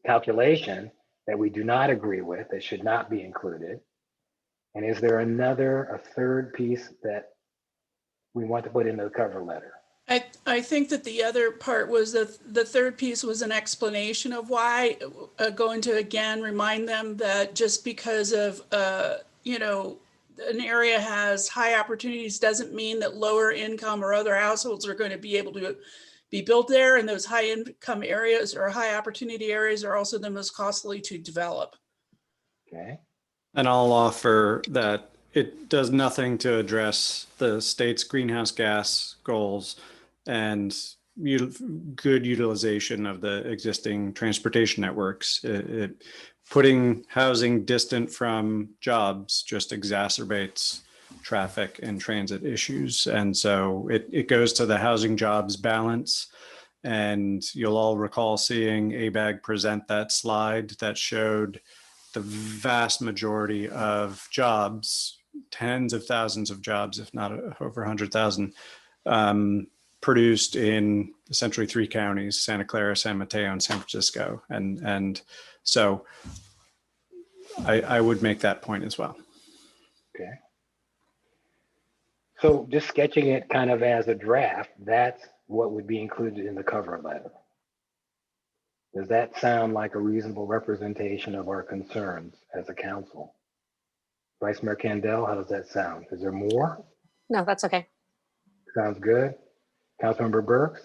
calculation that we do not agree with, that should not be included. And is there a third piece that we want to put into the cover letter? I think that the other part was that the third piece was an explanation of why, going to again remind them that just because of an area has high opportunities doesn't mean that lower income or other households are going to be able to be built there, and those high income areas or high opportunity areas are also the most costly to develop. Okay. And I'll offer that it does nothing to address the state's greenhouse gas goals and good utilization of the existing transportation networks. Putting housing distant from jobs just exacerbates traffic and transit issues. And so it goes to the housing jobs balance. And you'll all recall seeing ABAG present that slide that showed the vast majority of jobs, tens of thousands of jobs, if not over 100,000, produced in essentially 3 counties, Santa Clara, San Mateo, and San Francisco. And so I would make that point as well. Okay. So just sketching it kind of as a draft, that's what would be included in the cover letter. Does that sound like a reasonable representation of our concerns as a council? Vice Mayor Candell, how does that sound? Is there more? No, that's okay. Sounds good. Councilmember Burks?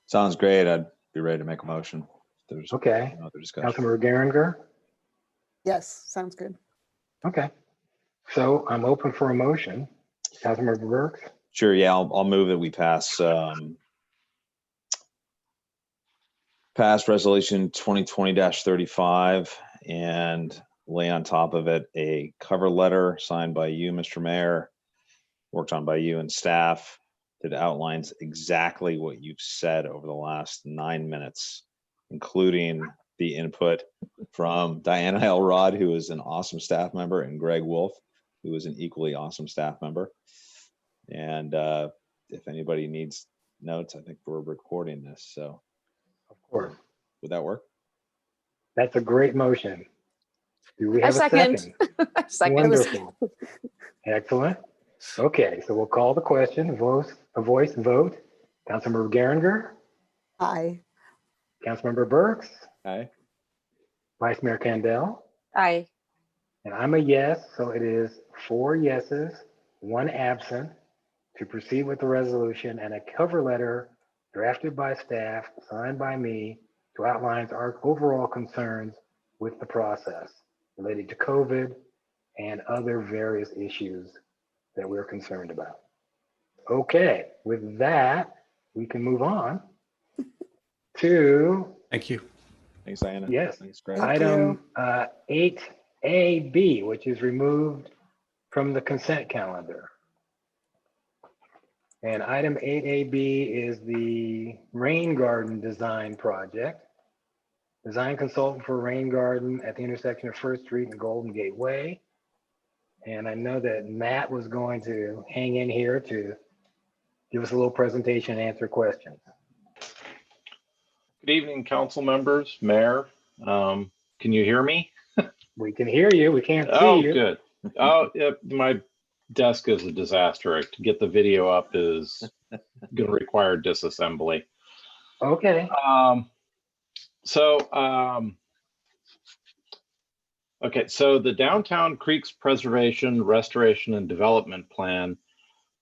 Sounds great. I'd be ready to make a motion. There's okay. no other discussion. Councilmember Geringer? Yes, sounds good. Okay. So I'm open for a motion. Councilmember Burks? Sure. Yeah, I'll move that we pass resolution 2020-35 and lay on top of it a cover letter signed by you, Mr. Mayor, worked on by you and staff, that outlines exactly what you've said over the last 9 minutes, including the input from Diana Elrod, who is an awesome staff member, and Greg Wolf, who is an equally awesome staff member. And if anybody needs notes, I think we're recording this. So, of course. Would that work? That's a great motion. Do we have a second? Second. Wonderful. Excellent. Okay, so we'll call the question, a voice vote. Councilmember Geringer, Aye. Councilmember Burks, Aye. Vice Mayor Candell, Aye. and I'm a yes, so it is 4 yeses, 1 absent to proceed with the resolution and a cover letter drafted by staff, signed by me to outline our overall concerns with the process related to COVID and other various issues that we're concerned about. Okay, with that, we can move on to, Thank you. Thanks, Diana. yes, Thanks, Greg. item 8AB, which is removed from the consent calendar. And item 8AB is the rain garden design project. Design consultant for rain garden at the intersection of First Street and Golden Gate Way. And I know that Matt was going to hang in here to give us a little presentation and answer questions. Good evening, council members, mayor. Can you hear me? We can hear you. We can't see Oh, you. good. Oh, yeah, my desk is a disaster. To get the video up is going to require disassembly. Okay. Okay, so the Downtown Creeks Preservation, Restoration, and Development Plan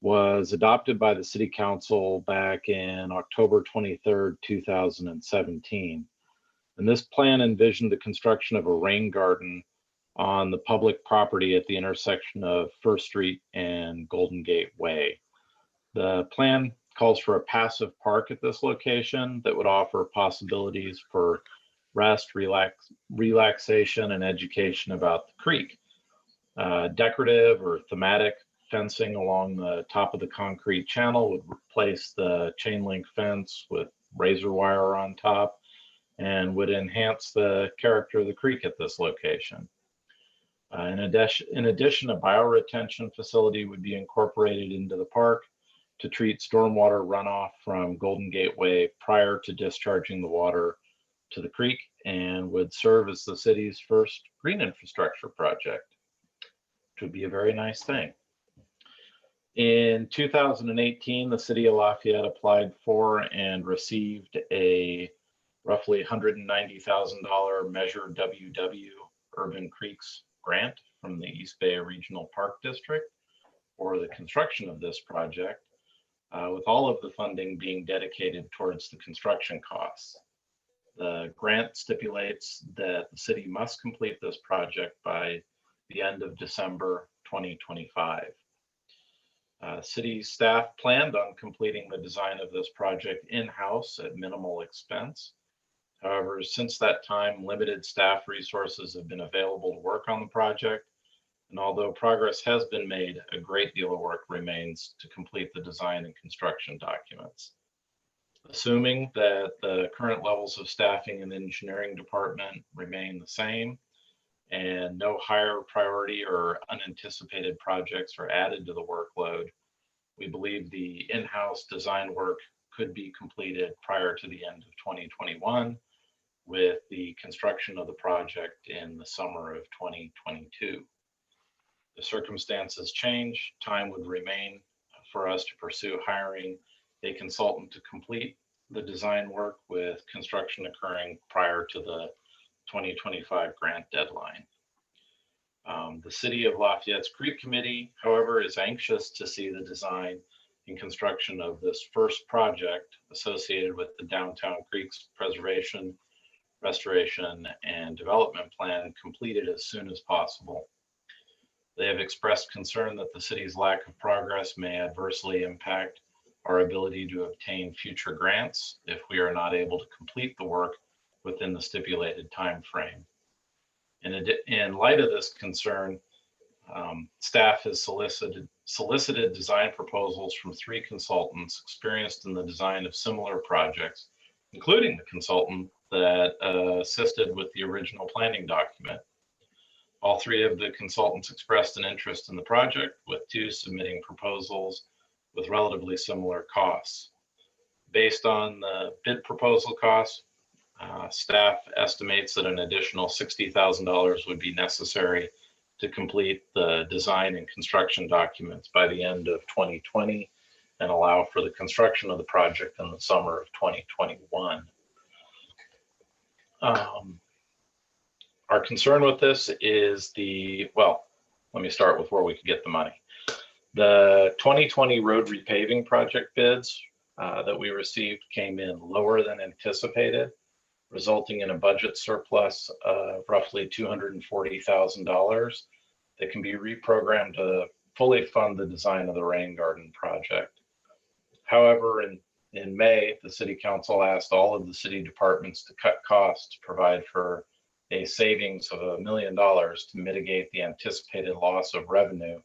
was adopted by the City Council back in October 23rd, 2017. And this plan envisioned the construction of a rain garden on the public property at the intersection of First Street and Golden Gate Way. The plan calls for a passive park at this location that would offer possibilities for rest, relaxation, and education about the creek. Decorative or thematic fencing along the top of the concrete channel would replace the chain link fence with razor wire on top and would enhance the character of the creek at this location. In addition, a bioretention facility would be incorporated into the park to treat stormwater runoff from Golden Gate Way prior to discharging the water to the creek, and would serve as the city's first green infrastructure project, which would be a very nice thing. In 2018, the city of Lafayette applied for and received a roughly $190,000 Measure WW Urban Creeks grant from the East Bay Regional Park District for the construction of this project, with all of the funding being dedicated towards the construction costs. The grant stipulates that the city must complete this project by the end of December 2025. City staff planned on completing the design of this project in-house at minimal expense. However, since that time, limited staff resources have been available to work on the project. And although progress has been made, a great deal of work remains to complete the design and construction documents. Assuming that the current levels of staffing in the engineering department remain the same and no higher priority or unanticipated projects are added to the workload, we believe the in-house design work could be completed prior to the end of 2021, with the construction of the project in the summer of 2022. If circumstances change, time would remain for us to pursue hiring a consultant to complete the design work, with construction occurring prior to the 2025 grant deadline. The City of Lafayette's Creek Committee, however, is anxious to see the design and construction of this first project associated with the Downtown Creeks Preservation, Restoration, and Development Plan completed as soon as possible. They have expressed concern that the city's lack of progress may adversely impact our ability to obtain future grants if we are not able to complete the work within the stipulated time frame. In light of this concern, staff has solicited design proposals from 3 consultants experienced in the design of similar projects, including the consultant that assisted with the original planning document. All 3 of the consultants expressed an interest in the project, with 2 submitting proposals with relatively similar costs. Based on the bid proposal costs, staff estimates that an additional $60,000 would be necessary to complete the design and construction documents by the end of 2020 and allow for the construction of the project in the summer of 2021. Our concern with this is well, let me start with where we could get the money. The 2020 road repaving project bids that we received came in lower than anticipated, resulting in a budget surplus of roughly $240,000 that can be reprogrammed to fully fund the design of the rain garden project. However, in May, the City Council asked all of the city departments to cut costs to provide for a savings of $1 million to mitigate the anticipated loss of revenue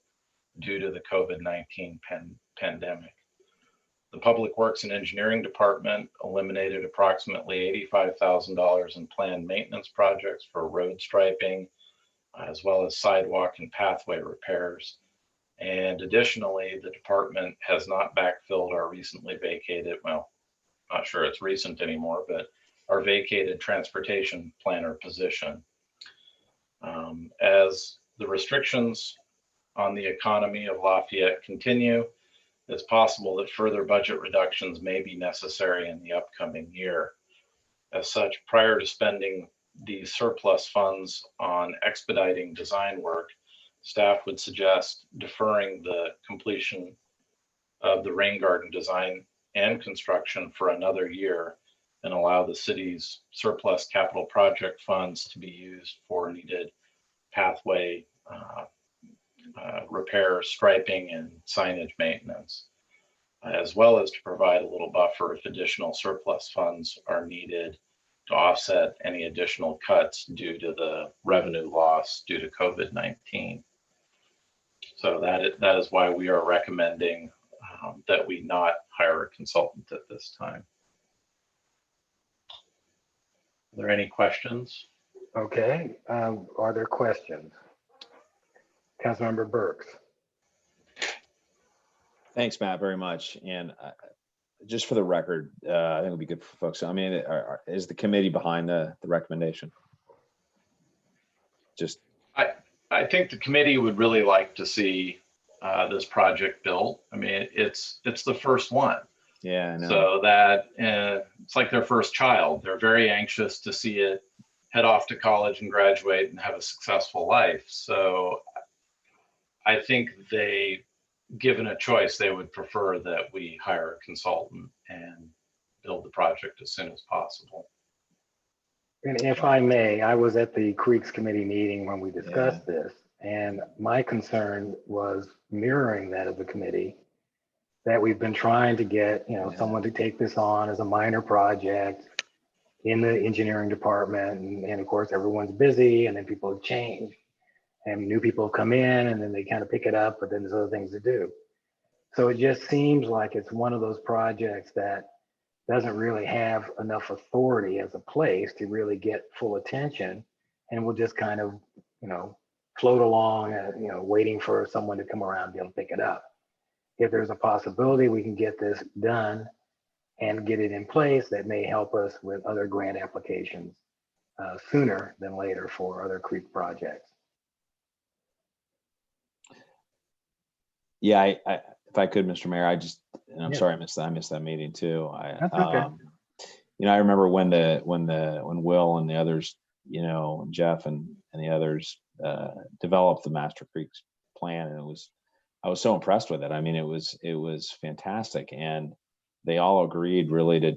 due to the COVID-19 pandemic. The Public Works and Engineering Department eliminated approximately $85,000 in planned maintenance projects for road striping, as well as sidewalk and pathway repairs. And additionally, the department has not backfilled our recently vacated, well, not sure it's recent anymore, but our vacated transportation planner position. As the restrictions on the economy of Lafayette continue, it's possible that further budget reductions may be necessary in the upcoming year. As such, prior to spending these surplus funds on expediting design work, staff would suggest deferring the completion of the rain garden design and construction for another year and allow the city's surplus capital project funds to be used for needed pathway repair, striping, and signage maintenance, as well as to provide a little buffer if additional surplus funds are needed to offset any additional cuts due to the revenue loss due to COVID-19. So that is why we are recommending that we not hire a consultant at this time. Are there any questions? Okay, are there questions? Councilmember Burks. Thanks, Matt, very much. And just for the record, I think it'll be good for folks. I mean, is the committee behind the recommendation? Just, I think the committee would really like to see this project built. I mean, it's the first one. yeah, I know. So that it's like their first child. They're very anxious to see it head off to college and graduate and have a successful life. So I think given a choice, they would prefer that we hire a consultant and build the project as soon as possible. And if I may, I was at the Creeks Committee meeting when we discussed this, and my concern was mirroring that of the committee, that we've been trying to get, someone to take this on as a minor project in the engineering department. And of course, everyone's busy, and then people have changed, and new people have come in, and then they kind of pick it up, but then there's other things to do. So it just seems like it's one of those projects that doesn't really have enough authority as a place to really get full attention, and will just kind of, float along, waiting for someone to come around and be able to pick it up. If there's a possibility we can get this done and get it in place, that may help us with other grant applications sooner than later for other creek projects. Yeah, if I could, Mr. Mayor, and I'm sorry I missed that meeting too. That's okay. I remember when Will and the others, Jeff and the others developed the Master Creeks plan, and I was so impressed with it. I mean, it was fantastic, and they all agreed really to,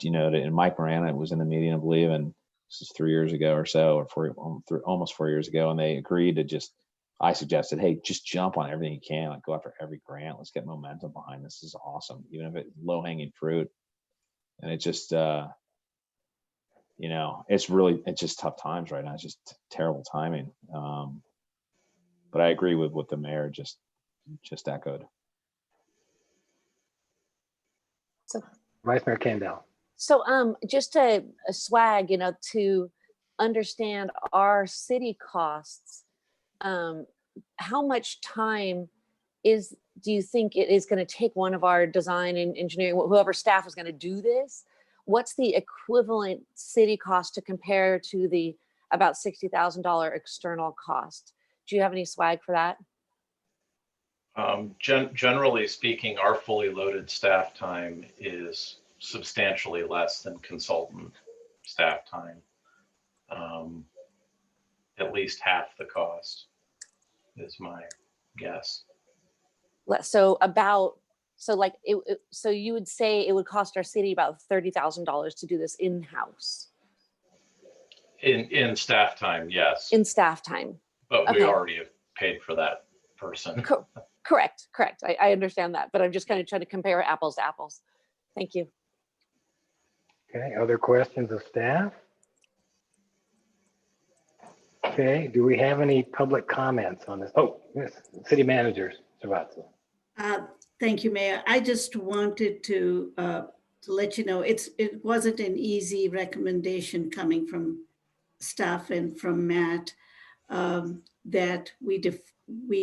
and Mike Morana was in the meeting, I believe, and this is 3 years ago or so, or almost 4 years ago, and they agreed to I suggested, hey, just jump on everything you can, like go after every grant. Let's get momentum behind this. This is awesome, even if it's low hanging fruit. And it just, it's just tough times right now. It's just terrible timing. But I agree with what the mayor just echoed. So, Vice Mayor Kendall. So just a swag, to understand our city costs, how much time do you think it is going to take one of our design and engineering, whoever staff is going to do this? What's the equivalent city cost to compare to the about $60,000 external cost? Do you have any swag for that? Generally speaking, our fully loaded staff time is substantially less than consultant staff time. At least half the cost is my guess. So like so you would say it would cost our city about $30,000 to do this in-house? In staff time, yes. In staff time. But we Okay. already have paid for that person. Correct. I understand that, but I'm just kind of trying to compare apples to apples. Thank you. Okay, other questions of staff? Okay, do we have any public comments on this? Oh, yes, city managers, Savazza. Thank you, Mayor. I just wanted to let you know, it wasn't an easy recommendation coming from staff and from Matt that we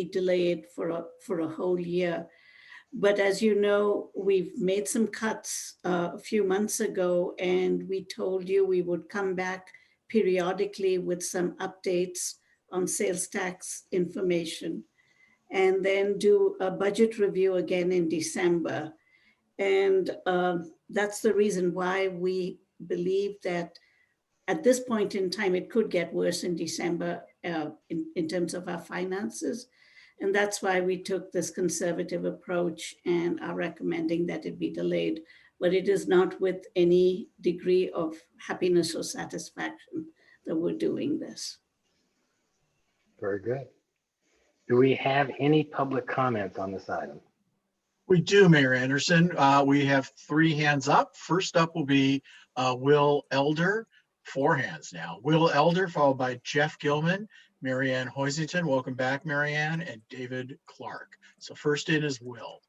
delayed for a whole year. But as you know, we've made some cuts a few months ago, and we told you we would come back periodically with some updates on sales tax information, and then do a budget review again in December. And that's the reason why we believe that at this point in time, it could get worse in December in terms of our finances. And that's why we took this conservative approach and are recommending that it be delayed. But it is not with any degree of happiness or satisfaction that we're doing this. Very good. Do we have any public comments on this item? We do, Mayor Anderson. We have 3 hands up. First up will be Will Elder. 4 hands now. Will Elder, followed by Jeff Gilman, Marianne Hoisington. Welcome back, Marianne, and David Clark. So first in is Will.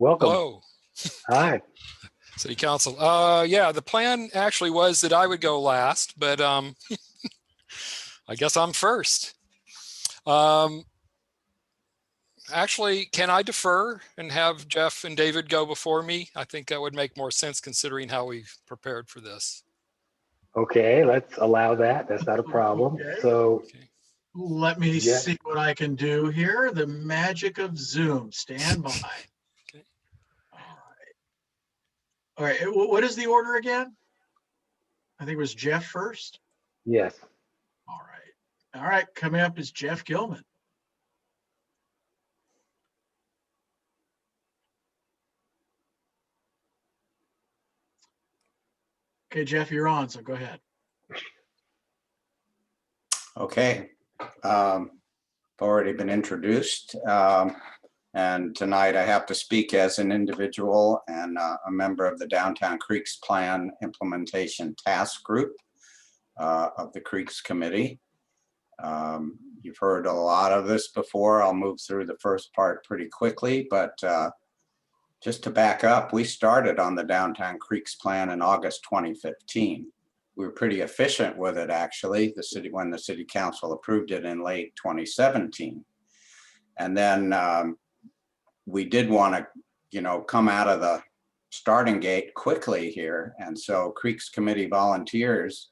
Welcome. Hello. Hi. City Council. Yeah, the plan actually was that I would go last, but I guess I'm first. Actually, can I defer and have Jeff and David go before me? I think that would make more sense considering how we've prepared for this. Okay, let's allow that. That's not a problem. Okay. So Let me Yeah. see what I can do here. The magic of Zoom. Stand by. Okay. All right. What is the order again? I think it was Jeff first. yes. All right. All right. Coming up is Jeff Gilman. Okay, Jeff, you're on, so go ahead. Okay, already been introduced. And tonight I have to speak as an individual and a member of the Downtown Creeks Plan Implementation Task Group of the Creeks Committee. You've heard a lot of this before. I'll move through the first part pretty quickly, but just to back up, we started on the Downtown Creeks Plan in August 2015. We were pretty efficient with it, actually, when the city council approved it in late 2017. And then we did want to, come out of the starting gate quickly here. And so Creeks Committee volunteers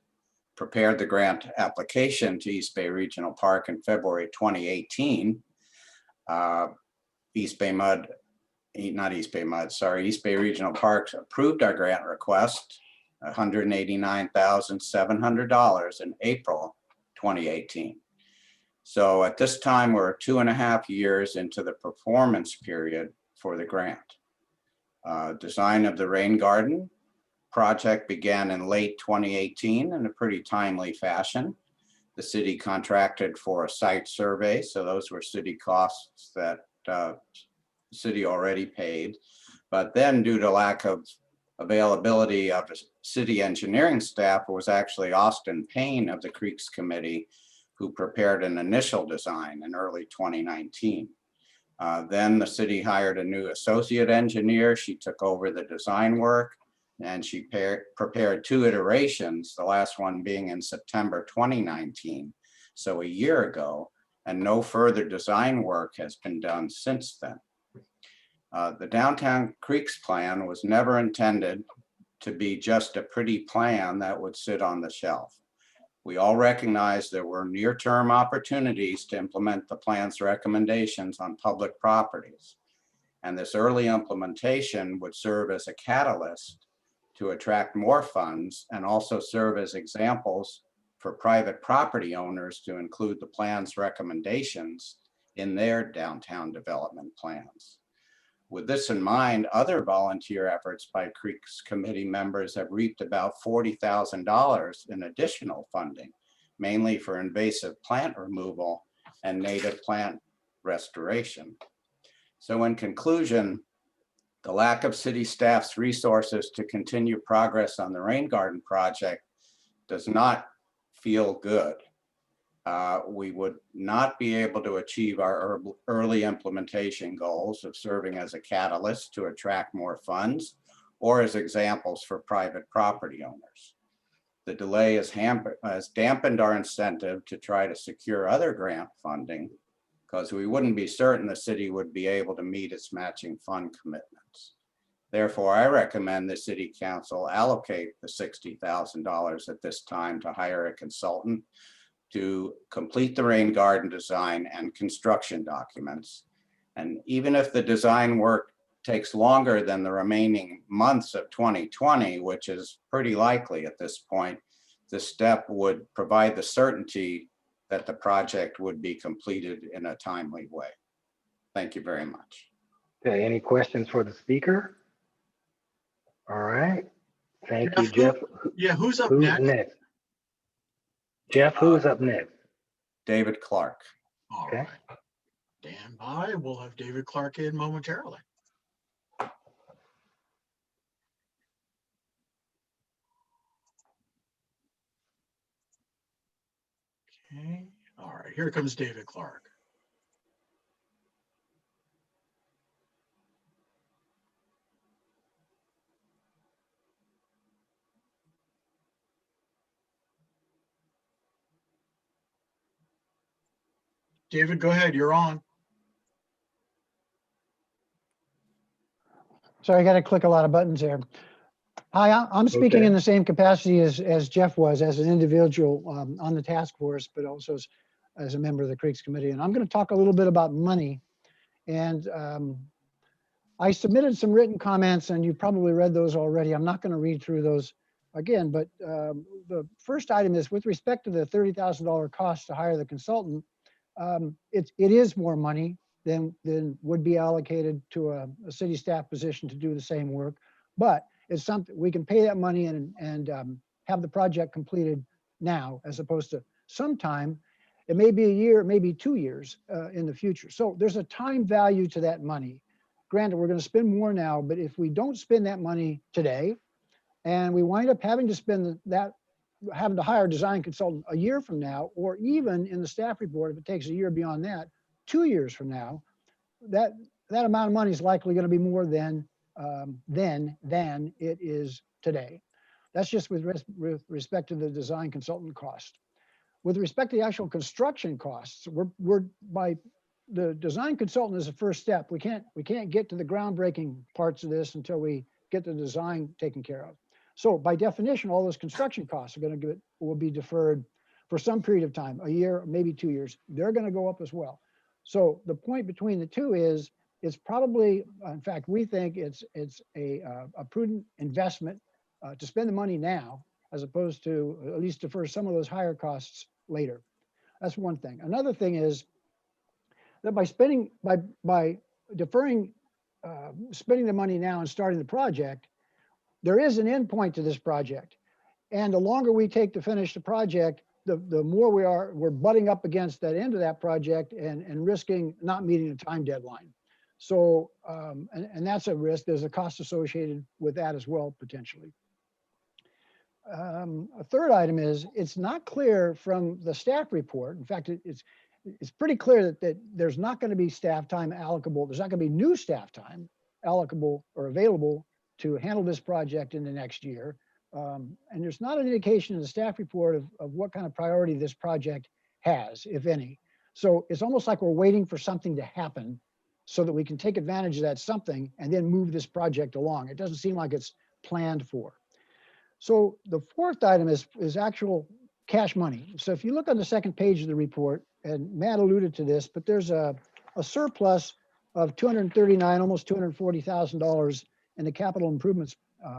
prepared the grant application to East Bay Regional Park in February 2018. East Bay Regional Parks approved our grant request, $189,700 in April 2018. So at this time, we're 2.5 years into the performance period for the grant. Design of the rain garden project began in late 2018 in a pretty timely fashion. The city contracted for a site survey, so those were city costs that the city already paid. But then due to lack of availability of the city engineering staff, it was actually Austin Payne of the Creeks Committee who prepared an initial design in early 2019. Then the city hired a new associate engineer. She took over the design work and she prepared 2 iterations, the last one being in September 2019, so a year ago. and no further design work has been done since then. The Downtown Creeks plan was never intended to be just a pretty plan that would sit on the shelf. We all recognize there were near-term opportunities to implement the plan's recommendations on public properties. And this early implementation would serve as a catalyst to attract more funds and also serve as examples for private property owners to include the plan's recommendations in their downtown development plans. With this in mind, other volunteer efforts by Creeks Committee members have reaped about $40,000 in additional funding, mainly for invasive plant removal and native plant restoration. So in conclusion, the lack of city staff's resources to continue progress on the Rain Garden project does not feel good. We would not be able to achieve our early implementation goals of serving as a catalyst to attract more funds or as examples for private property owners. The delay has dampened our incentive to try to secure other grant funding because we wouldn't be certain the city would be able to meet its matching fund commitments. Therefore, I recommend the City Council allocate the $60,000 at this time to hire a consultant to complete the rain garden design and construction documents. And even if the design work takes longer than the remaining months of 2020, which is pretty likely at this point, this step would provide the certainty that the project would be completed in a timely way. Thank you very much. Okay, any questions for the speaker? All right, thank you, Jeff. Yeah, who's up next? Jeff, who's up next? David Clark. All Okay. right. Stand by. We'll have David Clark in momentarily. Okay. All right. Here comes David Clark. David, go ahead. You're on. Sorry, I got to click a lot of buttons here. Hi, I'm speaking Okay. in the same capacity as Jeff was, as an individual on the task force, but also as a member of the Creeks Committee. And I'm going to talk a little bit about money. And I submitted some written comments, and you probably read those already. I'm not going to read through those again, but the first item is with respect to the $30,000 cost to hire the consultant. It is more money than would be allocated to a city staff position to do the same work, but it's something we can pay that money and have the project completed now, as opposed to sometime. It may be a year, maybe 2 years in the future. So there's a time value to that money. Granted, we're going to spend more now, but if we don't spend that money today, and we wind up having to spend having to hire a design consultant a year from now, or even in the staff report, if it takes a year beyond that, 2 years from now, that amount of money is likely going to be more than it is today. That's just with respect to the design consultant cost. With respect to the actual construction costs, we're by the design consultant is the first step. We can't get to the groundbreaking parts of this until we get the design taken care of. So by definition, all those construction costs will be deferred for some period of time, a year, maybe 2 years. They're going to go up as well. So the point between the two is it's probably, in fact, we think it's a prudent investment to spend the money now, as opposed to at least defer some of those higher costs later. That's one thing. Another thing is that by deferring spending the money now and starting the project, there is an end point to this project. And the longer we take to finish the project, the more we're butting up against that end of that project and risking not meeting the time deadline. So, and that's a risk. There's a cost associated with that as well, potentially. A third item is, it's not clear from the staff report. In fact, it's pretty clear that there's not going to be staff time allocable. There's not going to be new staff time allocable or available to handle this project in the next year. And there's not an indication in the staff report of what kind of priority this project has, if any. So it's almost like we're waiting for something to happen so that we can take advantage of that something and then move this project along. It doesn't seem like it's planned for. So the fourth item is actual cash money. So if you look on the second page of the report, and Matt alluded to this, but there's a surplus of $239, almost $240,000 in the capital improvements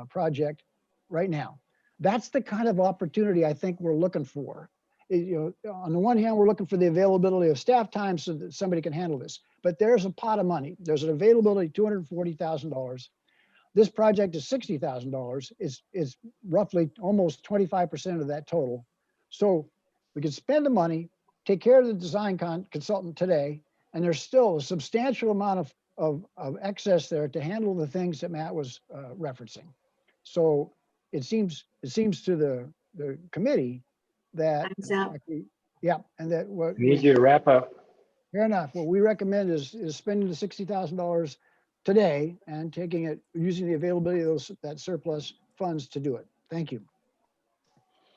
project right now. That's the kind of opportunity I think we're looking for. You know, on the one hand, we're looking for the availability of staff time so that somebody can handle this. But there's a pot of money. There's an availability of $240,000. This project is $60,000. Is roughly almost 25% of that total. So we can spend the money, take care of the design consultant today, and there's still a substantial amount of excess there to handle the things that Matt was referencing. So it seems to the committee that, yeah, and that what Need you to wrap up. fair enough. What we recommend is spending the $60,000 today and taking it, using the availability of that surplus funds to do it. Thank you.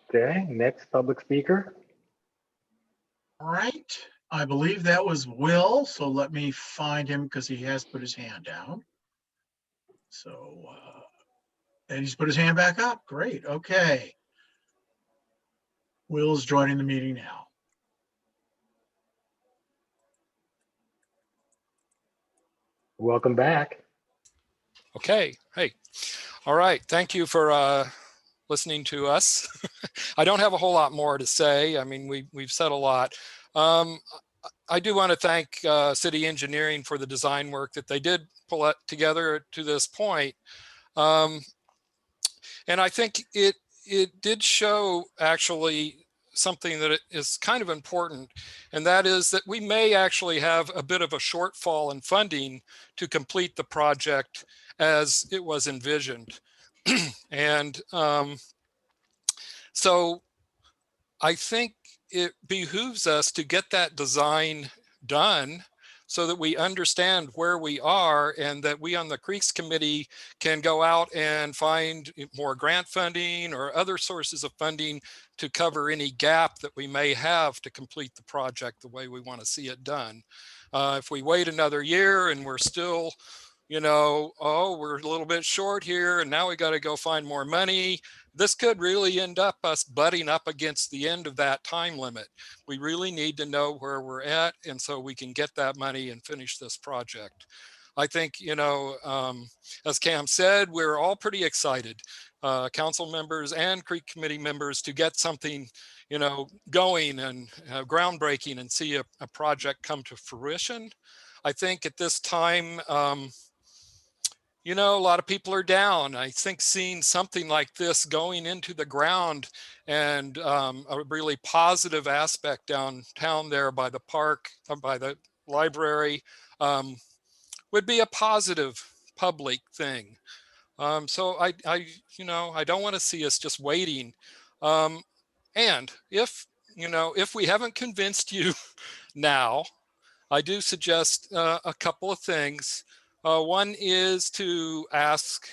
Okay, next public speaker. All right, I believe that was Will, so let me find him because he has put his hand down. So, and he's put his hand back up. Great, okay. Will's joining the meeting now. Welcome back. Okay, hey, all right, thank you for listening to us. I don't have a whole lot more to say. I mean, we've said a lot. I do want to thank City Engineering for the design work that they did pull it together to this point. And I think it did show actually something that is kind of important, and that is that we may actually have a bit of a shortfall in funding to complete the project as it was envisioned. And so I think it behooves us to get that design done so that we understand where we are and that we on the Creeks Committee can go out and find more grant funding or other sources of funding to cover any gap that we may have to complete the project the way we want to see it done. If we wait another year and we're still, you know, oh, we're a little bit short here and now we got to go find more money, this could really end up us butting up against the end of that time limit. We really need to know where we're at, and so we can get that money and finish this project. I think, you know, as Cam said, we're all pretty excited, council members and Creek Committee members, to get something, you know, going and groundbreaking and see a project come to fruition. I think at this time, you know, a lot of people are down. I think seeing something like this going into the ground and a really positive aspect downtown there by the park, by the library, would be a positive public thing. So you know, I don't want to see us just waiting. And if, you know, if we haven't convinced you now, I do suggest a couple of things. One is to ask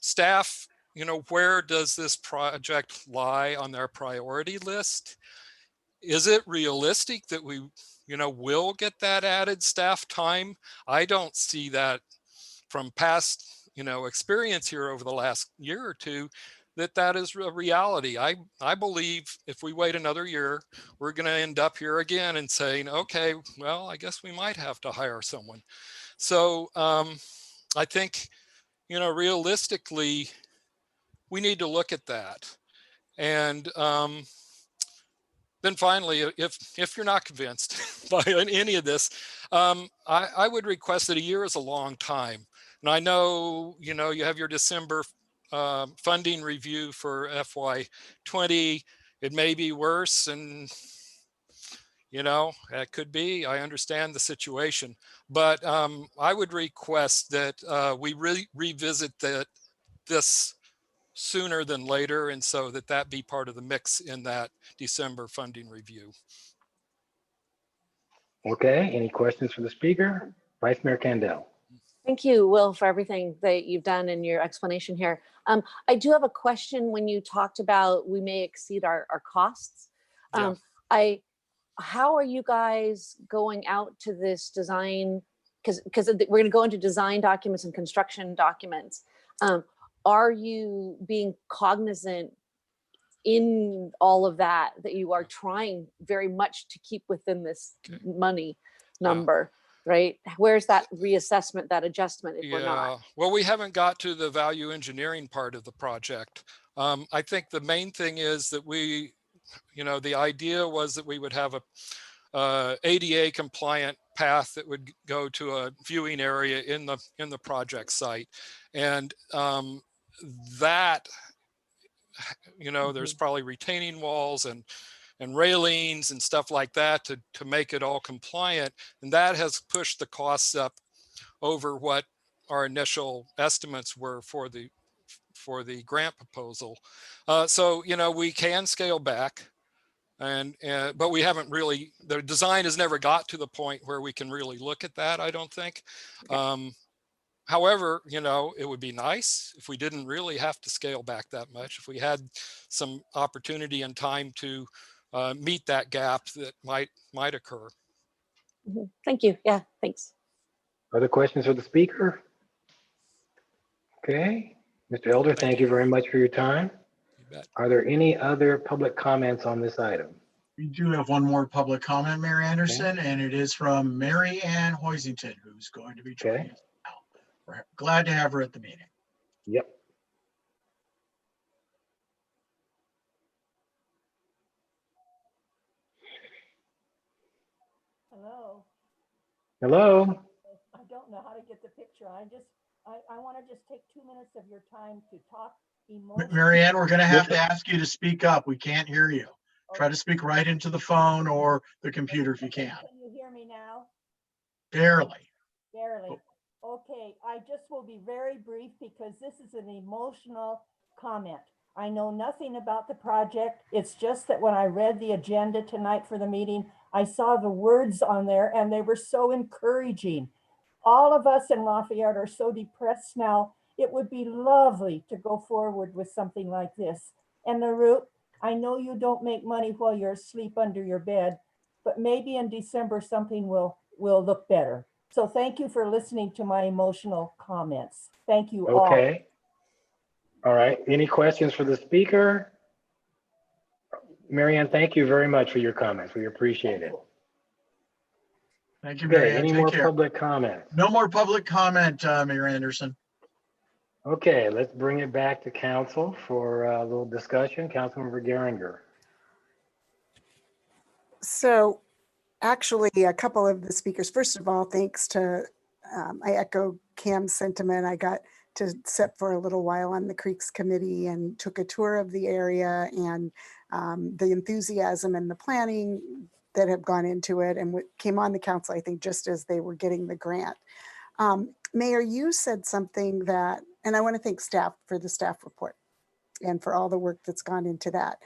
staff, you know, where does this project lie on their priority list? Is it realistic that we, you know, will get that added staff time? I don't see that from past, you know, experience here over the last year or two, that is a reality. I believe if we wait another year, we're going to end up here again and saying, okay, well, I guess we might have to hire someone. So I think, you know, realistically, we need to look at that. And then finally, if you're not convinced by any of this, I would request that a year is a long time. And I know, you know, you have your December funding review for FY20. It may be worse, and you know, it could be. I understand the situation, but I would request that we revisit this sooner than later, and so that be part of the mix in that December funding review. Okay, any questions for the speaker? Vice Mayor Kandel. Thank you, Will, for everything that you've done in your explanation here. I do have a question when you talked about we may exceed our costs. Yeah. how are you guys going out to this design? Because we're going to go into design documents and construction documents. Are you being cognizant in all of that you are trying very much to keep within this money number, right? Where's that reassessment, that adjustment if we're not? Well, we haven't got to the value engineering part of the project. I think the main thing is that the idea was that we would have a ADA compliant path that would go to a viewing area in the project site. And that, there's probably retaining walls and railings and stuff like that to make it all compliant. And that has pushed the costs up over what our initial estimates were for the grant proposal. So, we can scale back, but we haven't really, the design has never got to the point where we can really look at that, I don't think. However, it would be nice if we didn't really have to scale back that much, if we had some opportunity and time to meet that gap that might occur. Thank you. Yeah, thanks. Other questions for the speaker? Okay, Mr. Elder, thank you very much for your time. Are there any other public comments on this item? We do have one more public comment, Mayor Anderson, and it is from Mary Ann Hoisington, who's going to be joining us now. We're glad to have her at the meeting. Yep. Hello. Hello. I don't know how to get the picture. I want to just take 2 minutes of your time to talk emotionally. Mary Ann, we're going to have to ask you to speak up. We can't hear you. Try to speak right into the phone or the computer if you can. Can you hear me now? Barely. Barely. Okay, I just will be very brief because this is an emotional comment. I know nothing about the project. It's just that when I read the agenda tonight for the meeting, I saw the words on there and they were so encouraging. All of us in Lafayette are so depressed now. It would be lovely to go forward with something like this. And Narup, I know you don't make money while you're asleep under your bed, but maybe in December something will look better. So thank you for listening to my emotional comments. Thank you all. Okay. All right. Any questions for the speaker? Mary Ann, thank you very much for your comments. We appreciate it. Thank you, Mary Okay, Ann. any Take more care. public comments? No more public comment, Mayor Anderson. Okay, let's bring it back to council for a little discussion. Councilmember Geringer. So actually, a couple of the speakers, first of all, thanks to, I echo Cam's sentiment. I got to sit for a little while on the Creeks Committee and took a tour of the area and the enthusiasm and the planning that have gone into it and came on the council, I think, just as they were getting the grant. Mayor, you said something that, and I want to thank staff for the staff report and for all the work that's gone into that.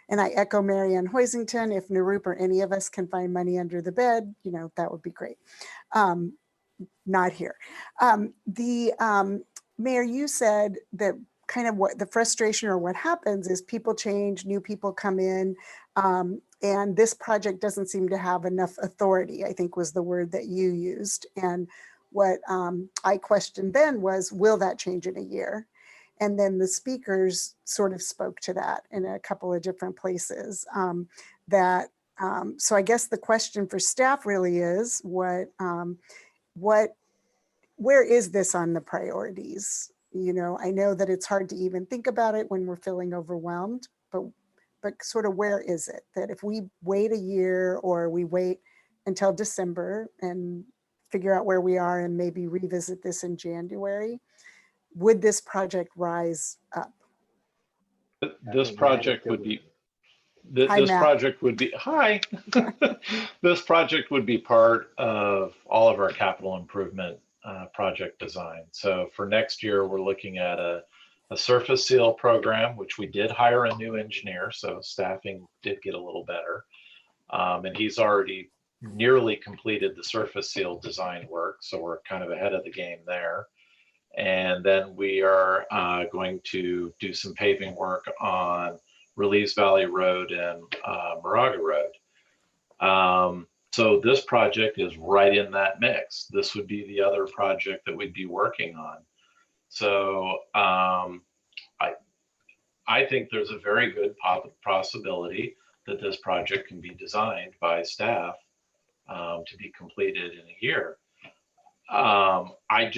And I echo Mary Ann Hoisington, if Narup or any of us can find money under the bed, that would be great. Not here. Mayor, you said that kind of what the frustration or what happens is people change, new people come in, and this project doesn't seem to have enough authority, I think was the word that you used. And what I questioned then was, will that change in a year? And then the speakers sort of spoke to that in a couple of different places. So I guess the question for staff really is, where is this on the priorities? I know that it's hard to even think about it when we're feeling overwhelmed, but sort of where is it? That if we wait a year or we wait until December and figure out where we are and maybe revisit this in January, would this project rise up? This project would be, this Matt. project would be, hi. This project would be part of all of our capital improvement project design. So for next year, we're looking at a surface seal program, which we did hire a new engineer, so staffing did get a little better. And he's already nearly completed the surface seal design work, so we're kind of ahead of the game there. And then we are going to do some paving work on Relieves Valley Road and Moraga Road. So this project is right in that mix. This would be the other project that we'd be working on. So I think there's a very good possibility that this project can be designed by staff to be completed in a year. I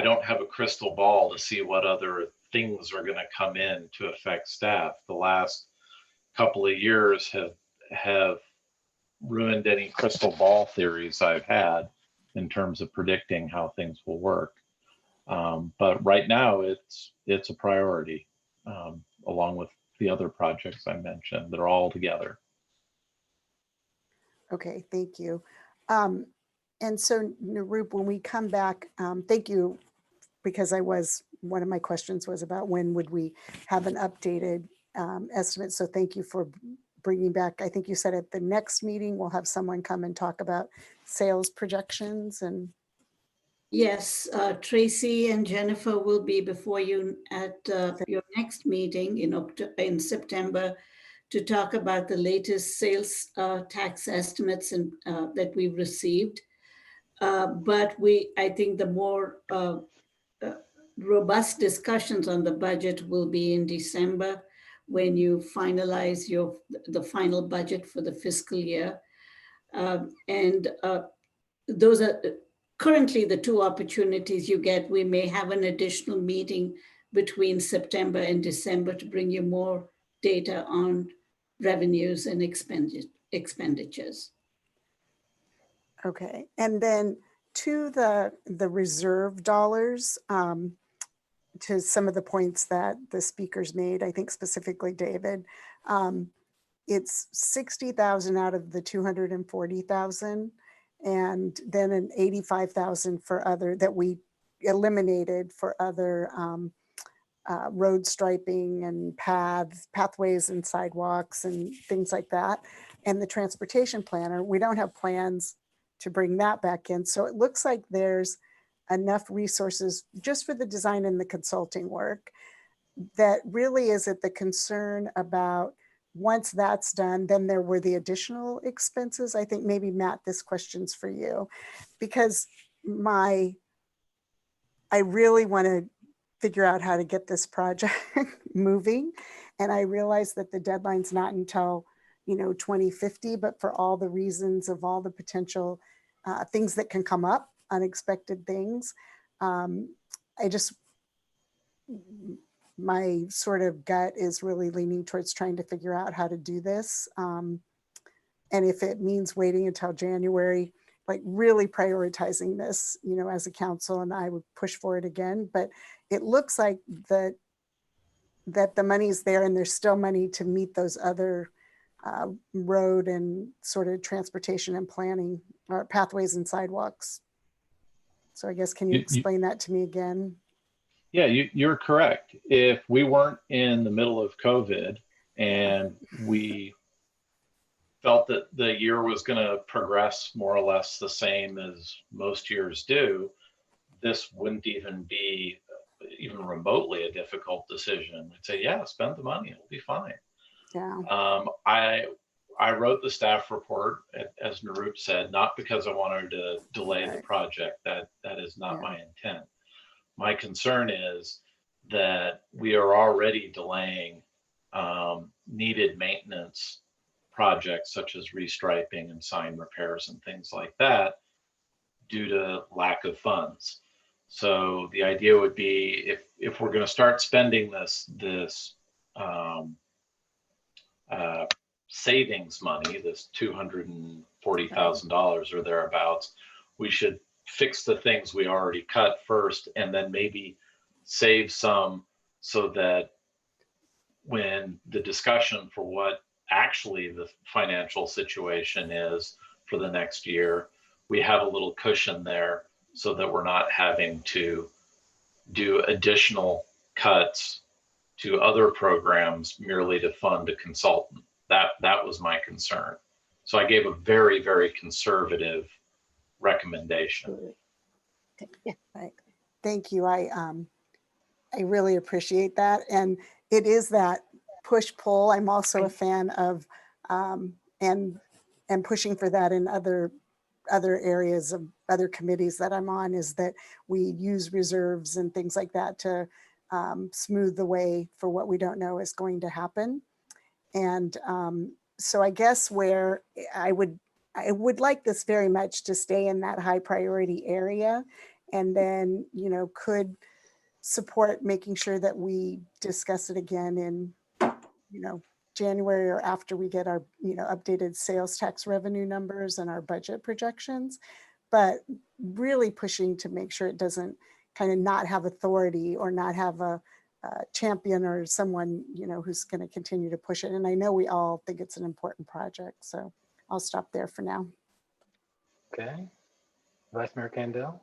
don't have a crystal ball to see what other things are going to come in to affect staff. The last couple of years have ruined any crystal ball theories I've had in terms of predicting how things will work. But right now it's a priority, along with the other projects I mentioned. They're all together. Okay, thank you. And so Nirup, when we come back, thank you, because one of my questions was about when would we have an updated estimate. So thank you for bringing back, I think you said at the next meeting, we'll have someone come and talk about sales projections and. Yes, Tracy and Jennifer will be before you at your next meeting in September to talk about the latest sales tax estimates that we've received. But I think the more robust discussions on the budget will be in December when you finalize the final budget for the fiscal year. Those are currently the two opportunities you get. We may have an additional meeting between September and December to bring you more data on revenues and expenditures. Okay, and then to the reserve dollars, to some of the points that the speakers made, I think specifically David, it's 60,000 out of the 240,000, and then an 85,000 for other that we eliminated for other road striping and pathways and sidewalks and things like that. And the transportation planner, we don't have plans to bring that back in. So it looks like there's enough resources just for the design and the consulting work. That really is at the concern about once that's done, then there were the additional expenses. I think maybe Matt, this question's for you, because I really want to figure out how to get this project moving. And I realize that the deadline's not until 2050, but for all the reasons of all the potential things that can come up, unexpected things, my sort of gut is really leaning towards trying to figure out how to do this. And if it means waiting until January, like really prioritizing this, as a council, and I would push for it again, but it looks like that the money's there and there's still money to meet those other road and sort of transportation and planning or pathways and sidewalks. So I guess, can you explain that to me again? Yeah, you're correct. If we weren't in the middle of COVID and we felt that the year was going to progress more or less the same as most years do, this wouldn't even be even remotely a difficult decision. We'd say, yeah, spend the money, it'll be fine. Yeah. I wrote the staff report, as Nirup said, not because I wanted to delay the project. That is not my intent. My concern is that we are already delaying needed maintenance projects such as restriping and sign repairs and things like that due to lack of funds. So the idea would be if we're going to start spending this savings money, this $240,000 or thereabouts, we should fix the things we already cut first and then maybe save some so that when the discussion for what actually the financial situation is for the next year, we have a little cushion there so that we're not having to do additional cuts to other programs merely to fund a consultant. That was my concern. So I gave a very, very conservative recommendation. Yeah, right. Thank you. I really appreciate that. And it is that push pull. I'm also a fan of, and and pushing for that in other areas of other committees that I'm on, is that we use reserves and things like that to smooth the way for what we don't know is going to happen. And so I guess where I would like this very much to stay in that high priority area, and then, you know, could support making sure that we discuss it again in, you know, January or after we get our, you know, updated sales tax revenue numbers and our budget projections, but really pushing to make sure it doesn't kind of not have authority or not have a champion or someone, you know, who's going to continue to push it. And I know we all think it's an important project, so I'll stop there for now. Okay. Vice Mayor Kendall?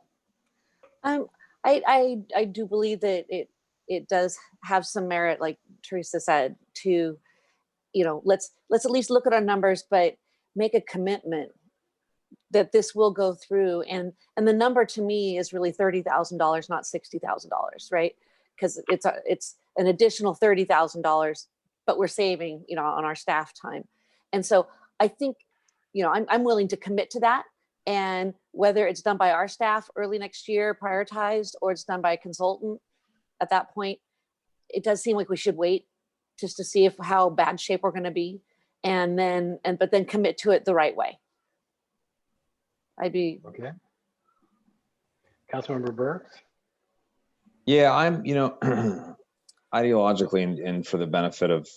I do believe that it does have some merit, like Teresa said, to, you know, let's at least look at our numbers, but make a commitment that this will go through. And the number to me is really $30,000, not $60,000, right? Because it's an additional $30,000, but we're saving, you know, on our staff time. And so I think, you know, I'm willing to commit to that. And whether it's done by our staff early next year, prioritized, or it's done by a consultant at that point, it does seem like we should wait just to see how bad shape we're going to be, but then commit to it the right way. I'd be okay. Councilmember Burks? Yeah, I'm, you know, ideologically and for the benefit of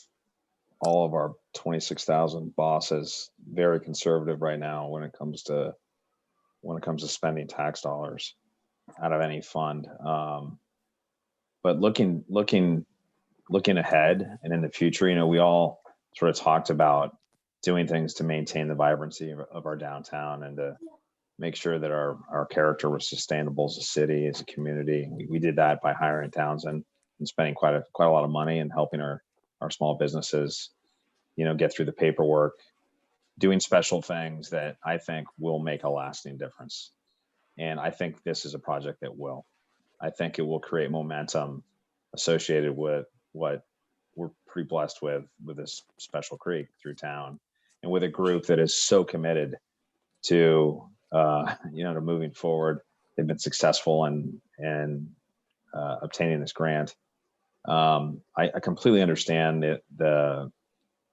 all of our 26,000 bosses, very conservative right now when it comes to spending tax dollars out of any fund. But looking ahead and in the future, you know, we all sort of talked about doing things to maintain the vibrancy of our downtown and to make sure that our character was sustainable as a city, as a community. We did that by hiring Townsend and spending quite a lot of money and helping our small businesses, you know, get through the paperwork, doing special things that I think will make a lasting difference. And I think this is a project that will. I think it will create momentum associated with what we're pretty blessed with this special creek through town, and with a group that is so committed to, you know, to moving forward. They've been successful in obtaining this grant. I completely understand the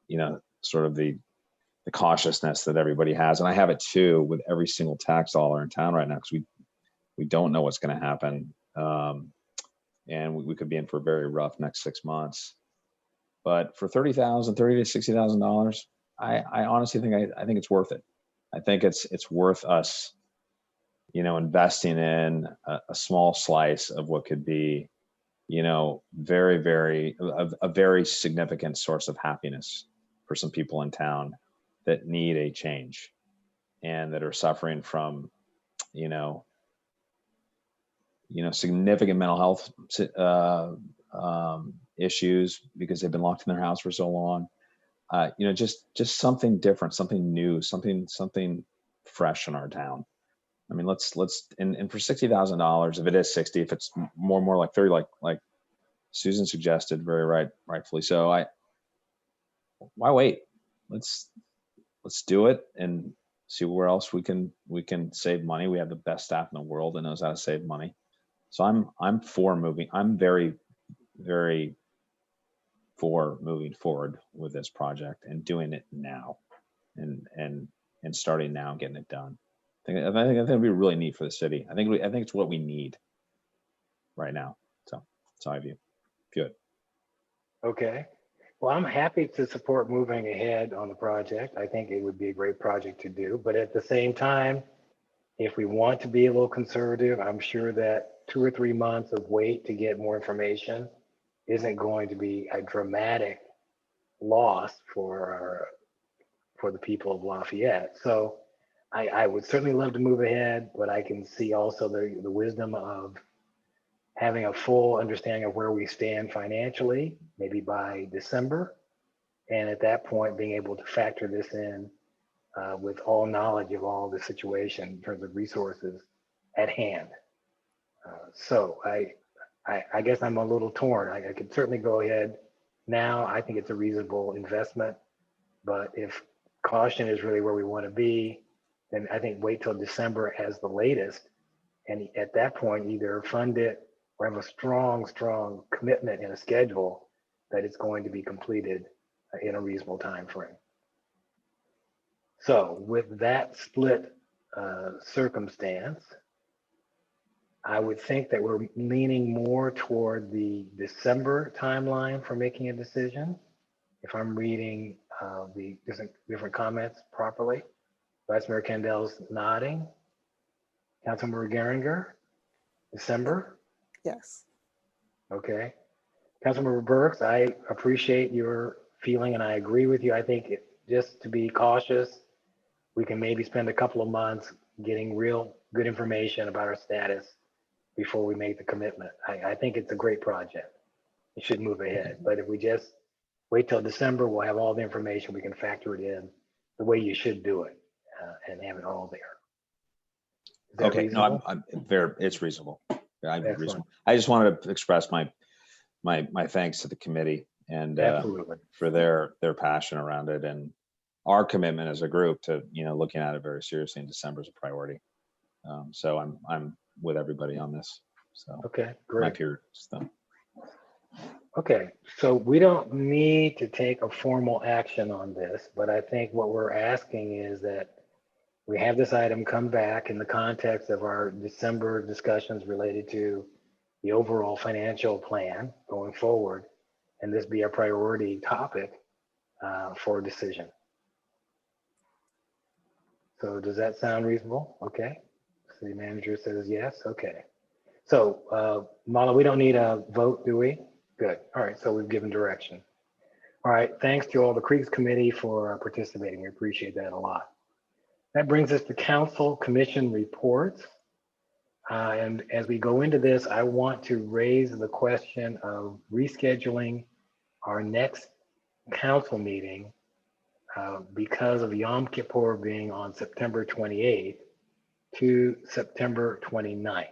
you know, sort of the cautiousness that everybody has, and I have it too with every single tax dollar in town right now, because we don't know what's going to happen, and we could be in for a very rough next 6 months. But for $30,000 to $60,000, I honestly think I think it's worth it. I think it's worth us, you know, investing in a small slice of what could be, you know, a very significant source of happiness for some people in town that need a change and that are suffering from, you know, significant mental health issues because they've been locked in their house for so long. You know, just something different, something new, something fresh in our town. I mean, let's and for $60,000, if it is 60, if it's more like 30, like Susan suggested, very rightfully so. Why wait? Let's do it and see where else we can save money. We have the best staff in the world that knows how to save money. So I'm for moving. I'm very for moving forward with this project and doing it now, and starting now and getting it done. I think it'd be really neat for the city. I think it's what we need right now. So that's how I view it. Okay. Well, I'm happy to support moving ahead on the project. I think it would be a great project to do. But at the same time, if we want to be a little conservative, I'm sure that 2 or 3 months of wait to get more information isn't going to be a dramatic loss for the people of Lafayette. So I would certainly love to move ahead, but I can see also the wisdom of having a full understanding of where we stand financially, maybe by December. And at that point, being able to factor this in with all knowledge of all the situation in terms of resources at hand. So I guess I'm a little torn. I could certainly go ahead now. I think it's a reasonable investment, but if caution is really where we want to be, then I think wait till December as the latest. And at that point, either fund it or have a strong commitment and a schedule that it's going to be completed in a reasonable time frame. So with that split circumstance, I would think that we're leaning more toward the December timeline for making a decision. If I'm reading the different comments properly. Vice Mayor Kandel's nodding. Councilmember Geringer, December? Yes. Okay. Councilmember Burks, I appreciate your feeling and I agree with you. I think just to be cautious, we can maybe spend a couple of months getting real good information about our status before we make the commitment. I think it's a great project. It should move ahead. But if we just wait till December, we'll have all the information. We can factor it in the way you should do it and have it all there. Is that Okay, reasonable? no, I'm very, it's reasonable. Excellent. Reasonable. I just wanted to express my thanks to the committee and Absolutely. for their passion around it and our commitment as a group to, looking at it very seriously in December is a priority. So I'm with everybody on this. So Okay, my great. peers. So. Okay, so we don't need to take a formal action on this, but I think what we're asking is that we have this item come back in the context of our December discussions related to the overall financial plan going forward, and this be a priority topic for a decision. So does that sound reasonable? Okay. City manager says yes. Okay. So Mala, we don't need a vote, do we? Good. All right. So we've given direction. All right. Thanks to all the Creeks Committee for participating. We appreciate that a lot. That brings us to council commission reports. And as we go into this, I want to raise the question of rescheduling our next council meeting because of Yom Kippur being on September 28th to September 29th.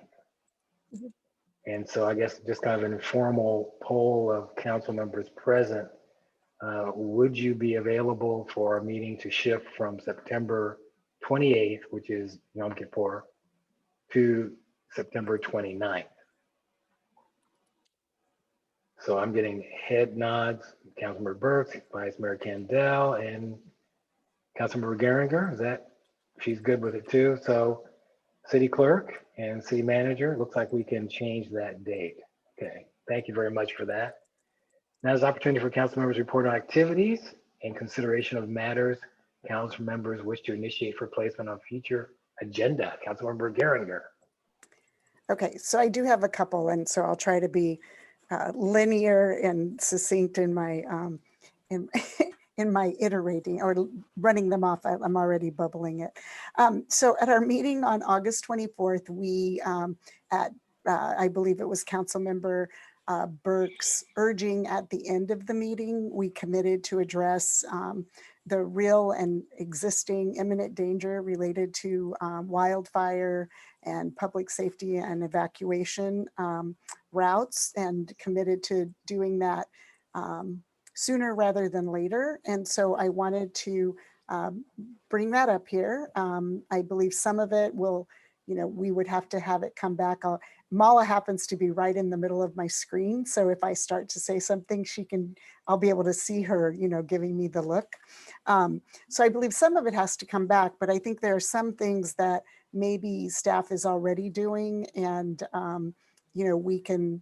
And so I guess just kind of an informal poll of council members present, would you be available for a meeting to shift from September 28th, which is Yom Kippur, to September 29th? So I'm getting head nods, Councilmember Burks, Vice Mayor Kandel, and Councilmember Geringer. Is that, she's good with it too. So City Clerk and City Manager, looks like we can change that date. Okay, thank you very much for that. Now is opportunity for council members to report on activities and consideration of matters council members wish to initiate for placement on future agenda. Councilmember Geringer. Okay, so I do have a couple, and so I'll try to be linear and succinct in my in my iterating or running them off. I'm already bubbling it. So at our meeting on August 24th, we I believe it was Councilmember Burke's urging at the end of the meeting, we committed to address the real and existing imminent danger related to wildfire and public safety and evacuation routes, and committed to doing that sooner rather than later. And so I wanted to bring that up here. I believe some of it will, we would have to have it come back. Mala happens to be right in the middle of my screen. So if I start to say something, I'll be able to see her, giving me the look. So I believe some of it has to come back, but I think there are some things that maybe staff is already doing, and, we can,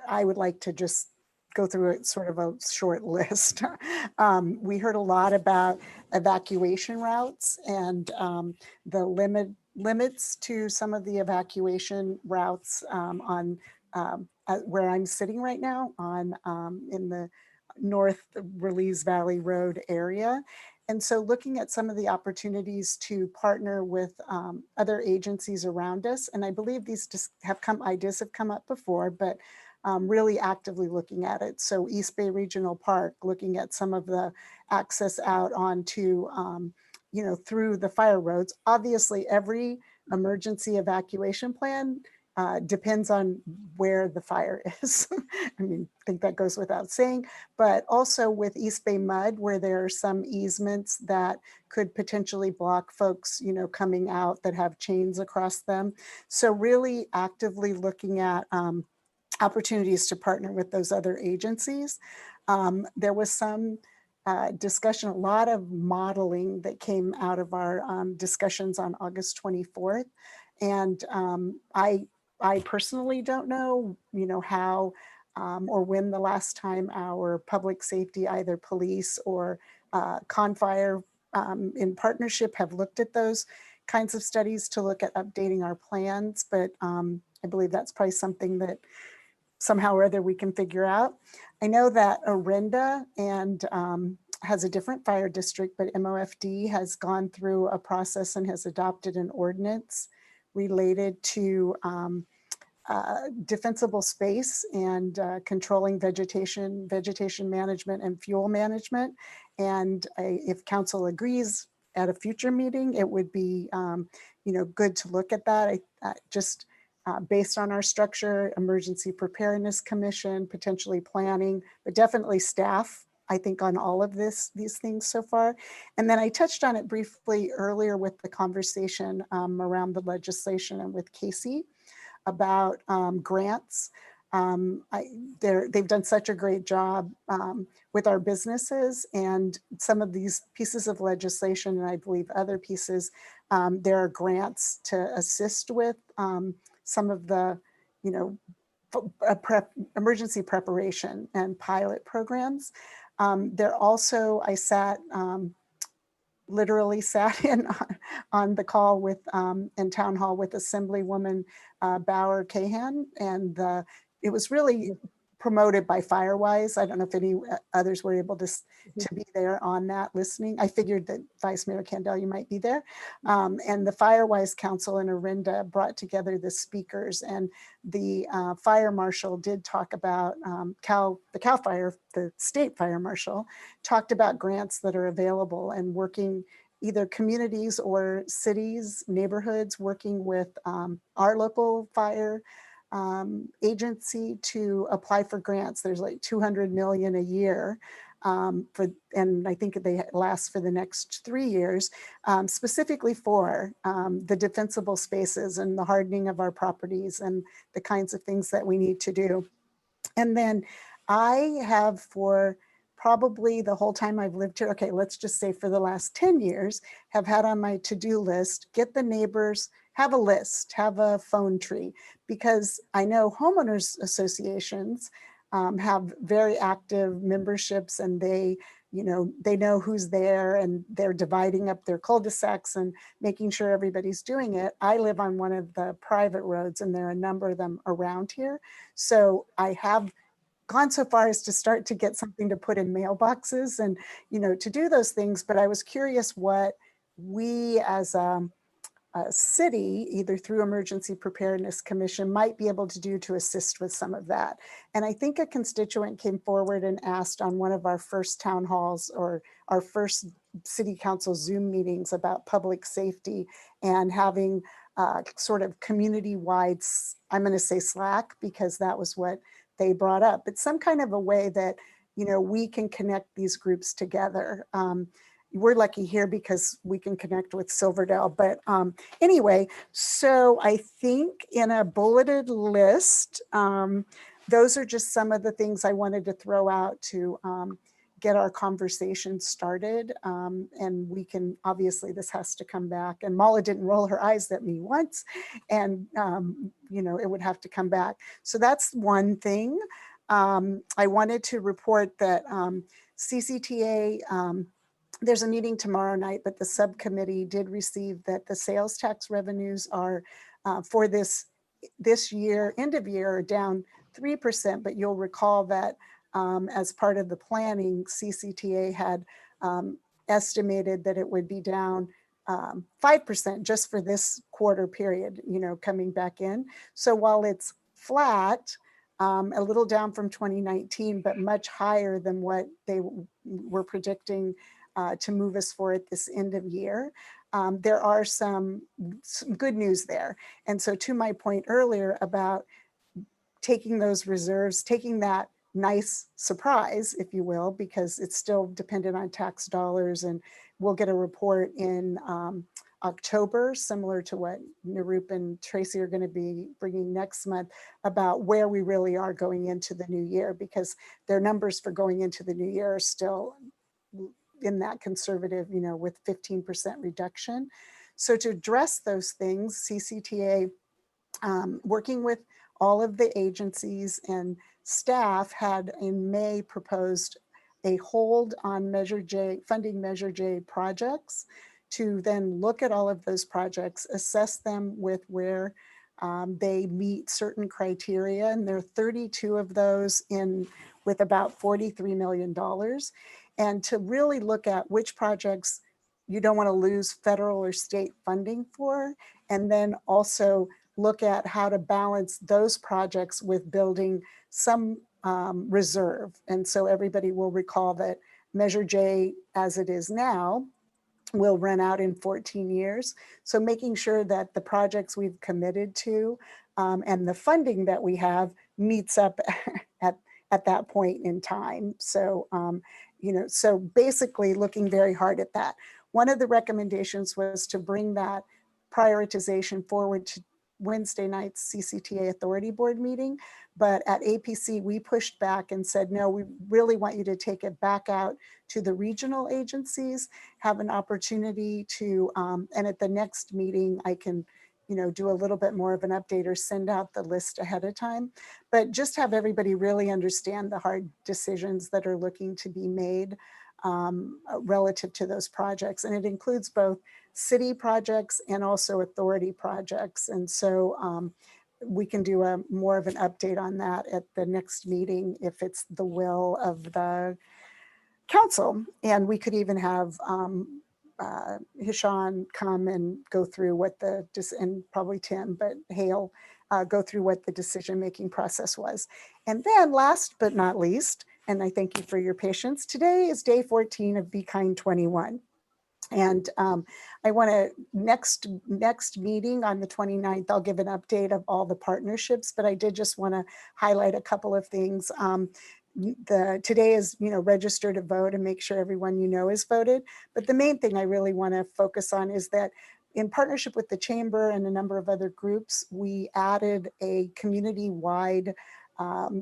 I would like to just go through it sort of a short list. We heard a lot about evacuation routes and the limits to some of the evacuation routes on where I'm sitting right now on in the North Release Valley Road area. And so looking at some of the opportunities to partner with other agencies around us, and I believe these ideas have come up before, but really actively looking at it. So East Bay Regional Park, looking at some of the access out onto, through the fire roads. Obviously, every emergency evacuation plan depends on where the fire is. I mean, I think that goes without saying, but also with East Bay Mud, where there are some easements that could potentially block folks, you know, coming out that have chains across them. So really actively looking at opportunities to partner with those other agencies. There was some discussion, a lot of modeling that came out of our discussions on August 24th. And I personally don't know, you know, how or when the last time our public safety, either police or Confire in partnership have looked at those kinds of studies to look at updating our plans. But I believe that's probably something that somehow or other we can figure out. I know that Orinda and has a different fire district, but MOFD has gone through a process and has adopted an ordinance related to defensible space and controlling vegetation management and fuel management. And if council agrees at a future meeting, it would be you know, good to look at that. Just based on our structure, Emergency Preparedness Commission, potentially planning, but definitely staff, I think, on all of these things so far. And then I touched on it briefly earlier with the conversation around the legislation and with Casey about grants. They've done such a great job with our businesses, and some of these pieces of legislation, and I believe other pieces, there are grants to assist with some of the, you know, emergency preparation and pilot programs. There also, I literally sat in on the call with, in town hall with Assemblywoman Bauer Cahan, and it was really promoted by Firewise. I don't know if any others were able to be there on that listening. I figured that Vice Mayor Candel, you might be there. And the Firewise Council in Orinda brought together the speakers, and the fire marshal did talk about the CAL FIRE, the state fire marshal, talked about grants that are available and working either communities or cities, neighborhoods, working with our local fire agency to apply for grants. There's like 200 million a year and I think they last for the next 3 years, specifically for the defensible spaces and the hardening of our properties and the kinds of things that we need to do. And then I have, for probably the whole time I've lived here, okay, let's just say for the last 10 years, have had on my to-do list, get the neighbors, have a list, have a phone tree, because I know homeowners associations have very active memberships, and they know who's there, and they're dividing up their cul-de-sacs and making sure everybody's doing it. I live on one of the private roads, and there are a number of them around here. So I have gone so far as to start to get something to put in mailboxes and, you know, to do those things. But I was curious what we as a city, either through Emergency Preparedness Commission, might be able to do to assist with some of that. And I think a constituent came forward and asked on one of our first town halls or our first city council Zoom meetings about public safety and having sort of community-wide, I'm going to say Slack, because that was what they brought up, but some kind of a way that, you know, we can connect these groups together. We're lucky here because we can connect with Silverdale, but anyway, so I think in a bulleted list, those are just some of the things I wanted to throw out to get our conversation started. And we can, obviously this has to come back, and Mala didn't roll her eyes at me once, and you know, it would have to come back. So that's one thing. I wanted to report that CCTA, there's a meeting tomorrow night, but the subcommittee did receive that the sales tax revenues are for this year, end of year, are down 3%, but you'll recall that as part of the planning, CCTA had estimated that it would be down 5% just for this quarter period, you know, coming back in. So while it's flat, a little down from 2019, but much higher than what they were predicting to move us for at this end of year. there are some good news there. And so to my point earlier about taking those reserves, taking that nice surprise, if you will, because it's still dependent on tax dollars, and we'll get a report in October, similar to what Nirup and Tracy are going to be bringing next month, about where we really are going into the new year, because their numbers for going into the new year are still in that conservative, with 15% reduction. So to address those things, CCTA, working with all of the agencies and staff, had in May proposed a hold on Measure J, funding Measure J projects, to then look at all of those projects, assess them with where they meet certain criteria. And there are 32 of those with about $43 million. And to really look at which projects you don't want to lose federal or state funding for, and then also look at how to balance those projects with building some reserve. And so everybody will recall that Measure J, as it is now, will run out in 14 years. So making sure that the projects we've committed to and the funding that we have meets up at that point in time. So, so basically looking very hard at that. One of the recommendations was to bring that prioritization forward to Wednesday night's CCTA Authority Board meeting. But at APC, we pushed back and said, no, we really want you to take it back out to the regional agencies, have an opportunity to, and at the next meeting, I can, do a little bit more of an update or send out the list ahead of time, but just have everybody really understand the hard decisions that are looking to be made relative to those projects. And it includes both city projects and also authority projects. And so we can do more of an update on that at the next meeting if it's the will of the council. And we could even have Hishan come and go through what and probably Tim, but Hale, go through what the decision-making process was. And then last but not least, and I thank you for your patience, today is day 14 of Be Kind 21. And I want to, next meeting on the 29th, I'll give an update of all the partnerships, but I did just want to highlight a couple of things. Today is, register to vote and make sure everyone is voted. But the main thing I really want to focus on is that in partnership with the Chamber and a number of other groups, we added a community-wide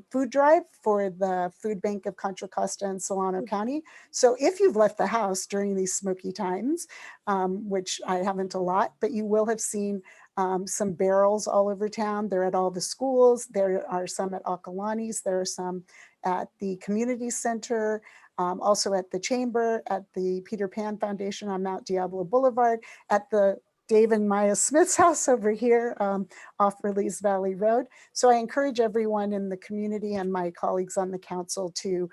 food drive for the Food Bank of Contra Costa and Solano County. So if you've left the house during these smoky times, which I haven't a lot, but you will have seen some barrels all over town. They're at all the schools. There are some at Akalani's. There are some at the community center, also at the Chamber, at the Peter Pan Foundation on Mount Diablo Boulevard, at the Dave and Maya Smith's house over here off Release Valley Road. So I encourage everyone in the community and my colleagues on the council to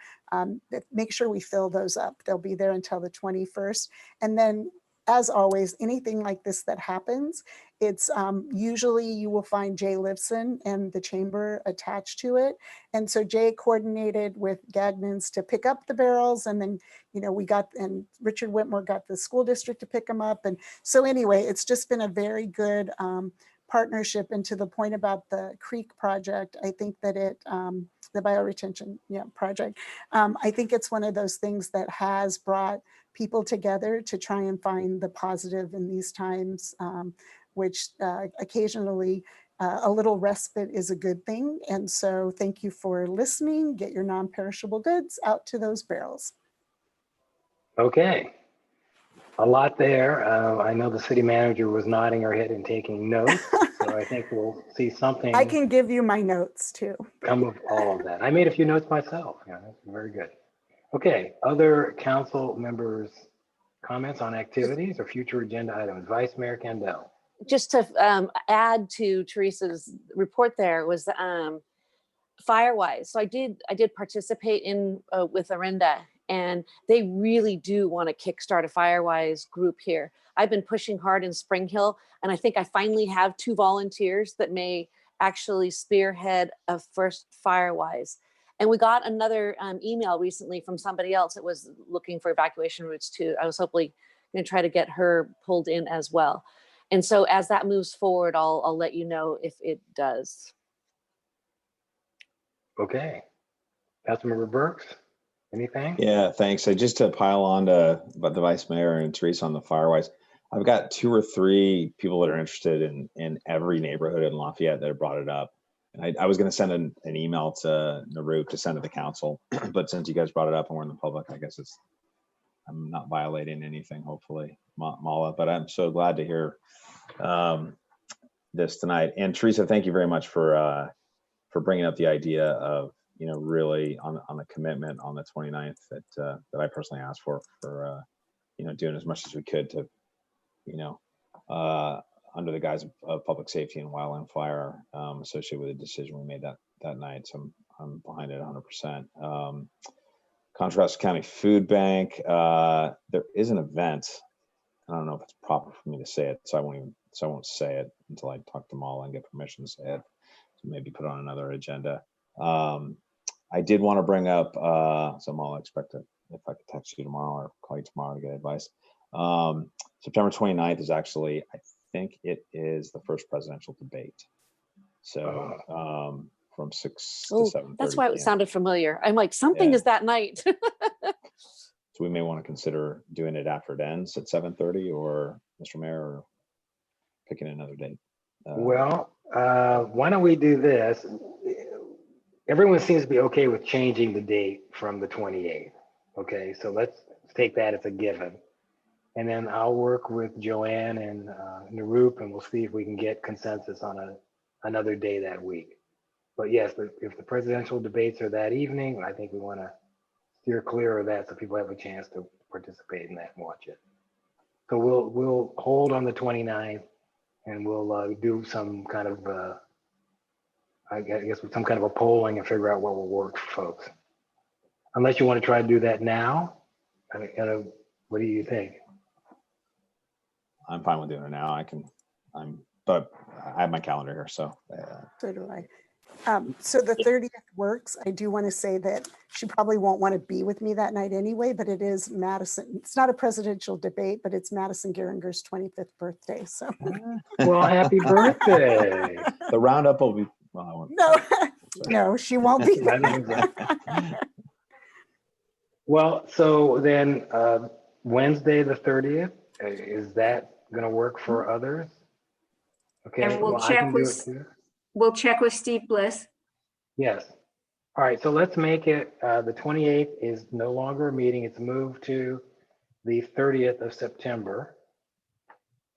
make sure we fill those up. They'll be there until the 21st. And then, as always, anything like this that happens, it's usually you will find Jay Lifson and the Chamber attached to it. And so Jay coordinated with Gagnon's to pick up the barrels, and then and Richard Whitmore got the school district to pick them up. And so anyway, it's just been a very good partnership. And to the point about the creek project, I think that the bioretention project, I think it's one of those things that has brought people together to try and find the positive in these times, which occasionally a little respite is a good thing. And so thank you for listening. Get your non-perishable goods out to those barrels. Okay, a lot there. I know the city manager was nodding her head and taking notes, so I think we'll see something. I can give you my notes too. Come of all of that. I made a few notes myself. Yeah, that's very good. Okay, other council members' comments on activities or future agenda items. Vice Mayor Kendall. Just to add to Teresa's report, there was Firewise. So I did participate in with Arinda, and they really do want to kickstart a Firewise group here. I've been pushing hard in Spring Hill, and I think I finally have 2 volunteers that may actually spearhead a first Firewise. And we got another email recently from somebody else that was looking for evacuation routes too. I was hopefully going to try to get her pulled in as well. And so as that moves forward, I'll let you know if it does. Okay. Councilmember Burks, anything? Yeah, thanks. So just to pile on to the Vice Mayor and Teresa on the Firewise, I've got 2 or 3 people that are interested in every neighborhood in Lafayette that have brought it up. And I was going to send an email to Narup to send to the council, but since you guys brought it up and we're in the public, I guess I'm not violating anything, hopefully, Mala, but I'm so glad to hear this tonight. And Teresa, thank you very much for bringing up the idea of, really on the commitment on the 29th that I personally asked for doing as much as we could to, under the guise of public safety and wildland fire associated with the decision we made that night. So I'm behind it 100%. Contrast County Food Bank, there is an event. I don't know if it's proper for me to say it, so I won't say it until I talk to Mala and get permission to say it. So maybe put on another agenda. I did want to bring up, so Mala, expect it if I could text you tomorrow or call you tomorrow to get advice. September 29th is actually, I think it is the first presidential debate. So from 6 to 7:30. That's why it sounded familiar. I'm like, something is that night. So we may want to consider doing it after it ends at 7:30, or Mr. Mayor, or picking another date. Well, why don't we do this? Everyone seems to be okay with changing the date from the 28th. Okay, so let's take that as a given. And then I'll work with Joanne and Narup, and we'll see if we can get consensus on another day that week. But yes, if the presidential debates are that evening, I think we want to steer clear of that so people have a chance to participate in that and watch it. So we'll hold on the 29th, and we'll do some kind of, I guess, with some kind of a polling and figure out what will work for folks. Unless you want to try to do that now. I mean, what do you think? I'm fine with doing it now. But I have my calendar here, so. So do I. So the 30th works. I do want to say that she probably won't want to be with me that night anyway, but it is Madison. It's not a presidential debate, but it's Madison Geringer's 25th birthday. So. Well, happy birthday. The roundup will be. Well, no, she won't be there. Well, so then Wednesday the 30th, is that going to work for others? Okay. And we'll check with Steve Bliss. Yes. All right. So let's make it the 28th is no longer a meeting. It's moved to the 30th of September.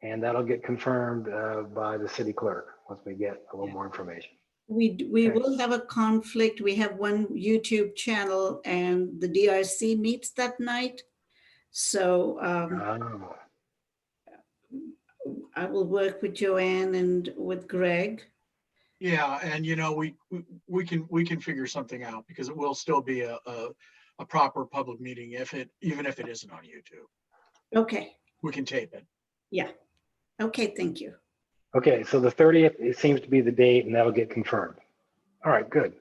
And that'll get confirmed by the city clerk once we get a little more information. We will have a conflict. We have one YouTube channel and the DRC meets that night. So I will work with Joanne and with Greg. Yeah, and we can figure something out, because it will still be a proper public meeting even if it isn't on YouTube. Okay. We can tape it. Yeah. Okay, thank you. Okay, so the 30th, it seems to be the date, and that'll get confirmed. All right, good.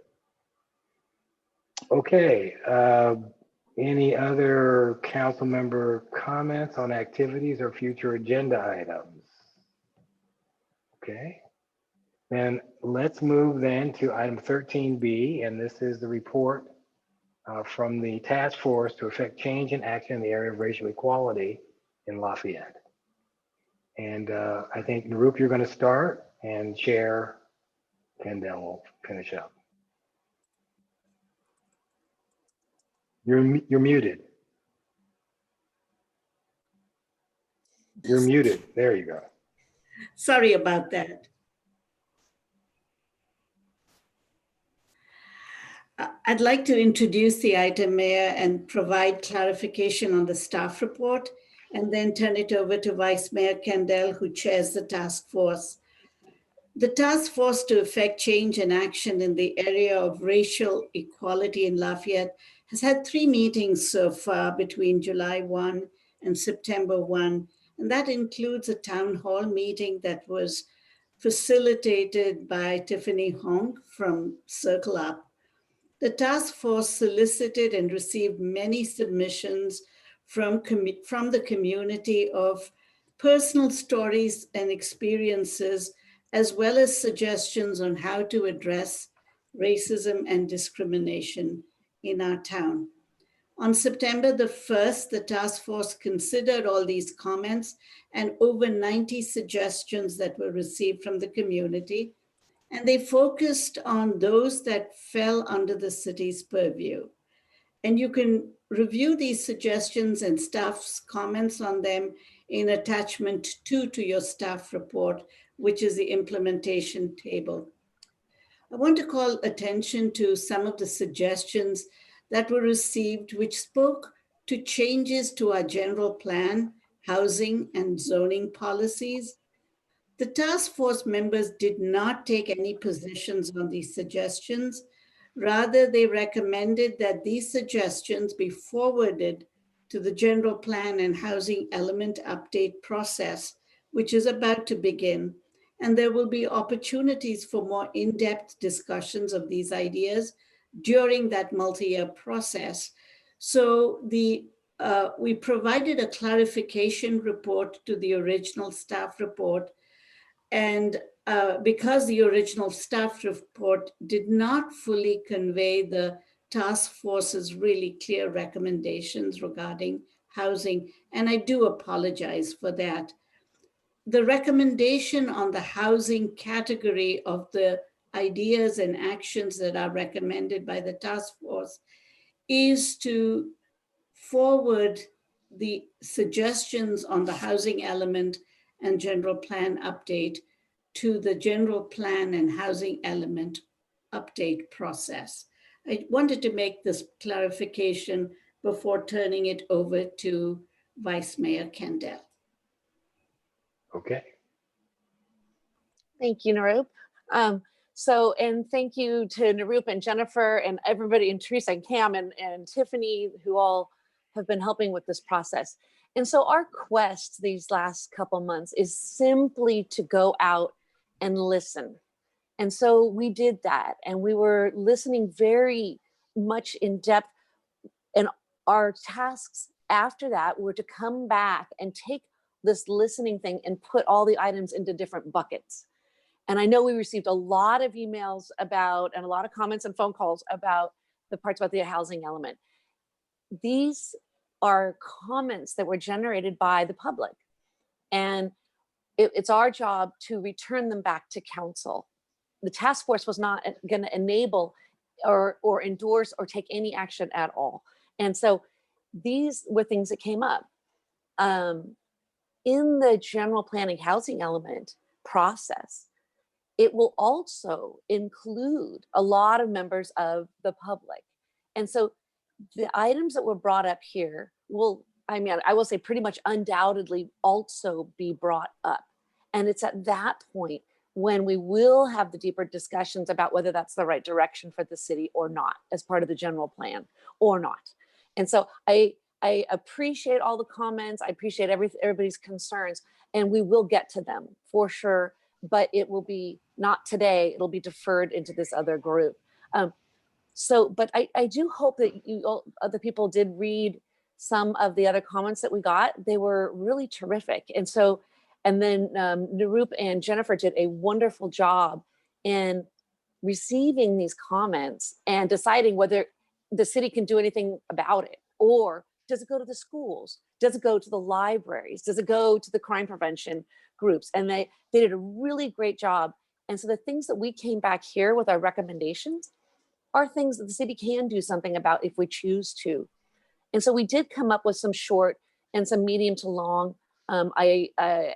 Okay, any other council member comments on activities or future agenda items? Okay, then let's move then to item 13B, and this is the report from the task force to effect change and action in the area of racial equality in Lafayette. And I think, Narup, you're going to start, and Chair Kendall will finish up. You're muted. You're muted. There you go. Sorry about that. I'd like to introduce the item, Mayor, and provide clarification on the staff report, and then turn it over to Vice Mayor Kendall, who chairs the task force. The task force to effect change and action in the area of racial equality in Lafayette has had 3 meetings so far between July 1 and September 1. And that includes a town hall meeting that was facilitated by Tiffany Hong from Circle Up. The task force solicited and received many submissions from the community of personal stories and experiences, as well as suggestions on how to address racism and discrimination in our town. On September the 1st, the task force considered all these comments and over 90 suggestions that were received from the community, and they focused on those that fell under the city's purview. And you can review these suggestions and staff's comments on them in attachment 2 to your staff report, which is the implementation table. I want to call attention to some of the suggestions that were received, which spoke to changes to our general plan, housing, and zoning policies. The task force members did not take any positions on these suggestions. Rather, they recommended that these suggestions be forwarded to the general plan and housing element update process, which is about to begin. And there will be opportunities for more in-depth discussions of these ideas during that multi-year process. So we provided a clarification report to the original staff report. And because the original staff report did not fully convey the task force's really clear recommendations regarding housing, and I do apologize for that. The recommendation on the housing category of the ideas and actions that are recommended by the task force is to forward the suggestions on the housing element and general plan update to the general plan and housing element update process. I wanted to make this clarification before turning it over to Vice Mayor Kendall. Okay. Thank you, Narup. And thank you to Narup and Jennifer and everybody, and Teresa and Cam and Tiffany, who all have been helping with this process. And so our quest these last couple months is simply to go out and listen. And so we did that, and we were listening very much in depth. And our tasks after that were to come back and take this listening thing and put all the items into different buckets. And I know we received a lot of emails about, and a lot of comments and phone calls about the parts about the housing element. These are comments that were generated by the public. And it's our job to return them back to council. The task force was not going to enable or endorse or take any action at all. And so these were things that came up. In the general planning housing element process, it will also include a lot of members of the public. And so the items that were brought up here will, I will say pretty much undoubtedly also be brought up. And it's at that point when we will have the deeper discussions about whether that's the right direction for the city or not, as part of the general plan or not. And so I appreciate all the comments. I appreciate everybody's concerns, and we will get to them for sure, but it will be not today. It'll be deferred into this other group. But I do hope that you all, other people did read some of the other comments that we got. They were really terrific. And so, and then Narup and Jennifer did a wonderful job in receiving these comments and deciding whether the city can do anything about it, or does it go to the schools? Does it go to the libraries? Does it go to the crime prevention groups? And they did a really great job. And so the things that we came back here with our recommendations are things that the city can do something about if we choose to. And so we did come up with some short and some medium to long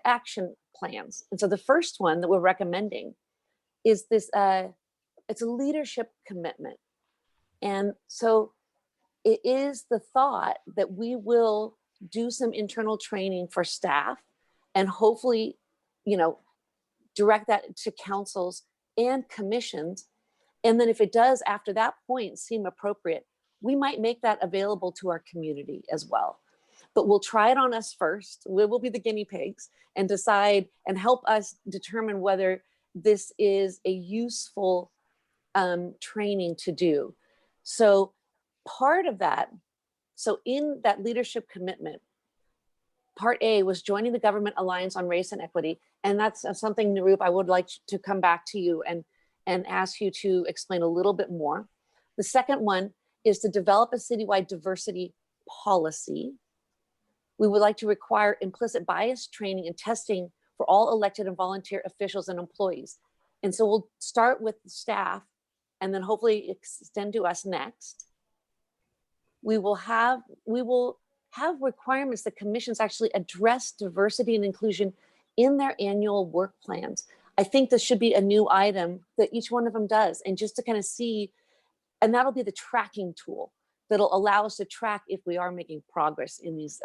action plans. And so the first one that we're recommending is this, it's a leadership commitment. And so it is the thought that we will do some internal training for staff and hopefully, direct that to councils and commissions. And then if it does after that point seem appropriate, we might make that available to our community as well. But we'll try it on us first. We will be the guinea pigs and decide and help us determine whether this is a useful training to do. So part of that So in that leadership commitment, part A was joining the Government Alliance on Race and Equity. And that's something, Nirup, I would like to come back to you and ask you to explain a little bit more. The second one is to develop a citywide diversity policy. We would like to require implicit bias training and testing for all elected and volunteer officials and employees. And so we'll start with the staff and then hopefully extend to us next. We will have requirements that commissions actually address diversity and inclusion in their annual work plans. I think this should be a new item that each one of them does, and just to kind of see, and that'll be the tracking tool that'll allow us to track if we are making progress in these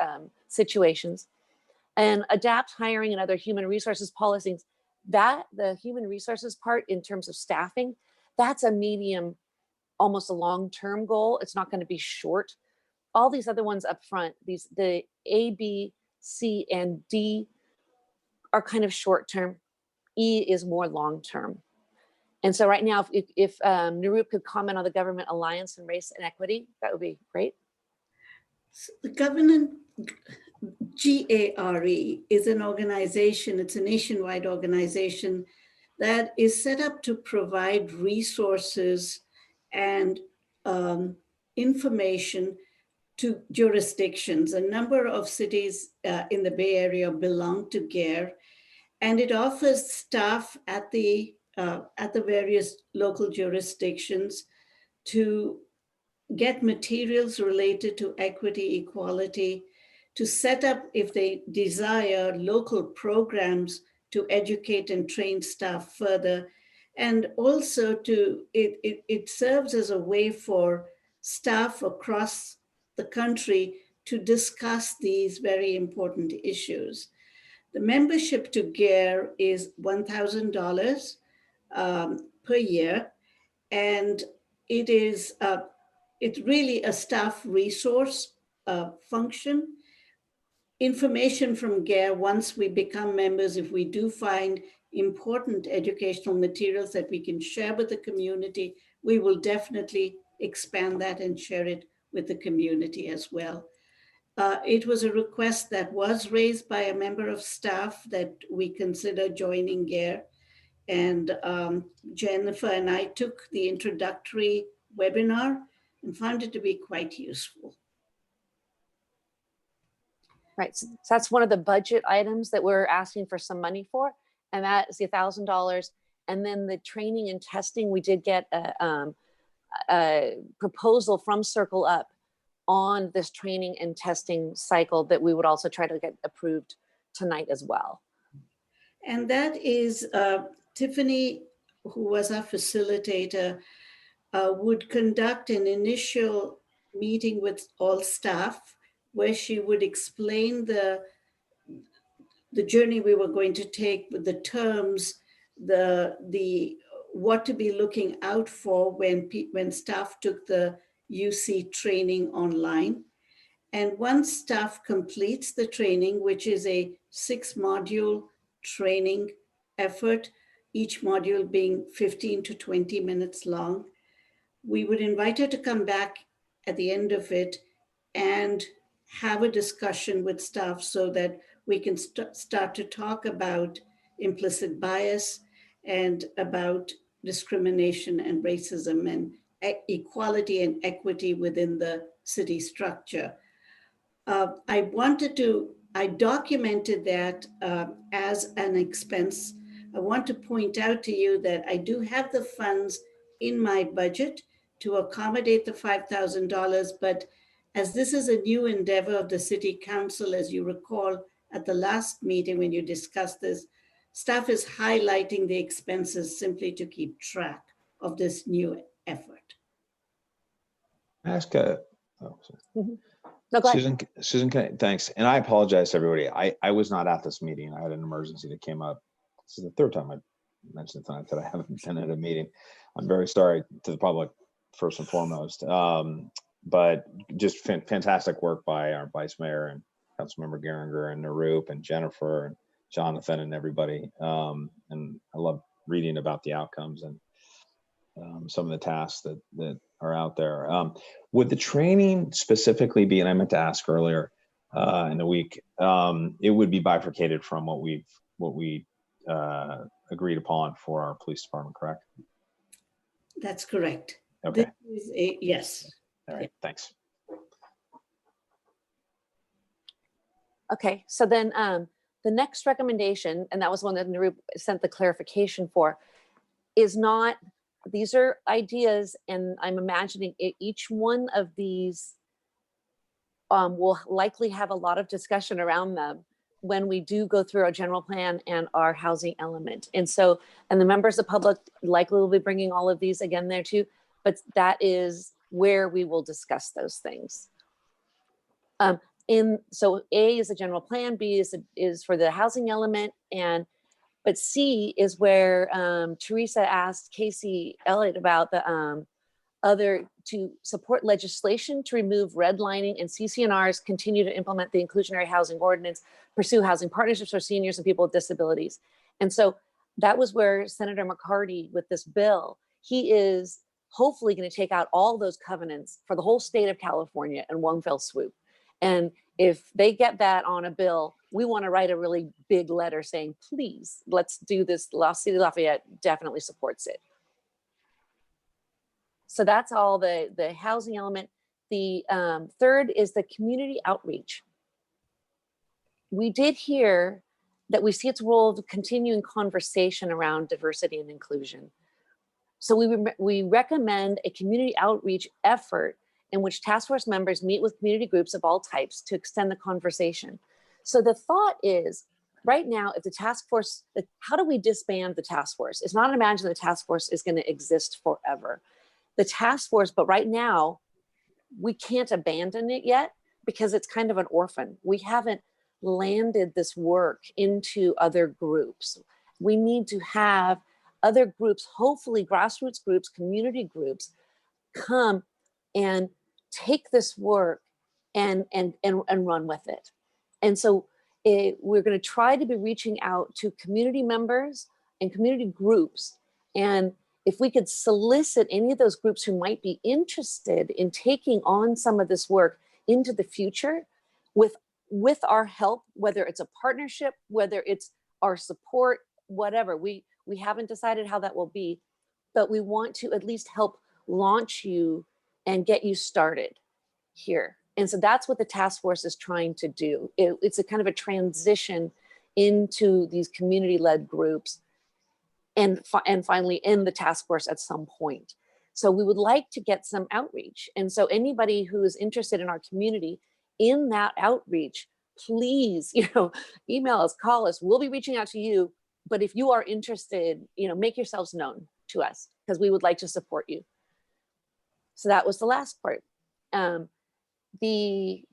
situations. And adapt hiring and other human resources policies. That the human resources part in terms of staffing, that's a medium, almost a long-term goal. It's not going to be short. All these other ones up front, the A, B, C, and D are kind of short-term. E is more long-term. And so right now, if Nirup could comment on the Government Alliance and Race and Equity, that would be great. The Government, GARE, is an organization, it's a nationwide organization that is set up to provide resources and information to jurisdictions. A number of cities in the Bay Area belong to GARE, and it offers staff at the various local jurisdictions to get materials related to equity, equality, to set up, if they desire, local programs to educate and train staff further. And also it serves as a way for staff across the country to discuss these very important issues. The membership to GARE is $1,000 per year, and it is it's really a staff resource function. Information from GARE, once we become members, if we do find important educational materials that we can share with the community, we will definitely expand that and share it with the community as well. It was a request that was raised by a member of staff that we consider joining GARE. And Jennifer and I took the introductory webinar and found it to be quite useful. Right, so that's one of the budget items that we're asking for some money for, and that is the $1,000. And then the training and testing, we did get a proposal from Circle Up on this training and testing cycle that we would also try to get approved tonight as well. And that is Tiffany, who was our facilitator, would conduct an initial meeting with all staff where she would explain the journey we were going to take with the terms, the what to be looking out for when staff took the UC training online. And once staff completes the training, which is a 6-module training effort, each module being 15 to 20 minutes long, we would invite her to come back at the end of it and have a discussion with staff so that we can start to talk about implicit bias and about discrimination and racism and equality and equity within the city structure. I documented that as an expense. I want to point out to you that I do have the funds in my budget to accommodate the $5,000, but as this is a new endeavor of the City Council, as you recall at the last meeting when you discussed this, staff is highlighting the expenses simply to keep track of this new effort. Ask No, go ahead. Susan, thanks. And I apologize to everybody. I was not at this meeting. I had an emergency that came up. This is the third time I mentioned tonight that I haven't been at a meeting. I'm very sorry to the public, first and foremost. But just fantastic work by our Vice Mayor and Councilmember Geringer and Nirup and Jennifer and Jonathan and everybody. And I love reading about the outcomes and some of the tasks that are out there. Would the training specifically be, and I meant to ask earlier in the week, it would be bifurcated from what we agreed upon for our police department, correct? That's correct. Okay. This is a, yes. All right, thanks. Okay, so then the next recommendation, and that was one that Narup sent the clarification for, is not, these are ideas, and I'm imagining each one of these will likely have a lot of discussion around them when we do go through our general plan and our housing element. And so, and the members of the public likely will be bringing all of these again there too, but that is where we will discuss those things. So A is a general plan, B is for the housing element, but C is where Teresa asked Casey Elliott about the to support legislation to remove redlining, and CCNRs continue to implement the inclusionary housing ordinance, pursue housing partnerships for seniors and people with disabilities. And so that was where Senator McCarty, with this bill, he is hopefully going to take out all those covenants for the whole state of California in one fell swoop. And if they get that on a bill, we want to write a really big letter saying, please, let's do this. City of Lafayette definitely supports it. So that's all the housing element. The third is the community outreach. We did hear that we see its role of continuing conversation around diversity and inclusion. So we recommend a community outreach effort in which task force members meet with community groups of all types to extend the conversation. So the thought is, right now, if the task force, how do we disband the task force? It's not imagined the task force is going to exist forever. The task force, but right now, we can't abandon it yet because it's kind of an orphan. We haven't landed this work into other groups. We need to have other groups, hopefully grassroots groups, community groups, come and take this work and run with it. And so we're going to try to be reaching out to community members and community groups. And if we could solicit any of those groups who might be interested in taking on some of this work into the future with our help, whether it's a partnership, whether it's our support, whatever, we haven't decided how that will be, but we want to at least help launch you and get you started here. And so that's what the task force is trying to do. It's a kind of a transition into these community-led groups and finally in the task force at some point. So we would like to get some outreach. And so anybody who is interested in our community in that outreach, please, email us, call us. We'll be reaching out to you. But if you are interested, make yourselves known to us because we would like to support you. So that was the last part. The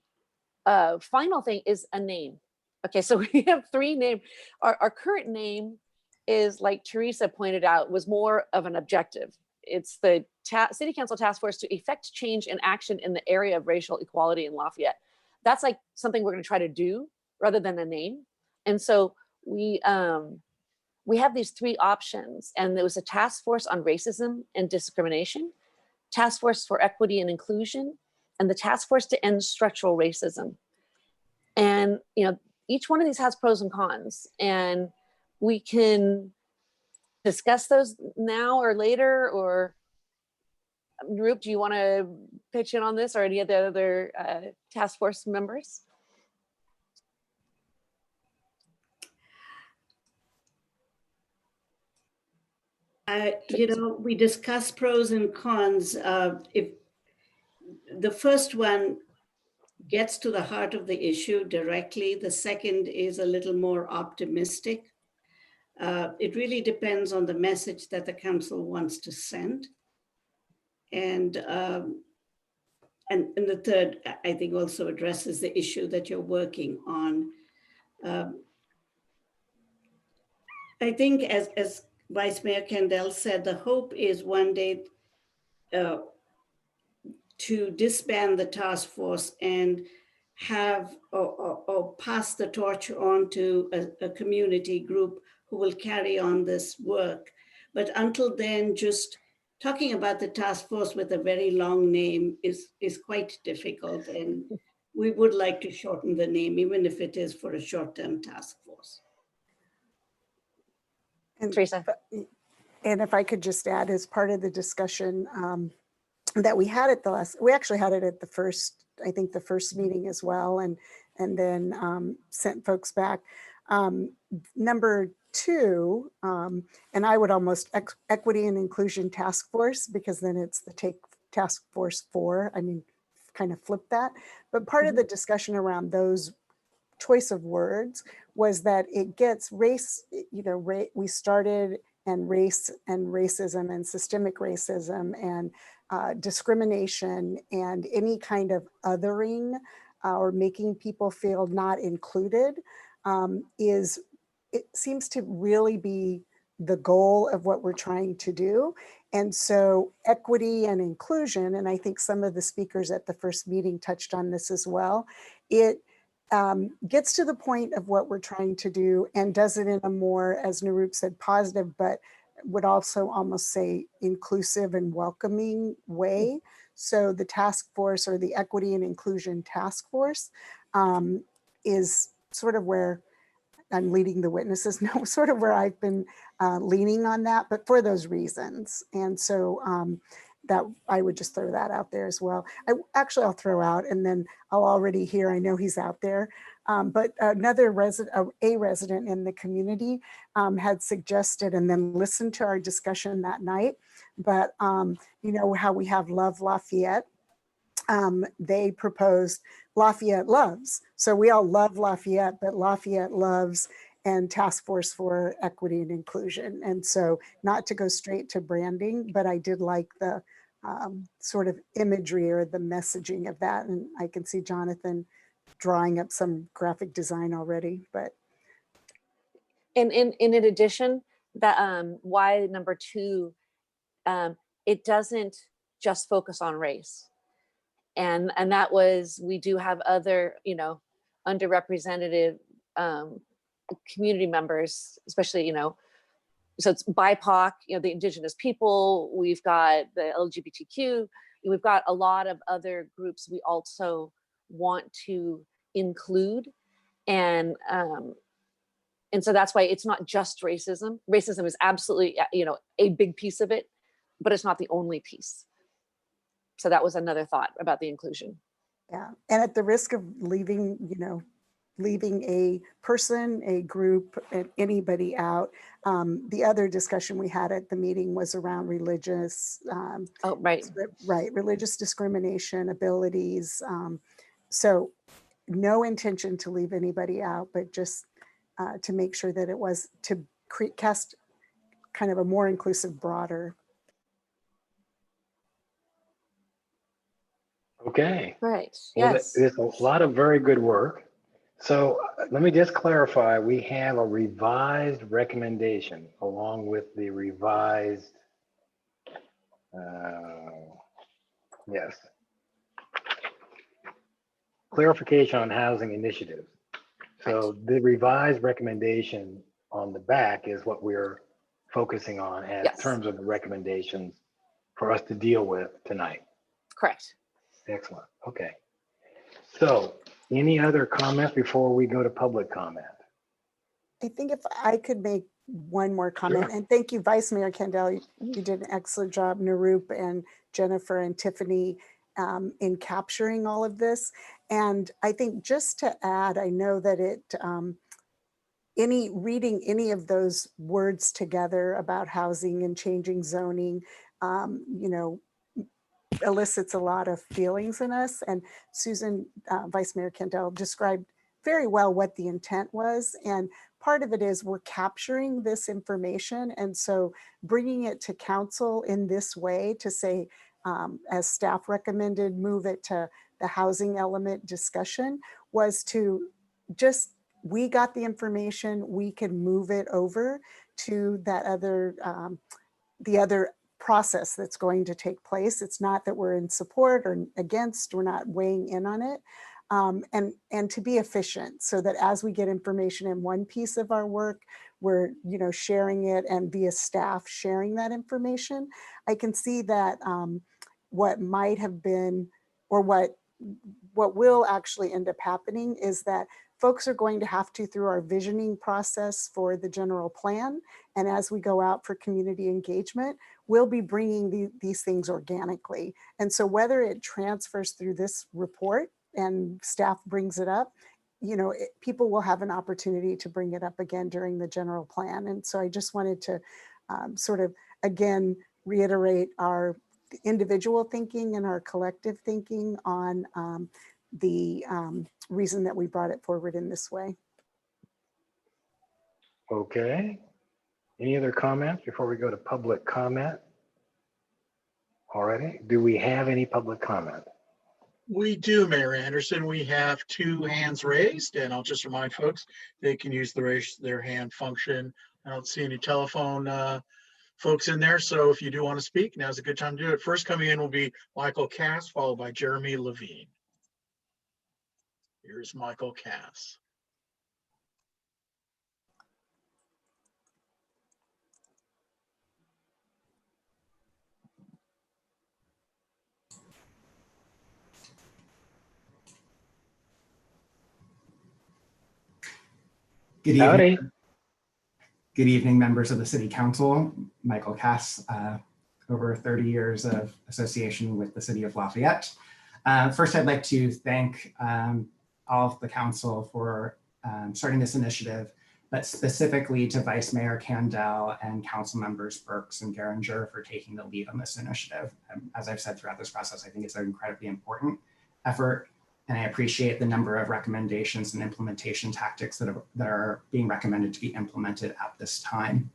final thing is a name. Okay, so we have three names. Our current name is, like Teresa pointed out, was more of an objective. It's the City Council Task Force to effect change and action in the area of racial equality in Lafayette. That's like something we're going to try to do rather than a name. And so we have these three options, and there was a task force on racism and discrimination, task force for equity and inclusion, and the task force to end structural racism. And each one of these has pros and cons, and we can discuss those now or later. Or Narup, do you want to pitch in on this, or any of the other task force members? We discuss pros and cons. If the first one gets to the heart of the issue directly, the second is a little more optimistic. It really depends on the message that the council wants to send. And the third, I think, also addresses the issue that you're working on. I think as Vice Mayor Kendall said, the hope is one day to disband the task force and have or pass the torch on to a community group who will carry on this work. But until then, just talking about the task force with a very long name is quite difficult. And we would like to shorten the name, even if it is for a short-term task force. And, Teresa. And if I could just add, as part of the discussion that we had at the last, we actually had it at the first, I think the first meeting as well, and then sent folks back. Number 2, and I would almost equity and inclusion task force, because then it's the task force 4. I mean, kind of flip that. But part of the discussion around those choice of words was that it gets race, we started and race and racism and systemic racism and discrimination and any kind of othering or making people feel not included it seems to really be the goal of what we're trying to do. And so equity and inclusion, and I think some of the speakers at the first meeting touched on this as well, it gets to the point of what we're trying to do and does it in a more, as Nirup said, positive, but would also almost say inclusive and welcoming way. So the task force, or the equity and inclusion task force, is sort of where I'm leading the witnesses now, sort of where I've been leaning on that, but for those reasons. And so that I would just throw that out there as well. I'll throw out, and then I'll already hear, I know he's out there, but another resident, a resident in the community had suggested, and then listened to our discussion that night, but you know how we have Love Lafayette. They proposed Lafayette Loves. So we all love Lafayette, but Lafayette Loves and Task Force for Equity and Inclusion. And so not to go straight to branding, but I did like the sort of imagery or the messaging of that. And I can see Jonathan drawing up some graphic design already, but. And in addition, that why number 2, it doesn't just focus on race. And that was, we do have other, underrepresented community members, especially, so it's BIPOC, the indigenous people, we've got the LGBTQ, we've got a lot of other groups we also want to include. And so that's why it's not just racism. Racism is absolutely, a big piece of it, but it's not the only piece. So that was another thought about the inclusion. Yeah, and at the risk of leaving, leaving a person, a group, anybody out, the other discussion we had at the meeting was around religious, religious discrimination, abilities. So no intention to leave anybody out, but just to make sure that it was to cast kind of a more inclusive, broader. Okay. Right. Well, Yes. there's a lot of very good work. So let me just clarify, we have a revised recommendation along with the revised, yes, clarification on housing initiatives. So the revised recommendation on the back is what we're focusing on in terms of the recommendations for us to deal with tonight. Correct. Excellent. Okay. So any other comments before we go to public comment? I think if I could make one more comment, and thank you, Vice Mayor Kendall, you did an excellent job, Nirup and Jennifer and Tiffany, in capturing all of this. And I think just to add, I know that reading any of those words together about housing and changing zoning, elicits a lot of feelings in us. And Susan, Vice Mayor Kendall, described very well what the intent was. And part of it is we're capturing this information. And so bringing it to council in this way to say, as staff recommended, move it to the housing element discussion, was to just, we got the information, we can move it over to that other, the other process that's going to take place. It's not that we're in support or against, we're not weighing in on it. And to be efficient so that as we get information in one piece of our work, we're, sharing it and via staff sharing that information, I can see that what might have been, or what will actually end up happening is that folks are going to have to, through our visioning process for the general plan, and as we go out for community engagement, we'll be bringing these things organically. And so whether it transfers through this report and staff brings it up, people will have an opportunity to bring it up again during the general plan. And so I just wanted to sort of, again, reiterate our individual thinking and our collective thinking on the reason that we brought it forward in this way. Okay. Any other comments before we go to public comment? Alrighty. Do we have any public comment? We do, Mayor Anderson. We have 2 hands raised, and I'll just remind folks they can use the raise their hand function. I don't see any telephone folks in there, so if you do want to speak, now's a good time to do it. First coming in will be Michael Cass, followed by Jeremy Levine. Here's Michael Cass. Good evening. Good evening, members of the City Council. Michael Cass, over 30 years of association with the City of Lafayette. First, I'd like to thank all of the council for starting this initiative, but specifically to Vice Mayor Kandel and Council Members Burks and Geringer for taking the lead on this initiative. As I've said throughout this process, I think it's an incredibly important effort, and I appreciate the number of recommendations and implementation tactics that are being recommended to be implemented at this time.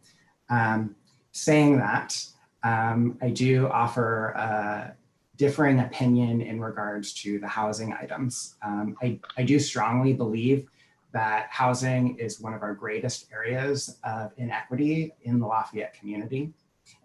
Saying that, I do offer a differing opinion in regards to the housing items. I do strongly believe that housing is one of our greatest areas of inequity in the Lafayette community,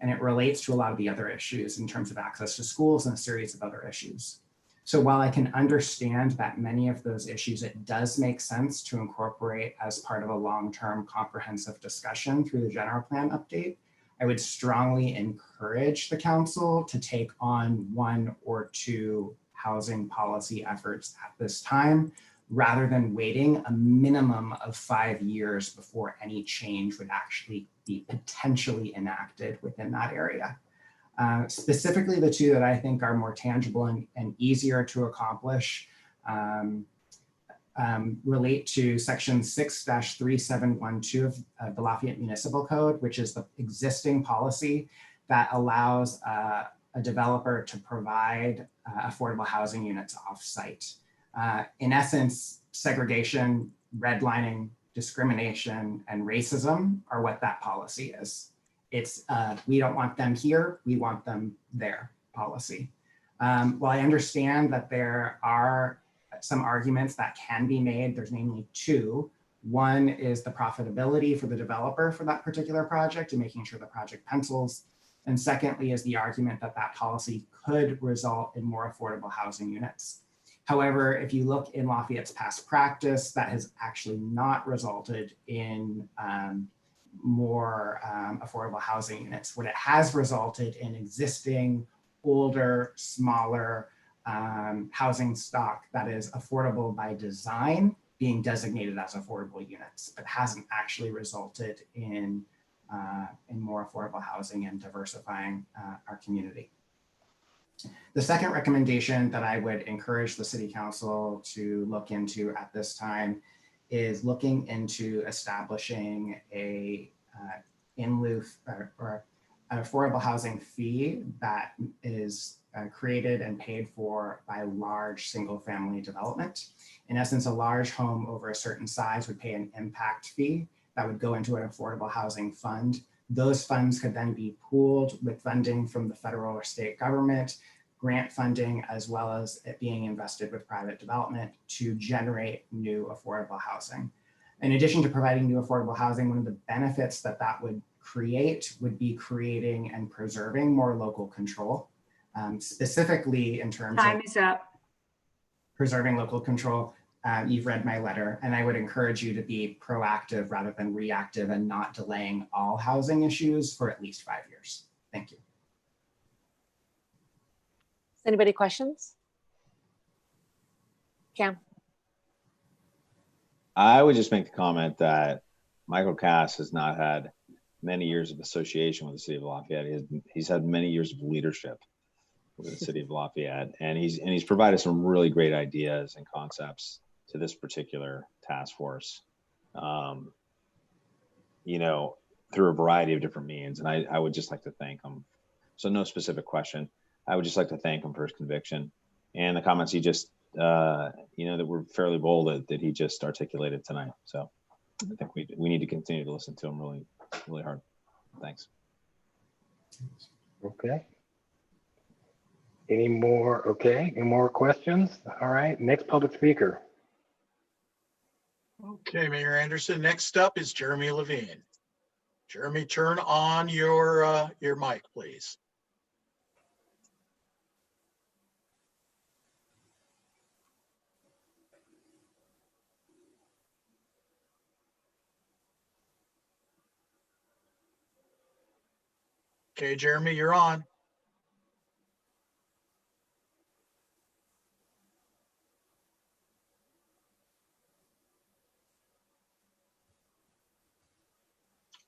and it relates to a lot of the other issues in terms of access to schools and a series of other issues. So while I can understand that many of those issues, it does make sense to incorporate as part of a long-term comprehensive discussion through the general plan update, I would strongly encourage the council to take on 1 or 2 housing policy efforts at this time, rather than waiting a minimum of 5 years before any change would actually be potentially enacted within that area. Specifically, the 2 that I think are more tangible and easier to accomplish relate to section 6-3712 of the Lafayette Municipal Code, which is the existing policy that allows a developer to provide affordable housing units off-site. In essence, segregation, redlining, discrimination, and racism are what that policy is. It's we don't want them here, we want them there policy. While I understand that there are some arguments that can be made, there's namely 2. One is the profitability for the developer for that particular project and making sure the project pencils. And secondly is the argument that that policy could result in more affordable housing units. However, if you look in Lafayette's past practice, that has actually not resulted in more affordable housing units. What it has resulted in existing, older, smaller housing stock that is affordable by design being designated as affordable units, but hasn't actually resulted in more affordable housing and diversifying our community. The second recommendation that I would encourage the City Council to look into at this time is looking into establishing a in lieu or an affordable housing fee that is created and paid for by large single family development. In essence, a large home over a certain size would pay an impact fee that would go into an affordable housing fund. Those funds could then be pooled with funding from the federal or state government, grant funding, as well as it being invested with private development to generate new affordable housing. In addition to providing new affordable housing, one of the benefits that that would create would be creating and preserving more local control, specifically in terms Time of is up. preserving local control. You've read my letter, and I would encourage you to be proactive rather than reactive and not delaying all housing issues for at least 5 years. Thank you. Anybody questions? Cam? I would just make the comment that Michael Cass has not had many years of association with the city of Lafayette. He's had many years of leadership with the city of Lafayette, and he's provided some really great ideas and concepts to this particular task force, you know, through a variety of different means. And I would just like to thank him. So no specific question. I would just like to thank him for his conviction and the comments he just, you know, that were fairly bold that he just articulated tonight. So I think we need to continue to listen to him really, really hard. Thanks. Okay. Any more? Okay. Any more questions? All right. Next public speaker. Okay, Mayor Anderson. Next up is Jeremy Levine. Jeremy, turn on your mic, please. Okay, Jeremy, you're on.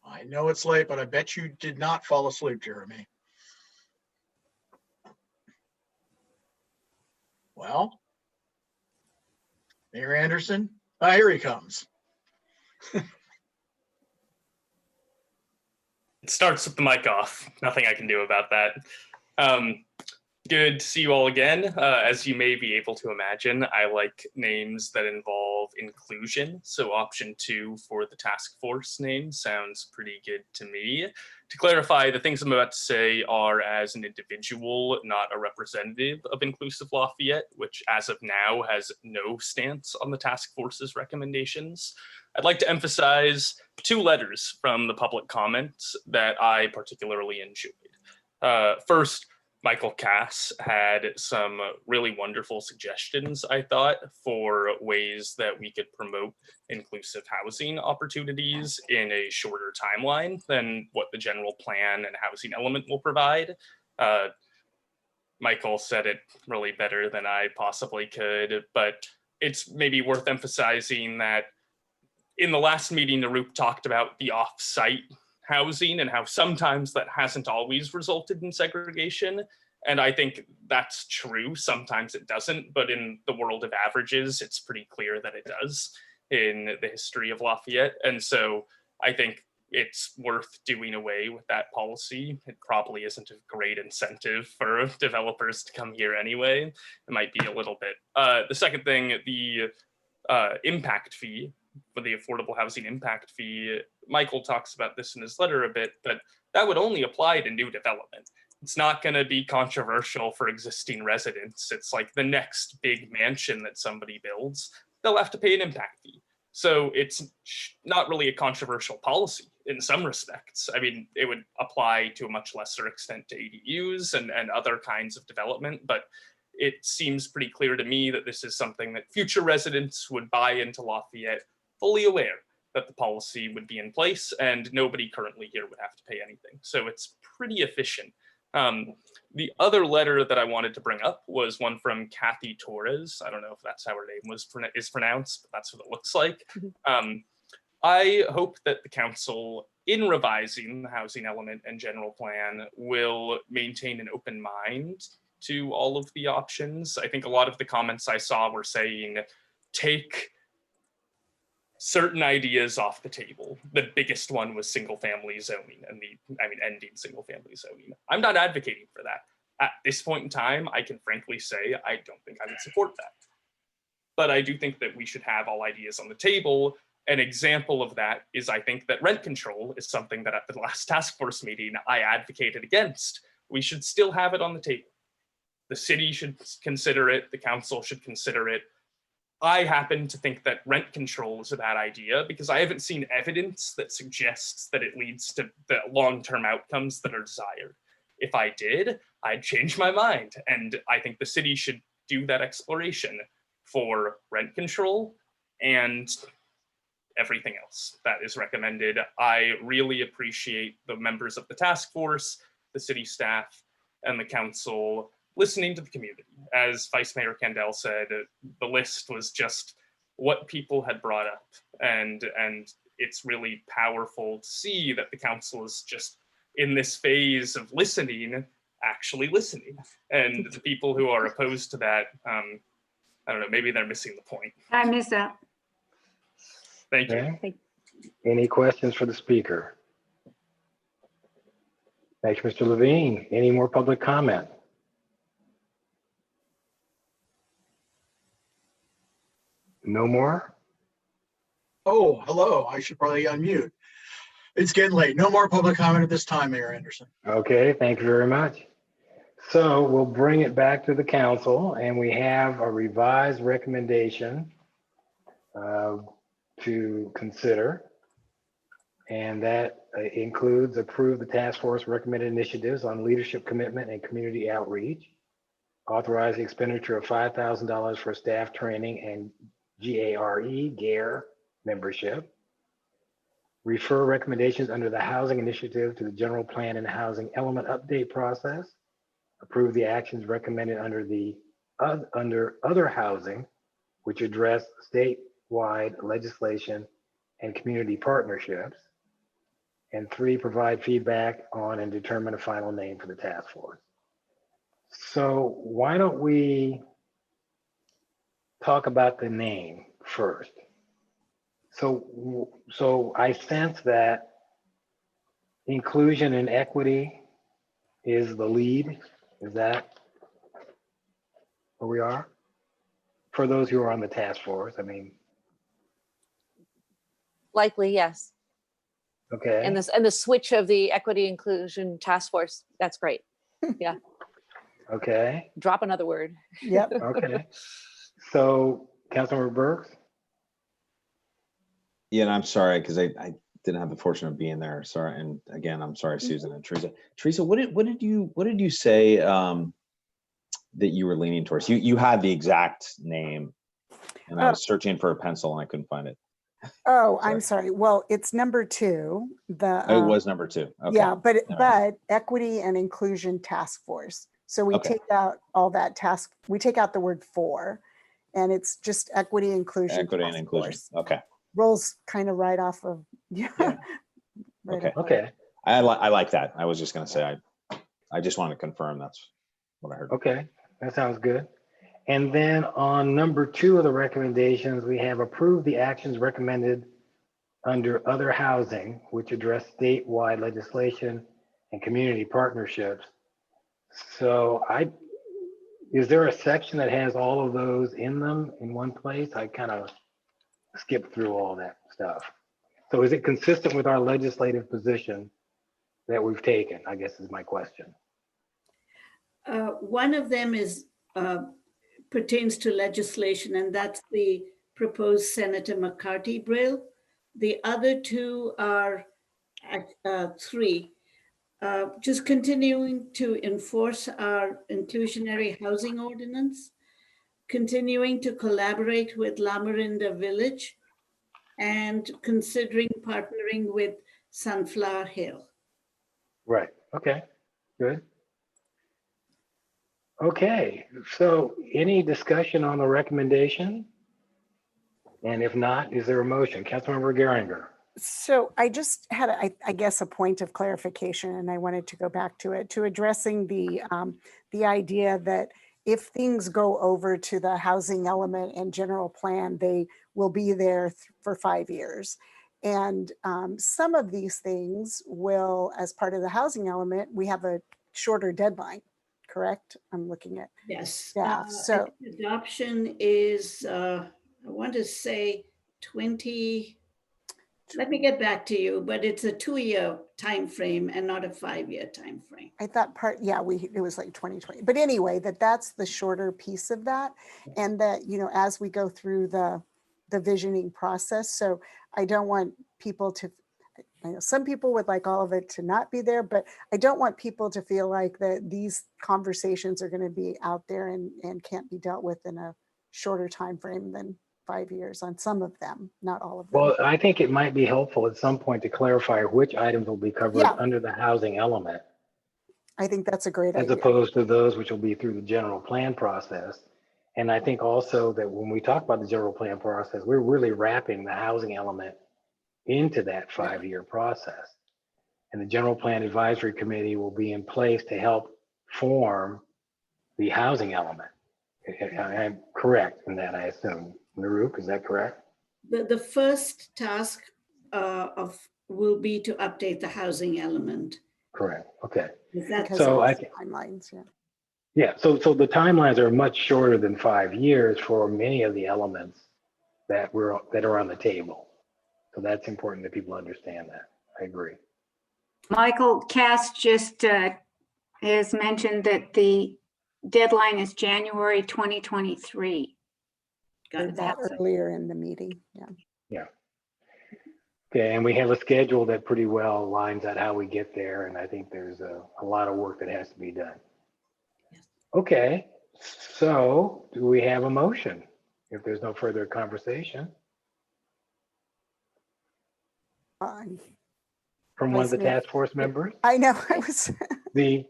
I know it's late, but I bet you did not fall asleep, Jeremy. Well, Mayor Anderson, here he comes. It starts with the mic off. Nothing I can do about that. Good to see you all again. As you may be able to imagine, I like names that involve inclusion. So option 2 for the task force name sounds pretty good to me. To clarify, the things I'm about to say are as an individual, not a representative of Inclusive Lafayette, which as of now has no stance on the task force's recommendations. I'd like to emphasize 2 letters from the public comments that I particularly enjoyed. First, Michael Cass had some really wonderful suggestions, I thought, for ways that we could promote inclusive housing opportunities in a shorter timeline than what the general plan and housing element will provide. Michael said it really better than I possibly could, but it's maybe worth emphasizing that in the last meeting, Narup talked about the off-site housing and how sometimes that hasn't always resulted in segregation. And I think that's true. Sometimes it doesn't, but in the world of averages, it's pretty clear that it does in the history of Lafayette. And so I think it's worth doing away with that policy. It probably isn't a great incentive for developers to come here anyway. It might be a little bit. The second thing, the impact fee, for the affordable housing impact fee, Michael talks about this in his letter a bit, but that would only apply to new development. It's not going to be controversial for existing residents. It's like the next big mansion that somebody builds, they'll have to pay an impact fee. So it's not really a controversial policy in some respects. I mean, it would apply to a much lesser extent to ADUs and other kinds of development, but it seems pretty clear to me that this is something that future residents would buy into Lafayette fully aware that the policy would be in place and nobody currently here would have to pay anything. So it's pretty efficient. The other letter that I wanted to bring up was one from Kathy Torres. I don't know if that's how her name is pronounced, but that's what it looks like. I hope that the council, in revising the housing element and general plan, will maintain an open mind to all of the options. I think a lot of the comments I saw were saying, take certain ideas off the table. The biggest one was single family zoning and ending single family zoning. I'm not advocating for that. At this point in time, I can frankly say I don't think I would support that. But I do think that we should have all ideas on the table. An example of that is I think that rent control is something that at the last task force meeting I advocated against. We should still have it on the table. The city should consider it, the council should consider it. I happen to think that rent control is a bad idea because I haven't seen evidence that suggests that it leads to the long-term outcomes that are desired. If I did, I'd change my mind. And I think the city should do that exploration for rent control and everything else that is recommended. I really appreciate the members of the task force, the city staff, and the council listening to the community. As Vice Mayor Kandel said, the list was just what people had brought up, and it's really powerful to see that the council is just in this phase of listening, actually listening. And the people who are opposed to that, I don't know, maybe they're missing the point. Time is up. Thank you. Okay. Any questions for the speaker? Thanks, Mr. Levine. Any more public comment? No more? Oh, hello. I should probably unmute. It's getting late. No more public comment at this time, Mayor Anderson. Okay, thank you very much. So we'll bring it back to the council, and we have a revised recommendation to consider. And that includes approve the task force recommended initiatives on leadership commitment and community outreach, authorize the expenditure of $5,000 for staff training and GARE membership, refer recommendations under the housing initiative to the general plan and housing element update process, approve the actions recommended under other housing, which address statewide legislation and community partnerships, and 3, provide feedback on and determine a final name for the task force. So why don't we talk about the name first? So I sense that inclusion and equity is the lead. Is that where we are? For those who are on the task force, I mean. Likely, yes. Okay. And the switch of the equity inclusion task force, that's great. Yeah. Okay. Drop another word. Yep. Okay. So Councilmember Burks? Yeah, and I'm sorry, because I didn't have the fortune of being there. Sorry. And again, I'm sorry, Susan and Teresa. Teresa, what did you say that you were leaning towards? You had the exact name, and I was searching for a pencil and I couldn't find it. Oh, I'm sorry. Well, it's number 2. It was number 2. Okay. Yeah, but All right. equity and inclusion task force. So we Okay. take out all that task. We take out the word "for," and it's just equity, inclusion. Equity and task inclusion. force. Okay. Rolls kind of right off of Yeah. right Okay. off of- Okay. I like that. I was just going to say, I just want to confirm that's what I heard. Okay, that sounds good. And then on number 2 of the recommendations, we have approved the actions recommended under other housing, which address statewide legislation and community partnerships. So is there a section that has all of those in them in one place? I kind of skipped through all that stuff. So is it consistent with our legislative position that we've taken, I guess is my question. One of them is pertains to legislation, and that's the proposed Senator McCarthy bill. The other 2 are 3. Just continuing to enforce our inclusionary housing ordinance, continuing to collaborate with La Miranda Village, and considering partnering with Sunflower Hill. Right, okay, good. Okay, so any discussion on the recommendation? And if not, is there a motion? Councilmember Geringer. So I just had, I guess, a point of clarification, and I wanted to go back to it, to addressing the idea that if things go over to the housing element and general plan, they will be there for 5 years. And some of these things will, as part of the housing element, we have a shorter deadline, correct? I'm looking at. Yes. Yeah, so. Adoption is, I want to say 20, let me get back to you, but it's a 2-year time frame and not a 5-year time frame. I thought it was like 2020, but anyway, that's the shorter piece of that. And that, as we go through the visioning process. So I don't want people to, I know some people would like all of it to not be there, but I don't want people to feel like that these conversations are going to be out there and can't be dealt with in a shorter time frame than 5 years on some of them, not all of them. Well, I think it might be helpful at some point to clarify which items will be covered Yeah. under the housing element, I think that's a great as idea. opposed to those which will be through the general plan process. And I think also that when we talk about the general plan process, we're really wrapping the housing element into that 5-year process. And the general plan advisory committee will be in place to help form the housing element. I'm correct in that, I assume. Narup, is that correct? The first task will be to update the housing element. Correct. Okay. Because So of I the timelines, yeah. Yeah, so the timelines are much shorter than 5 years for many of the elements that are on the table. So that's important that people understand that. I agree. Michael Cass just has mentioned that the deadline is January 2023. Heard that earlier in the meeting, yeah. Yeah. Okay, and we have a schedule that pretty well lines out how we get there, and I think there's a lot of work that has to be done. Okay, so do we have a motion? If there's no further conversation from one of the task force members, I know, I was. the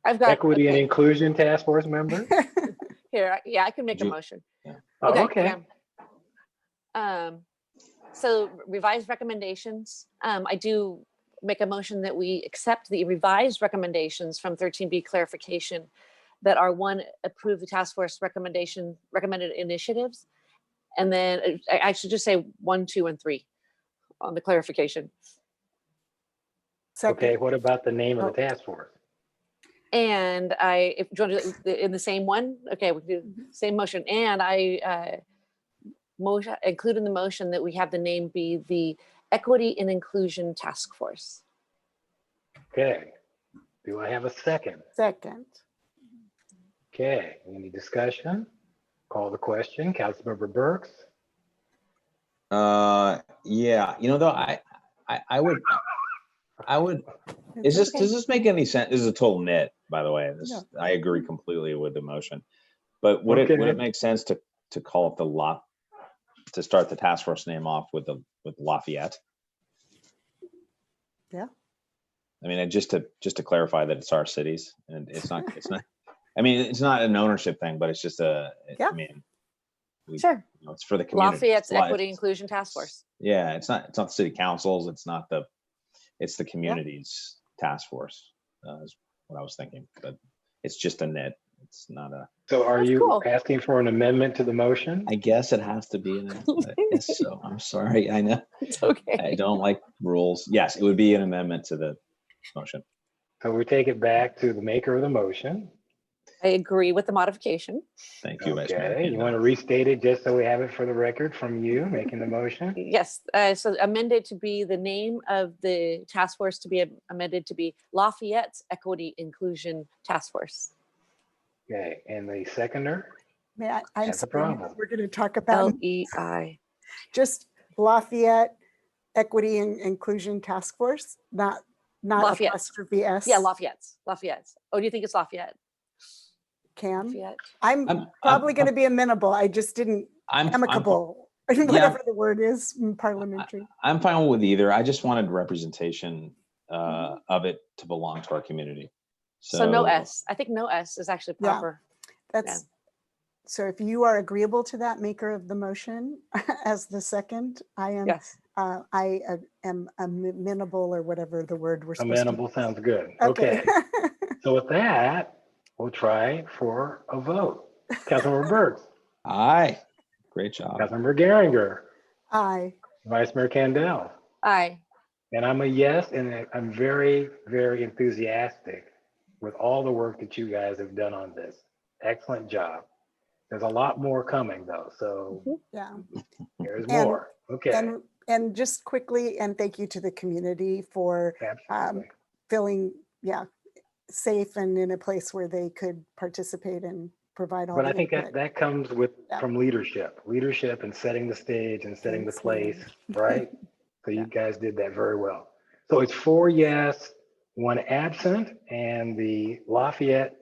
I've got Equity and Inclusion Task Force member? here. Yeah, I can make a motion. Oh, okay. So revised recommendations. I do make a motion that we accept the revised recommendations from 13B clarification that are one, approve the task force recommended initiatives. And then I should just say 1, 2, and 3 on the clarification. Okay, what about the name of the task force? And if you want to do it in the same one, okay, we can do the same motion. And I include in the motion that we have the name be the Equity and Inclusion Task Force. Okay, do I have a second? Second. Okay, any discussion? Call the question. Councilmember Burks. Yeah, though, I would, does this make any sense? This is a total nit, by the way. I agree completely with the motion. But would it make sense to call it to start the task force name off with Lafayette? Yeah. I mean, just to clarify that it's our cities, and it's not. I mean, it's not an ownership thing, but it's just I mean, sure. It's for the community. Lafayette's Equity Inclusion Task Force. Yeah, it's not the city councils. It's the community's task force. Is what I was thinking, but it's just a nit. It's not a. So are you asking for an amendment to the motion? I guess it has to be. So I'm sorry. I know. It's okay. I don't like rules. Yes, it would be an amendment to the motion. So we take it back to the maker of the motion. I agree with the modification. Thank you, Vice Mayor. Okay, you want to restate it just so we have it for the record from you making the motion? Yes, so amended to be the name of the task force to be amended to be Lafayette's Equity Inclusion Task Force. Okay, and the seconder? I'm That's a sorry, problem. we're going to talk about LEI. just Lafayette Equity and Inclusion Task Force, not Lafayette's. apostrophe S. Yeah, Lafayette's. Oh, do you think it's Lafayette? Cam. Lafayette. I'm probably going to be amenable. I just didn't amicable, whatever the word is in parliamentary. I'm fine with either. I just wanted representation of it to belong to our community. So no S. I think no S is actually proper. That's so. If you are agreeable to that, maker of the motion, as the second, I am. Yes. I am amenable, or whatever the word we're supposed Amenable to. sounds good. Okay. So with that, we'll try for a vote. Councilmember Burks. Aye. Great job. Councilmember Geringer. Aye. Vice Mayor Kandel. Aye. And I'm a yes, and I'm very, very enthusiastic with all the work that you guys have done on this. Excellent job. There's a lot more coming though, so yeah, there's more. Okay. And just quickly, and thank you to the community for feeling safe and in a place where they could participate and provide all. But the I think input. that comes from leadership and setting the stage and setting the place, right? So you guys did that very well. So it's 4 yes, 1 absent, and the Lafayette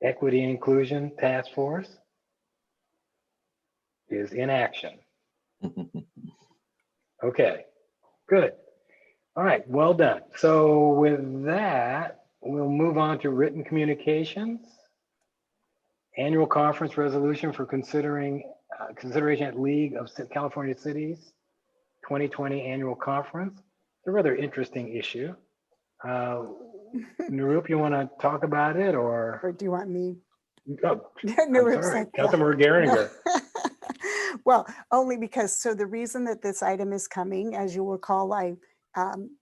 Equity and Inclusion Task Force is in action. Okay, good. All right, well done. So with that, we'll move on to written communications. Annual conference resolution for consideration at League of California Cities 2020 annual conference. It's a rather interesting issue. Nirup, you want to talk about it, or do you want me? Oh, Nirup's sorry, like, yeah. Councilmember Geringer. Well, only because, so the reason that this item is coming, as you recall,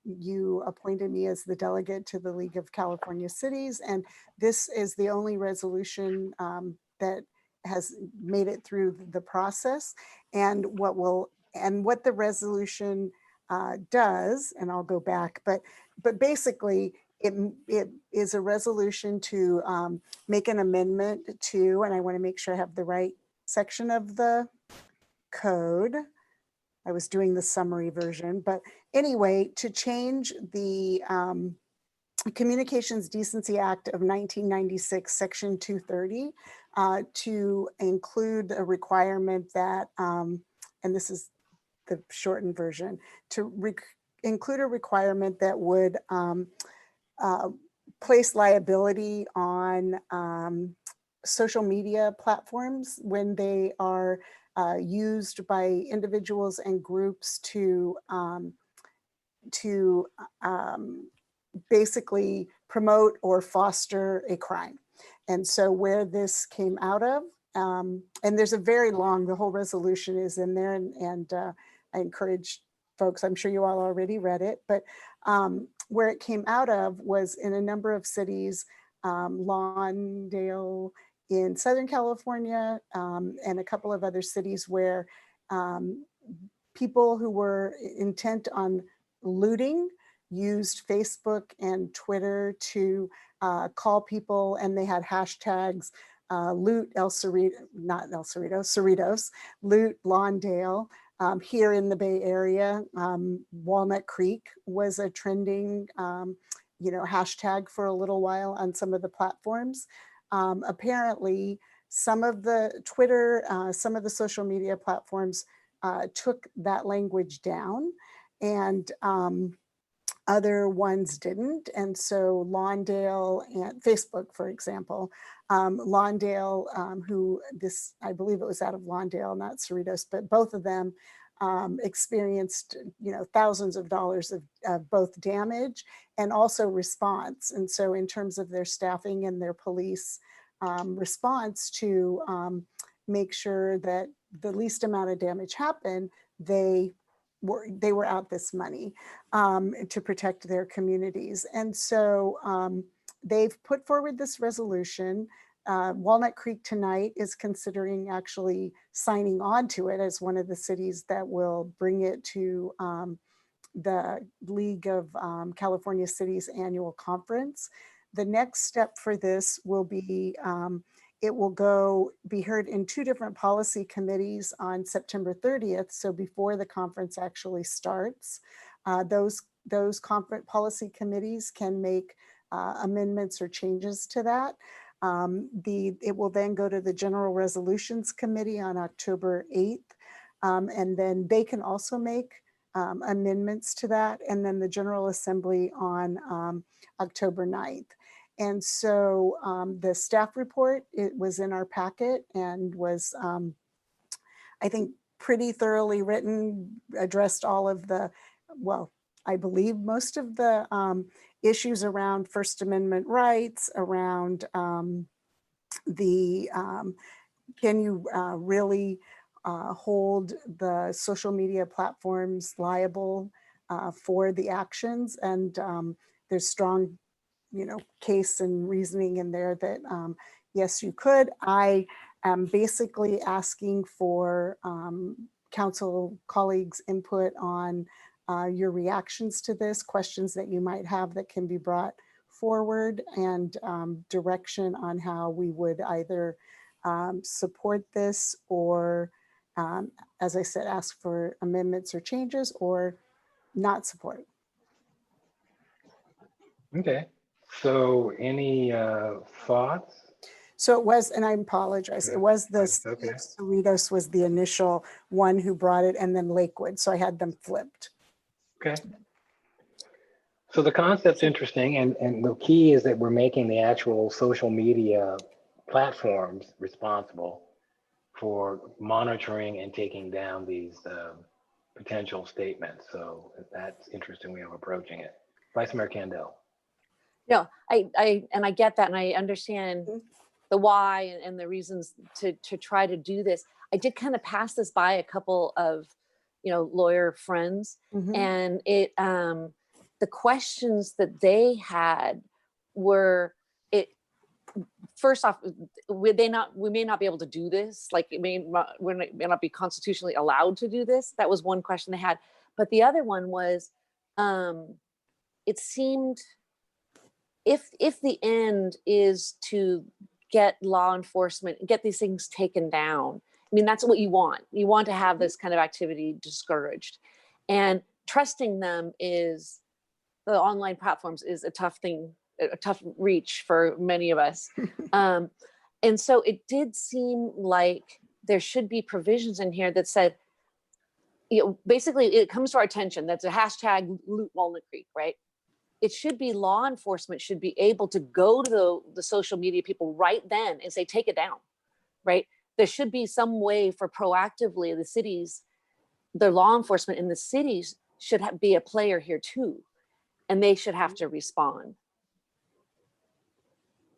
you appointed me as the delegate to the League of California Cities, and this is the only resolution that has made it through the process. And what the resolution does, and I'll go back, but basically it is a resolution to make an amendment to, and I want to make sure I have the right section of the code. I was doing the summary version, but anyway, to change the Communications Decency Act of 1996, Section 230, to include a requirement that, and this is the shortened version, to include a requirement that would place liability on social media platforms when they are used by individuals and groups to basically promote or foster a crime. And so where this came out of, and there's a very long, the whole resolution is in there, and I encourage folks, I'm sure you all already read it, but where it came out of was in a number of cities, Lawndale in Southern California, and a couple of other cities where people who were intent on looting used Facebook and Twitter to call people, and they had hashtags loot El Cerrito, not El Cerrito, Cerritos, loot Lawndale. Here in the Bay Area, Walnut Creek was a trending hashtag for a little while on some of the platforms. Apparently, some of the Twitter, some of the social media platforms took that language down, and other ones didn't. And so Lawndale and Facebook, for example, Lawndale, I believe it was out of Lawndale, not Cerritos, but both of them experienced, thousands of dollars of both damage and also response. And so in terms of their staffing and their police response to make sure that the least amount of damage happened, they were out this money to protect their communities. And so they've put forward this resolution. Walnut Creek tonight is considering actually signing on to it as one of the cities that will bring it to the League of California Cities annual conference. The next step for this will be, it will be heard in 2 different policy committees on September 30th. So before the conference actually starts, those conference policy committees can make amendments or changes to that. It will then go to the General Resolutions Committee on October 8th. And then they can also make amendments to that. And then the General Assembly on October 9th. And so the staff report, it was in our packet and was, I think, pretty thoroughly written, addressed all of the, well, I believe most of the issues around First Amendment rights, around can you really hold the social media platforms liable for the actions? And there's strong case and reasoning in there that yes, you could. I am basically asking for council colleagues' input on your reactions to this, questions that you might have that can be brought forward, and direction on how we would either support this or, as I said, ask for amendments or changes or not support. Okay. So any thoughts? So it was, and I apologize, it was the Okay. Cerritos was the initial one who brought it, and then Lakewood. So I had them flipped. Okay. So the concept's interesting, and the key is that we're making the actual social media platforms responsible for monitoring and taking down these potential statements. So that's interesting way of approaching it. Vice Mayor Kandel. No, I get that, and I understand the why and the reasons to try to do this. I did kind of pass this by a couple of, lawyer friends, and it the questions that they had were, first off, we may not be able to do this. Like we may not be constitutionally allowed to do this. That was one question they had. But the other one was, it seemed if the end is to get law enforcement, get these things taken down, I mean, that's what you want. You want to have this kind of activity discouraged. And trusting them is, the online platforms is a tough thing, a tough reach for many of us. And so it did seem like there should be provisions in here that said, basically it comes to our attention, that's a hashtag Loot Walnut Creek, right? It should be law enforcement should be able to go to the social media people right then and say, take it down, right? There should be some way for proactively the cities, the law enforcement in the cities should be a player here too. And they should have to respond.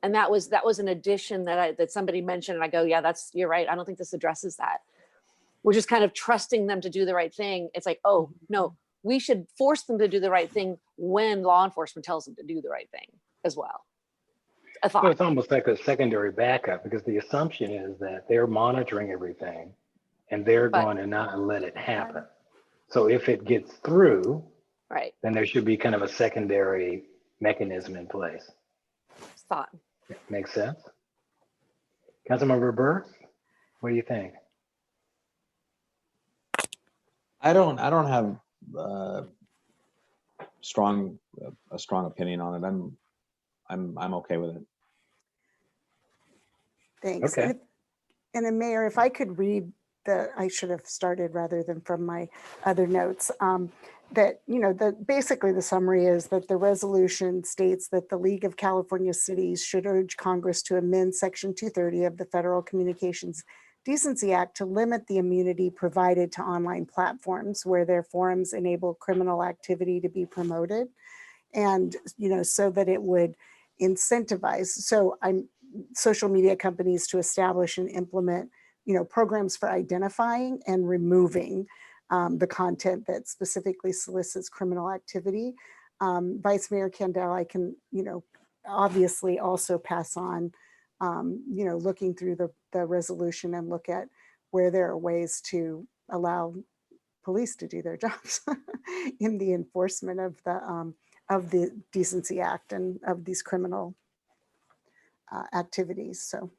And that was an addition that somebody mentioned, and I go, yeah, you're right. I don't think this addresses that. We're just kind of trusting them to do the right thing. It's like, oh no, we should force them to do the right thing when law enforcement tells them to do the right thing as well. I thought. So it's almost like a secondary backup, because the assumption is that they're monitoring everything and they're going to not let it happen. So if it gets through, right, then there should be kind of a secondary mechanism in place. Thought. Makes sense. Councilmember Burr, what do you think? I don't have a strong opinion on it. I'm okay with it. Thanks. Okay. And then Mayor, if I could read I should have started rather than from my other notes, that, basically the summary is that the resolution states that the League of California Cities should urge Congress to amend Section 230 of the Federal Communications Decency Act to limit the immunity provided to online platforms where their forums enable criminal activity to be promoted. And, so that it would incentivize, social media companies to establish and implement programs for identifying and removing the content that specifically solicits criminal activity. Vice Mayor Kandel, I can, obviously also pass on, looking through the resolution and look at where there are ways to allow police to do their jobs in the enforcement of the Decency Act and of these criminal activities. So.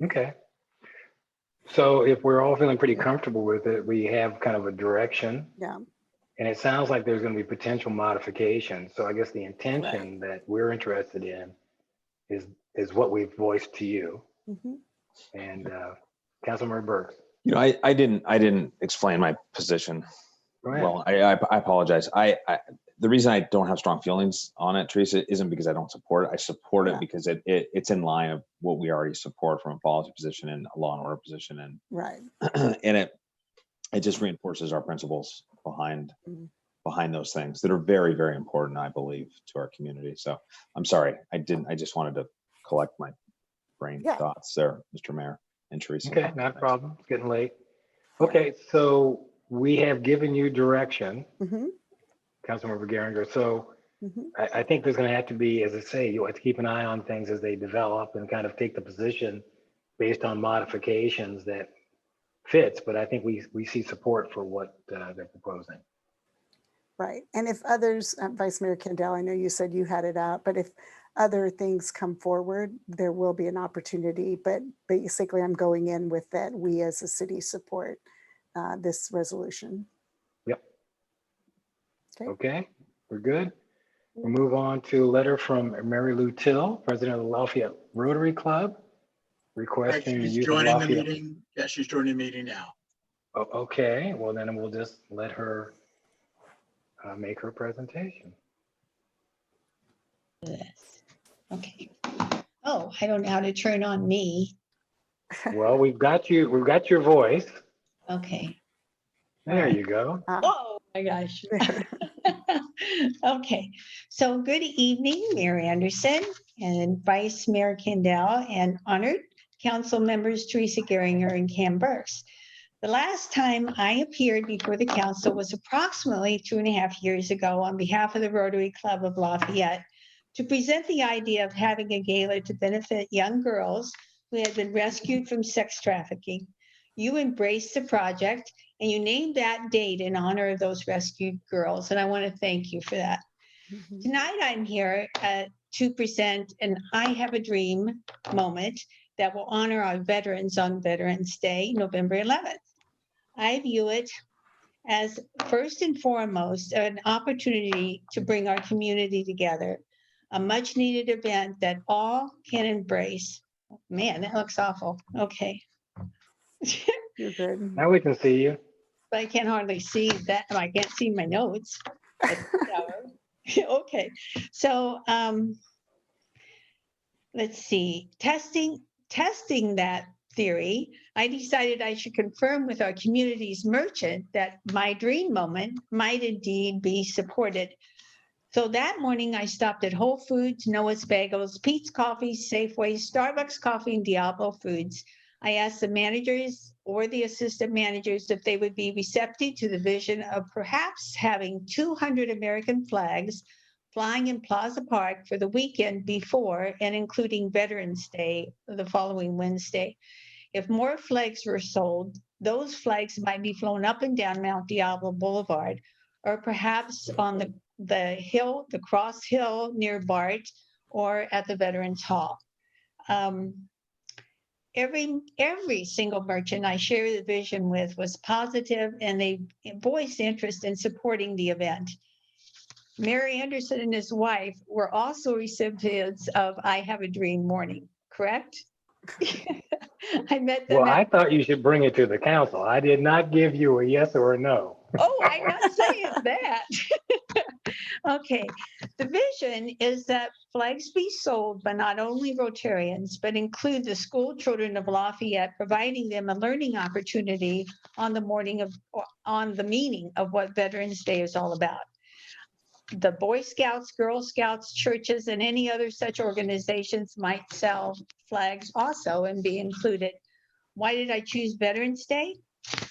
Okay. So if we're all feeling pretty comfortable with it, we have kind of a direction. Yeah. And it sounds like there's going to be potential modifications. So I guess the intention that we're interested in is what we've voiced to you. And Councilmember Burks. I didn't explain my position. Well, I apologize. The reason I don't have strong feelings on it, Teresa, isn't because I don't support it. I support it because it's in line of what we already support from a policy position and a law and order position, and right. And it just reinforces our principles behind those things that are very, very important, I believe, to our community. So I'm sorry, I just wanted to collect my brain thoughts there, Mr. Mayor and Teresa. Okay, not a problem. It's getting late. Okay, so we have given you direction. Councilmember Geringer. So I think there's going to have to be, as I say, you have to keep an eye on things as they develop and kind of take the position based on modifications that fits. But I think we see support for what they're proposing. Right. And if others, Vice Mayor Kandel, I know you said you had it out, but if other things come forward, there will be an opportunity. But basically, I'm going in with that we as a city support this resolution. Yep. Okay, we're good. We'll move on to a letter from Mary Lou Till, President of the Lafayette Rotary Club. requesting the She's use of joining the Lafayette. meeting. Yeah, she's joining the meeting now. Oh, okay, well then we'll just let her make her presentation. This. Okay. Oh, I don't know how to turn on me. Well, we've got your voice. Okay. There you go. Oh my gosh. Okay. So good evening, Mayor Anderson and Vice Mayor Kendall and honored council members Teresa Geringer and Cam Burks. The last time I appeared before the council was approximately 2.5 years ago on behalf of the Rotary Club of Lafayette to present the idea of having a gala to benefit young girls who had been rescued from sex trafficking. You embraced the project and you named that date in honor of those rescued girls. And I want to thank you for that. Tonight I'm here to present an I Have a Dream moment that will honor our veterans on Veterans Day, November 11th. I view it as first and foremost an opportunity to bring our community together, a much needed event that all can embrace. Man, that looks awful. Okay. You're good. Now we can see you. But I can't hardly see that. I can't see my notes. Okay. So let's see. Testing that theory, I decided I should confirm with our community's merchant that my dream moment might indeed be supported. So that morning I stopped at Whole Foods, Noah's Bagels, Pete's Coffee, Safeway, Starbucks Coffee, and Diablo Foods. I asked the managers or the assistant managers if they would be receptive to the vision of perhaps having 200 American flags flying in Plaza Park for the weekend before and including Veterans Day the following Wednesday. If more flags were sold, those flags might be flown up and down Mount Diablo Boulevard, or perhaps on the hill, the Cross Hill near BART, or at the Veterans Hall. Every single merchant I shared the vision with was positive, and they voiced interest in supporting the event. Mary Anderson and his wife were also recipients of I Have a Dream morning, correct? I met them. Well, I thought you should bring it to the council. I did not give you a yes or a no. Oh, I'm not saying that. Okay, the vision is that flags be sold by not only Rotarians, but include the school children of Lafayette, providing them a learning opportunity on the meaning of what Veterans Day is all about. The Boy Scouts, Girl Scouts, churches, and any other such organizations might sell flags also and be included. Why did I choose Veterans Day?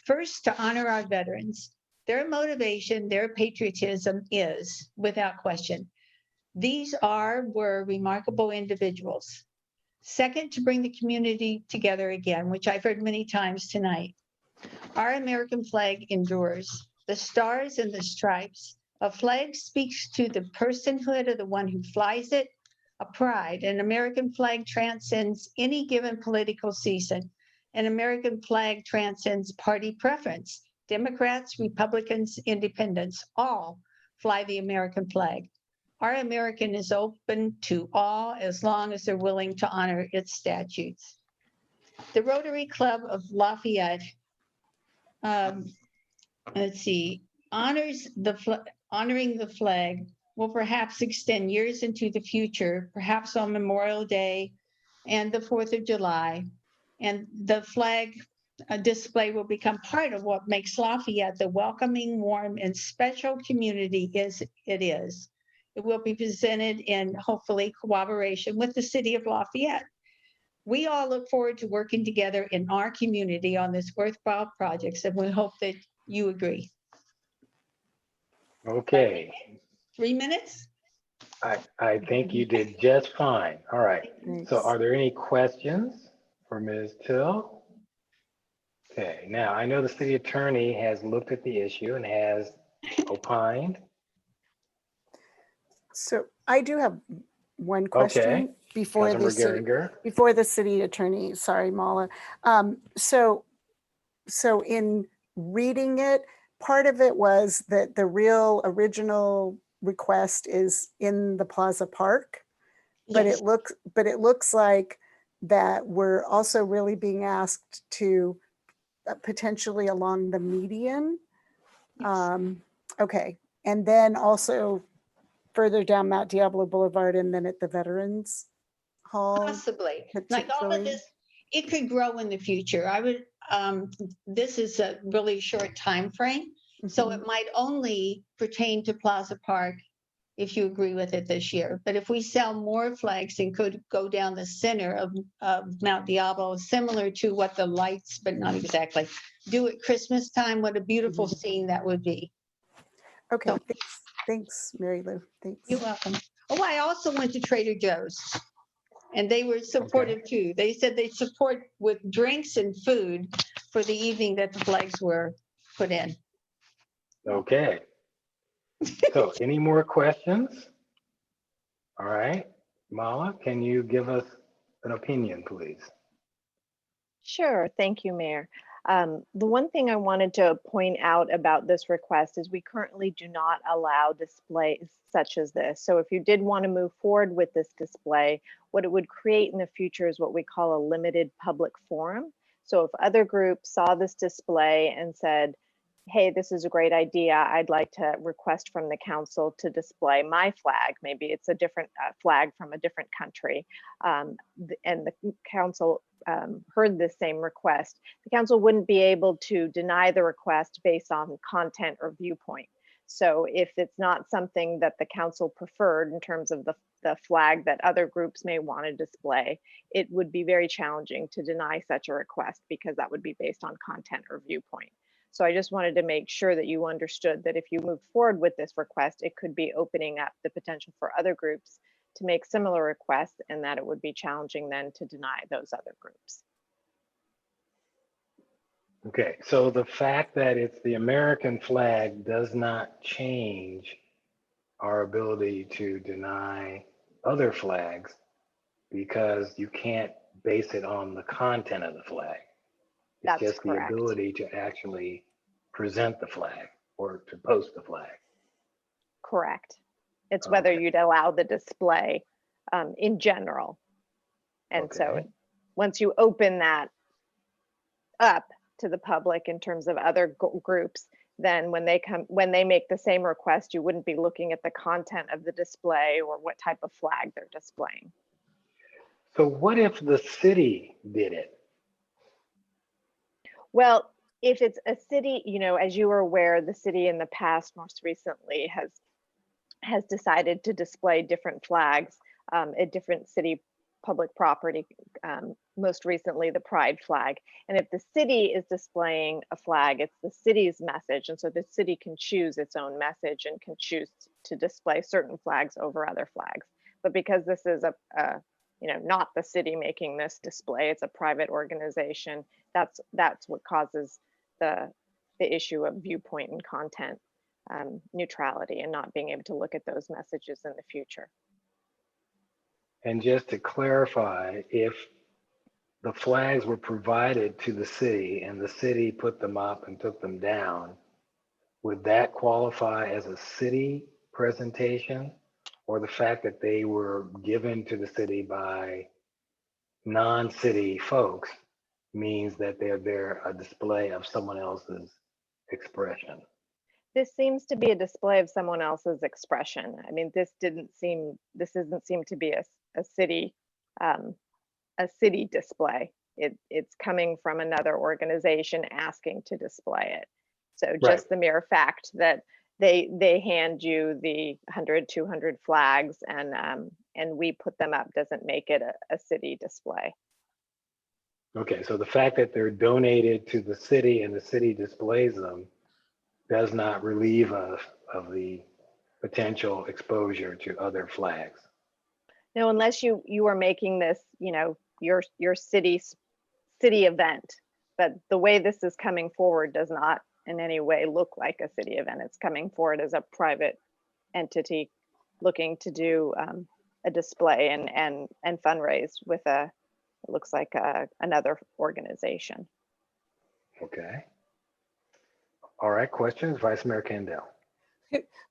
First, to honor our veterans. Their motivation, their patriotism is, without question. These were remarkable individuals. Second, to bring the community together again, which I've heard many times tonight. Our American flag endures. The stars and the stripes. A flag speaks to the personhood of the one who flies it, a pride. An American flag transcends any given political season. An American flag transcends party preference. Democrats, Republicans, Independents, all fly the American flag. Our American is open to all as long as they're willing to honor its statutes. The Rotary Club of Lafayette, let's see, honoring the flag will perhaps extend years into the future, perhaps on Memorial Day and the 4th of July. And the flag display will become part of what makes Lafayette the welcoming, warm, and special community it is. It will be presented in, hopefully, cooperation with the city of Lafayette. We all look forward to working together in our community on this worthwhile projects, and we hope that you agree. Okay. 3 minutes? I think you did just fine. All right. So are there any questions for Ms. Till? Okay, now I know the city attorney has looked at the issue and has opined. So I do have one question before the city attorney. Sorry, Mala. So in reading it, part of it was that the real original request is in the Plaza Park, but it looks like that we're also really being asked to potentially along the median. Okay, and then also further down Mount Diablo Boulevard and then at the Veterans Hall. Possibly, like all of this, it could grow in the future. I would, this is a really short time frame, so it might only pertain to Plaza Park if you agree with it this year. But if we sell more flags and could go down the center of Mount Diablo, similar to what the lights, but not exactly, do at Christmas time, what a beautiful scene that would be. Okay, thanks, Mary Lou. Thanks. You're welcome. Oh, I also went to Trader Joe's and they were supportive too. They said they support with drinks and food for the evening that the flags were put in. Okay. So any more questions? All right, Mala, can you give us an opinion, please? Sure, thank you, Mayor. The one thing I wanted to point out about this request is we currently do not allow displays such as this. So if you did want to move forward with this display, what it would create in the future is what we call a limited public forum. So if other groups saw this display and said, hey, this is a great idea, I'd like to request from the council to display my flag. Maybe it's a different flag from a different country. And the council heard this same request. The council wouldn't be able to deny the request based on content or viewpoint. So if it's not something that the council preferred in terms of the flag that other groups may want to display, it would be very challenging to deny such a request because that would be based on content or viewpoint. So I just wanted to make sure that you understood that if you move forward with this request, it could be opening up the potential for other groups to make similar requests, and that it would be challenging then to deny those other groups. Okay, so the fact that it's the American flag does not change our ability to deny other flags because you can't base it on the content of the flag. It's That's just correct. the ability to actually present the flag or to post the flag. Correct. It's whether you'd allow the display in general. And so once you open that up to the public in terms of other groups, then when they make the same request, you wouldn't be looking at the content of the display or what type of flag they're displaying. So what if the city did it? Well, if it's a city, you know, as you are aware, the city in the past, most recently, has decided to display different flags at different city public property, most recently the Pride flag. And if the city is displaying a flag, it's the city's message. And so the city can choose its own message and can choose to display certain flags over other flags. But because this is not the city making this display, it's a private organization, that's what causes the issue of viewpoint and content neutrality and not being able to look at those messages in the future. And just to clarify, if the flags were provided to the city and the city put them up and took them down, would that qualify as a city presentation? Or the fact that they were given to the city by non-city folks means that they're a display of someone else's expression? This seems to be a display of someone else's expression. I mean, this doesn't seem to be a city display. It's coming from another organization asking to display it. So just the mere fact that they hand you the 100, 200 flags and we put them up doesn't make it a city display. Okay, so the fact that they're donated to the city and the city displays them does not relieve us of the potential exposure to other flags. No, unless you are making this, your city event. But the way this is coming forward does not in any way look like a city event. It's coming forward as a private entity looking to do a display and fundraise with it looks like another organization. Okay. All right, questions, Vice Mayor Kendall.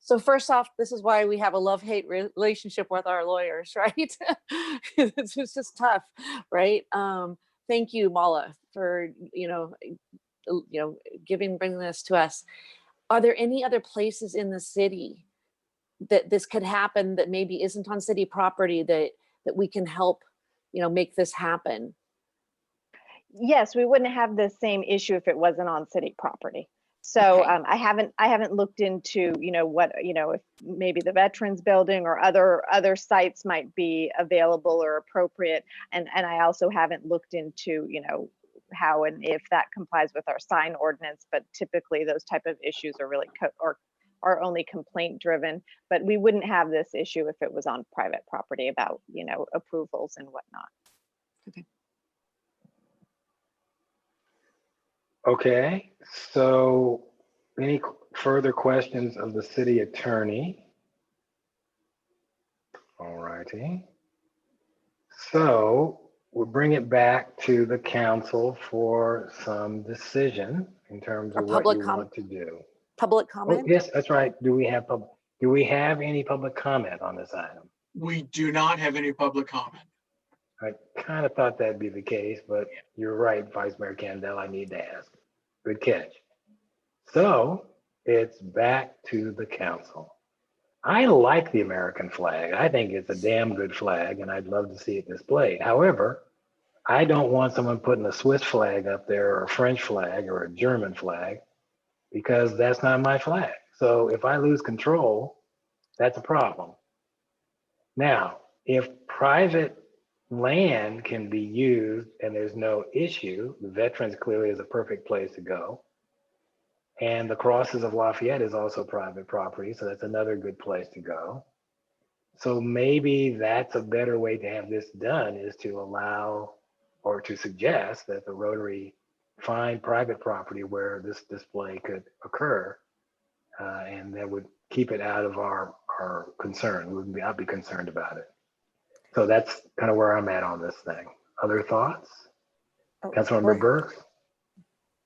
So first off, this is why we have a love-hate relationship with our lawyers, right? It's just tough, right? Thank you, Mala, for bringing this to us. Are there any other places in the city that this could happen that maybe isn't on city property that we can help, make this happen? Yes, we wouldn't have the same issue if it wasn't on city property. So Okay. I haven't looked into, if maybe the Veterans Building or other sites might be available or appropriate. And I also haven't looked into, how and if that complies with our sign ordinance, but typically those type of issues are really are only complaint driven, but we wouldn't have this issue if it was on private property about, approvals and whatnot. Okay, so any further questions of the city attorney? All righty. So we'll bring it back to the council for some decision in terms of what you want to do. Public Oh, comment? yes, that's right. Do we have any public comment on this item? We do not have any public comment. I kind of thought that'd be the case, but you're right, Vice Mayor Candell, I need to ask. Good catch. So it's back to the council. I like the American flag. I think it's a damn good flag and I'd love to see it displayed. However, I don't want someone putting a Swiss flag up there or a French flag or a German flag because that's not my flag. So if I lose control, that's a problem. Now, if private land can be used and there's no issue, the Veterans clearly is a perfect place to go. And the Crosses of Lafayette is also private property, so that's another good place to go. So maybe that's a better way to have this done, is to allow or to suggest that the Rotary find private property where this display could occur, and that would keep it out of our concern. I'd be concerned about it. So that's kind of where I'm at on this thing. Other thoughts? Councilmember Burke?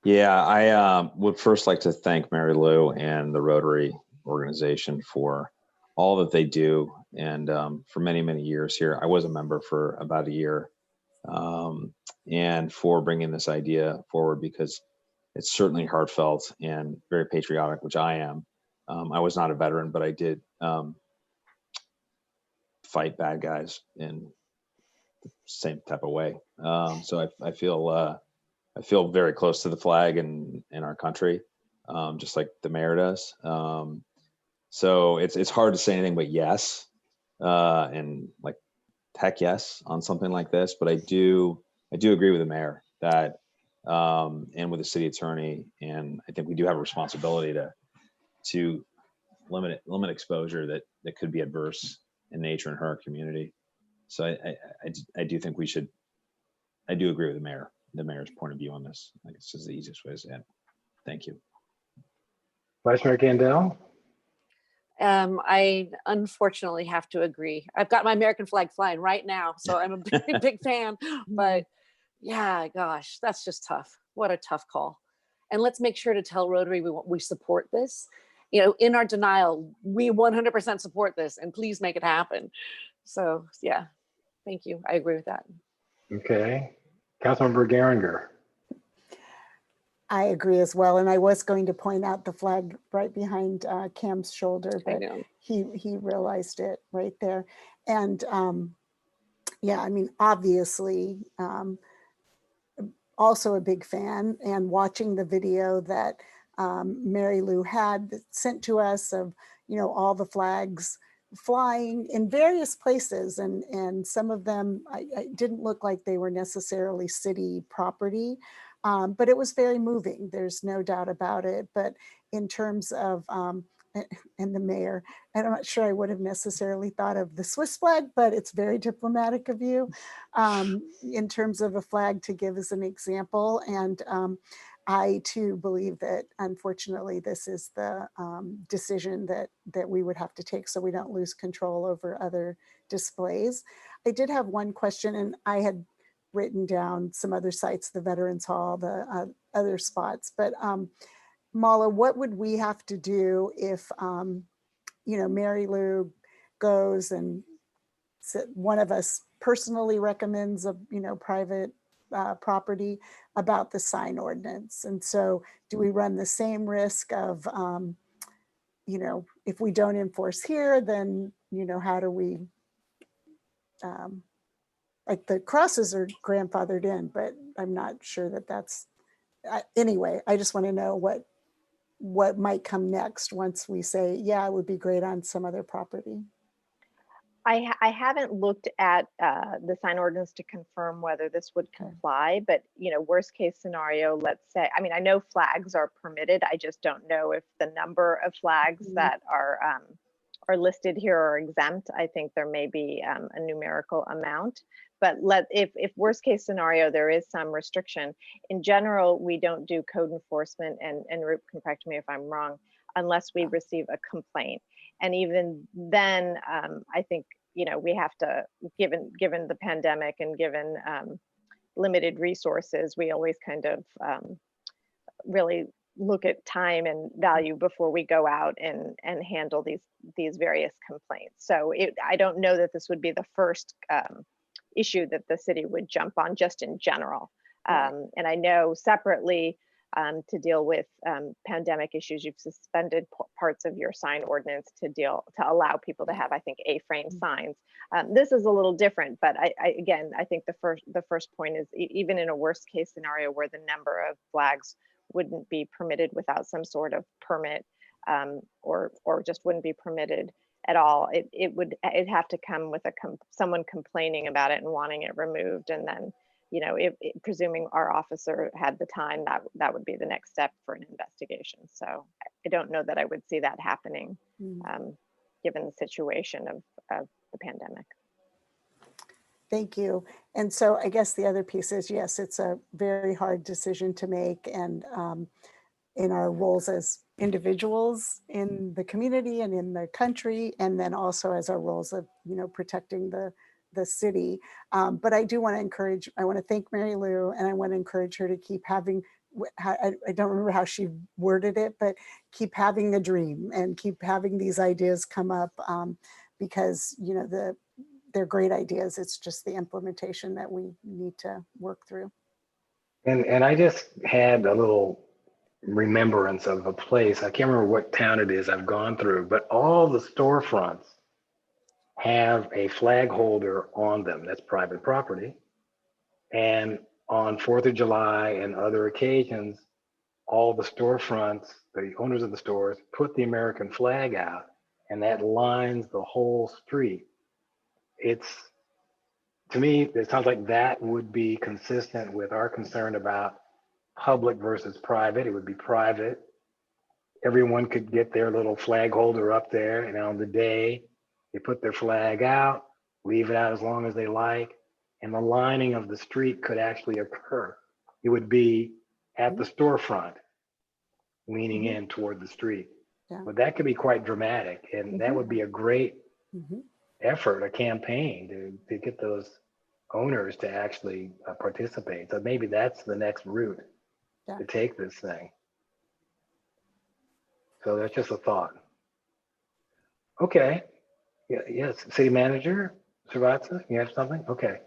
Yeah, I would first like to thank Mary Lou and the Rotary organization for all that they do. And for many, many years here, I was a member for about a year, and for bringing this idea forward, because it's certainly heartfelt and very patriotic, which I am. I was not a veteran, but I did fight bad guys in the same type of way. So I feel very close to the flag and in our country, just like the mayor does. So it's hard to say anything but yes, and like heck yes on something like this. But I do agree with the mayor that, and with the city attorney, and I think we do have a responsibility to limit exposure that could be adverse in nature in her community. So I do think we should. I do agree with the mayor's point of view on this. I guess is the easiest way to say it. Thank you. Vice Mayor Candell? I unfortunately have to agree. I've got my American flag flying right now, so I'm a big, big fan. But yeah, gosh, that's just tough. What a tough call. And let's make sure to tell Rotary we support this. In our denial, we 100% support this, and please make it happen. So yeah, thank you. I agree with that. Okay. Councilmember Geringer. I agree as well. And I was going to point out the flag right behind Cam's shoulder, but he realized it right there. And yeah, I mean, obviously, also a big fan, and watching the video that Mary Lou had sent to us of, all the flags flying in various places, and some of them I didn't look like they were necessarily city property, but it was very moving. There's no doubt about it. But in terms of and the mayor, I'm not sure I would have necessarily thought of the Swiss flag, but it's very diplomatic of you in terms of a flag to give as an example. And I too believe that, unfortunately, this is the decision that we would have to take so we don't lose control over other displays. I did have one question, and I had written down some other sites, the Veterans Hall, the other spots, but Mala, what would we have to do if, you know, Mary Lou goes and one of us personally recommends a, you know, private property about the sign ordinance? And so do we run the same risk of, you know, if we don't enforce here, then, you know, how do we, like the crosses are grandfathered in, but I'm not sure that that's, anyway, I just want to know what might come next once we say, yeah, it would be great on some other property. I haven't looked at the sign ordinance to confirm whether this would comply, but you know, worst case scenario, let's say, I mean, I know flags are permitted. I just don't know if the number of flags that are listed here are exempt. I think there may be a numerical amount, but if worst case scenario, there is some restriction. In general, we don't do code enforcement, and Roop can correct me if I'm wrong, unless we receive a complaint. And even then, I think, you know, we have to, given the pandemic and given limited resources, we always kind of really look at time and value before we go out and handle these various complaints. So I don't know that this would be the first issue that the city would jump on, just in general. And I know separately, to deal with pandemic issues, you've suspended parts of your sign ordinance to allow people to have, I think, A-frame signs. This is a little different, but again, I think the first point is, even in a worst case scenario where the number of flags wouldn't be permitted without some sort of permit, or just wouldn't be permitted at all, it'd have to come with someone complaining about it and wanting it removed, and then, you know, presuming our officer had the time, that would be the next step for an investigation. So I don't know that I would see that happening, given the situation of the pandemic. Thank you. And so I guess the other piece is, yes, it's a very hard decision to make, and in our roles as individuals in the community and in the country, and then also as our roles of, you know, protecting the city. But I do want to I want to thank Mary Lou, and I want to encourage her to keep having, I don't remember how she worded it, but keep having a dream and keep having these ideas come up, because, you know, they're great ideas. It's just the implementation that we need to work through. And I just had a little remembrance of a place. I can't remember what town it is I've gone through, but all the storefronts have a flag holder on them. That's private property. And on 4th of July and other occasions, all the storefronts, the owners of the stores, put the American flag out, and that lines the whole street. To me, it sounds like that would be consistent with our concern about public versus private. It would be private. Everyone could get their little flag holder up there, and on the day they put their flag out, leave it out as long as they like, and the lining of the street could actually occur. It would be at the storefront, leaning in toward the street. But that could be quite dramatic, and that would be a great effort, a campaign to get those owners to actually participate. So maybe that's the next route to take this thing. So that's just a thought. Okay. Yes, City Manager Srivatsa, you have something? Okay.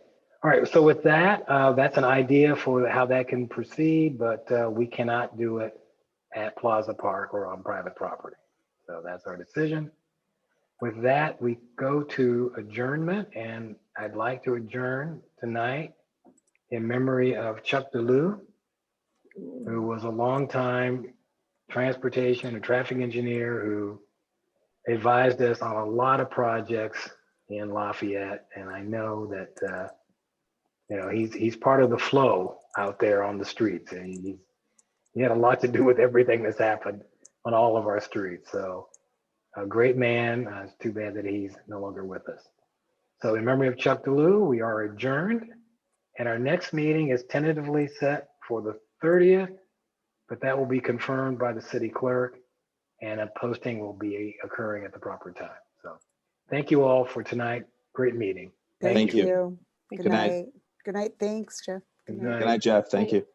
All right, so with that, that's an idea for how that can proceed, but we cannot do it at Plaza Park or on private property. So that's our decision. With that, we go to adjournment, and I'd like to adjourn tonight in memory of Chuck DeLue, who was a longtime transportation and traffic engineer who advised us on a lot of projects in Lafayette. And I know that, you know, he's part of the flow out there on the streets, and he had a lot to do with everything that's happened on all of our streets. So a great man. It's too bad that he's no longer with us. So in memory of Chuck DeLue, we are adjourned, and our next meeting is tentatively set for the 30th, but that will be confirmed by the city clerk, and a posting will be occurring at the proper time. So thank you all for tonight. Great meeting. Thank you. Good Good night. night. Good night. Thanks, Jeff. Good night, Jeff. Thank you.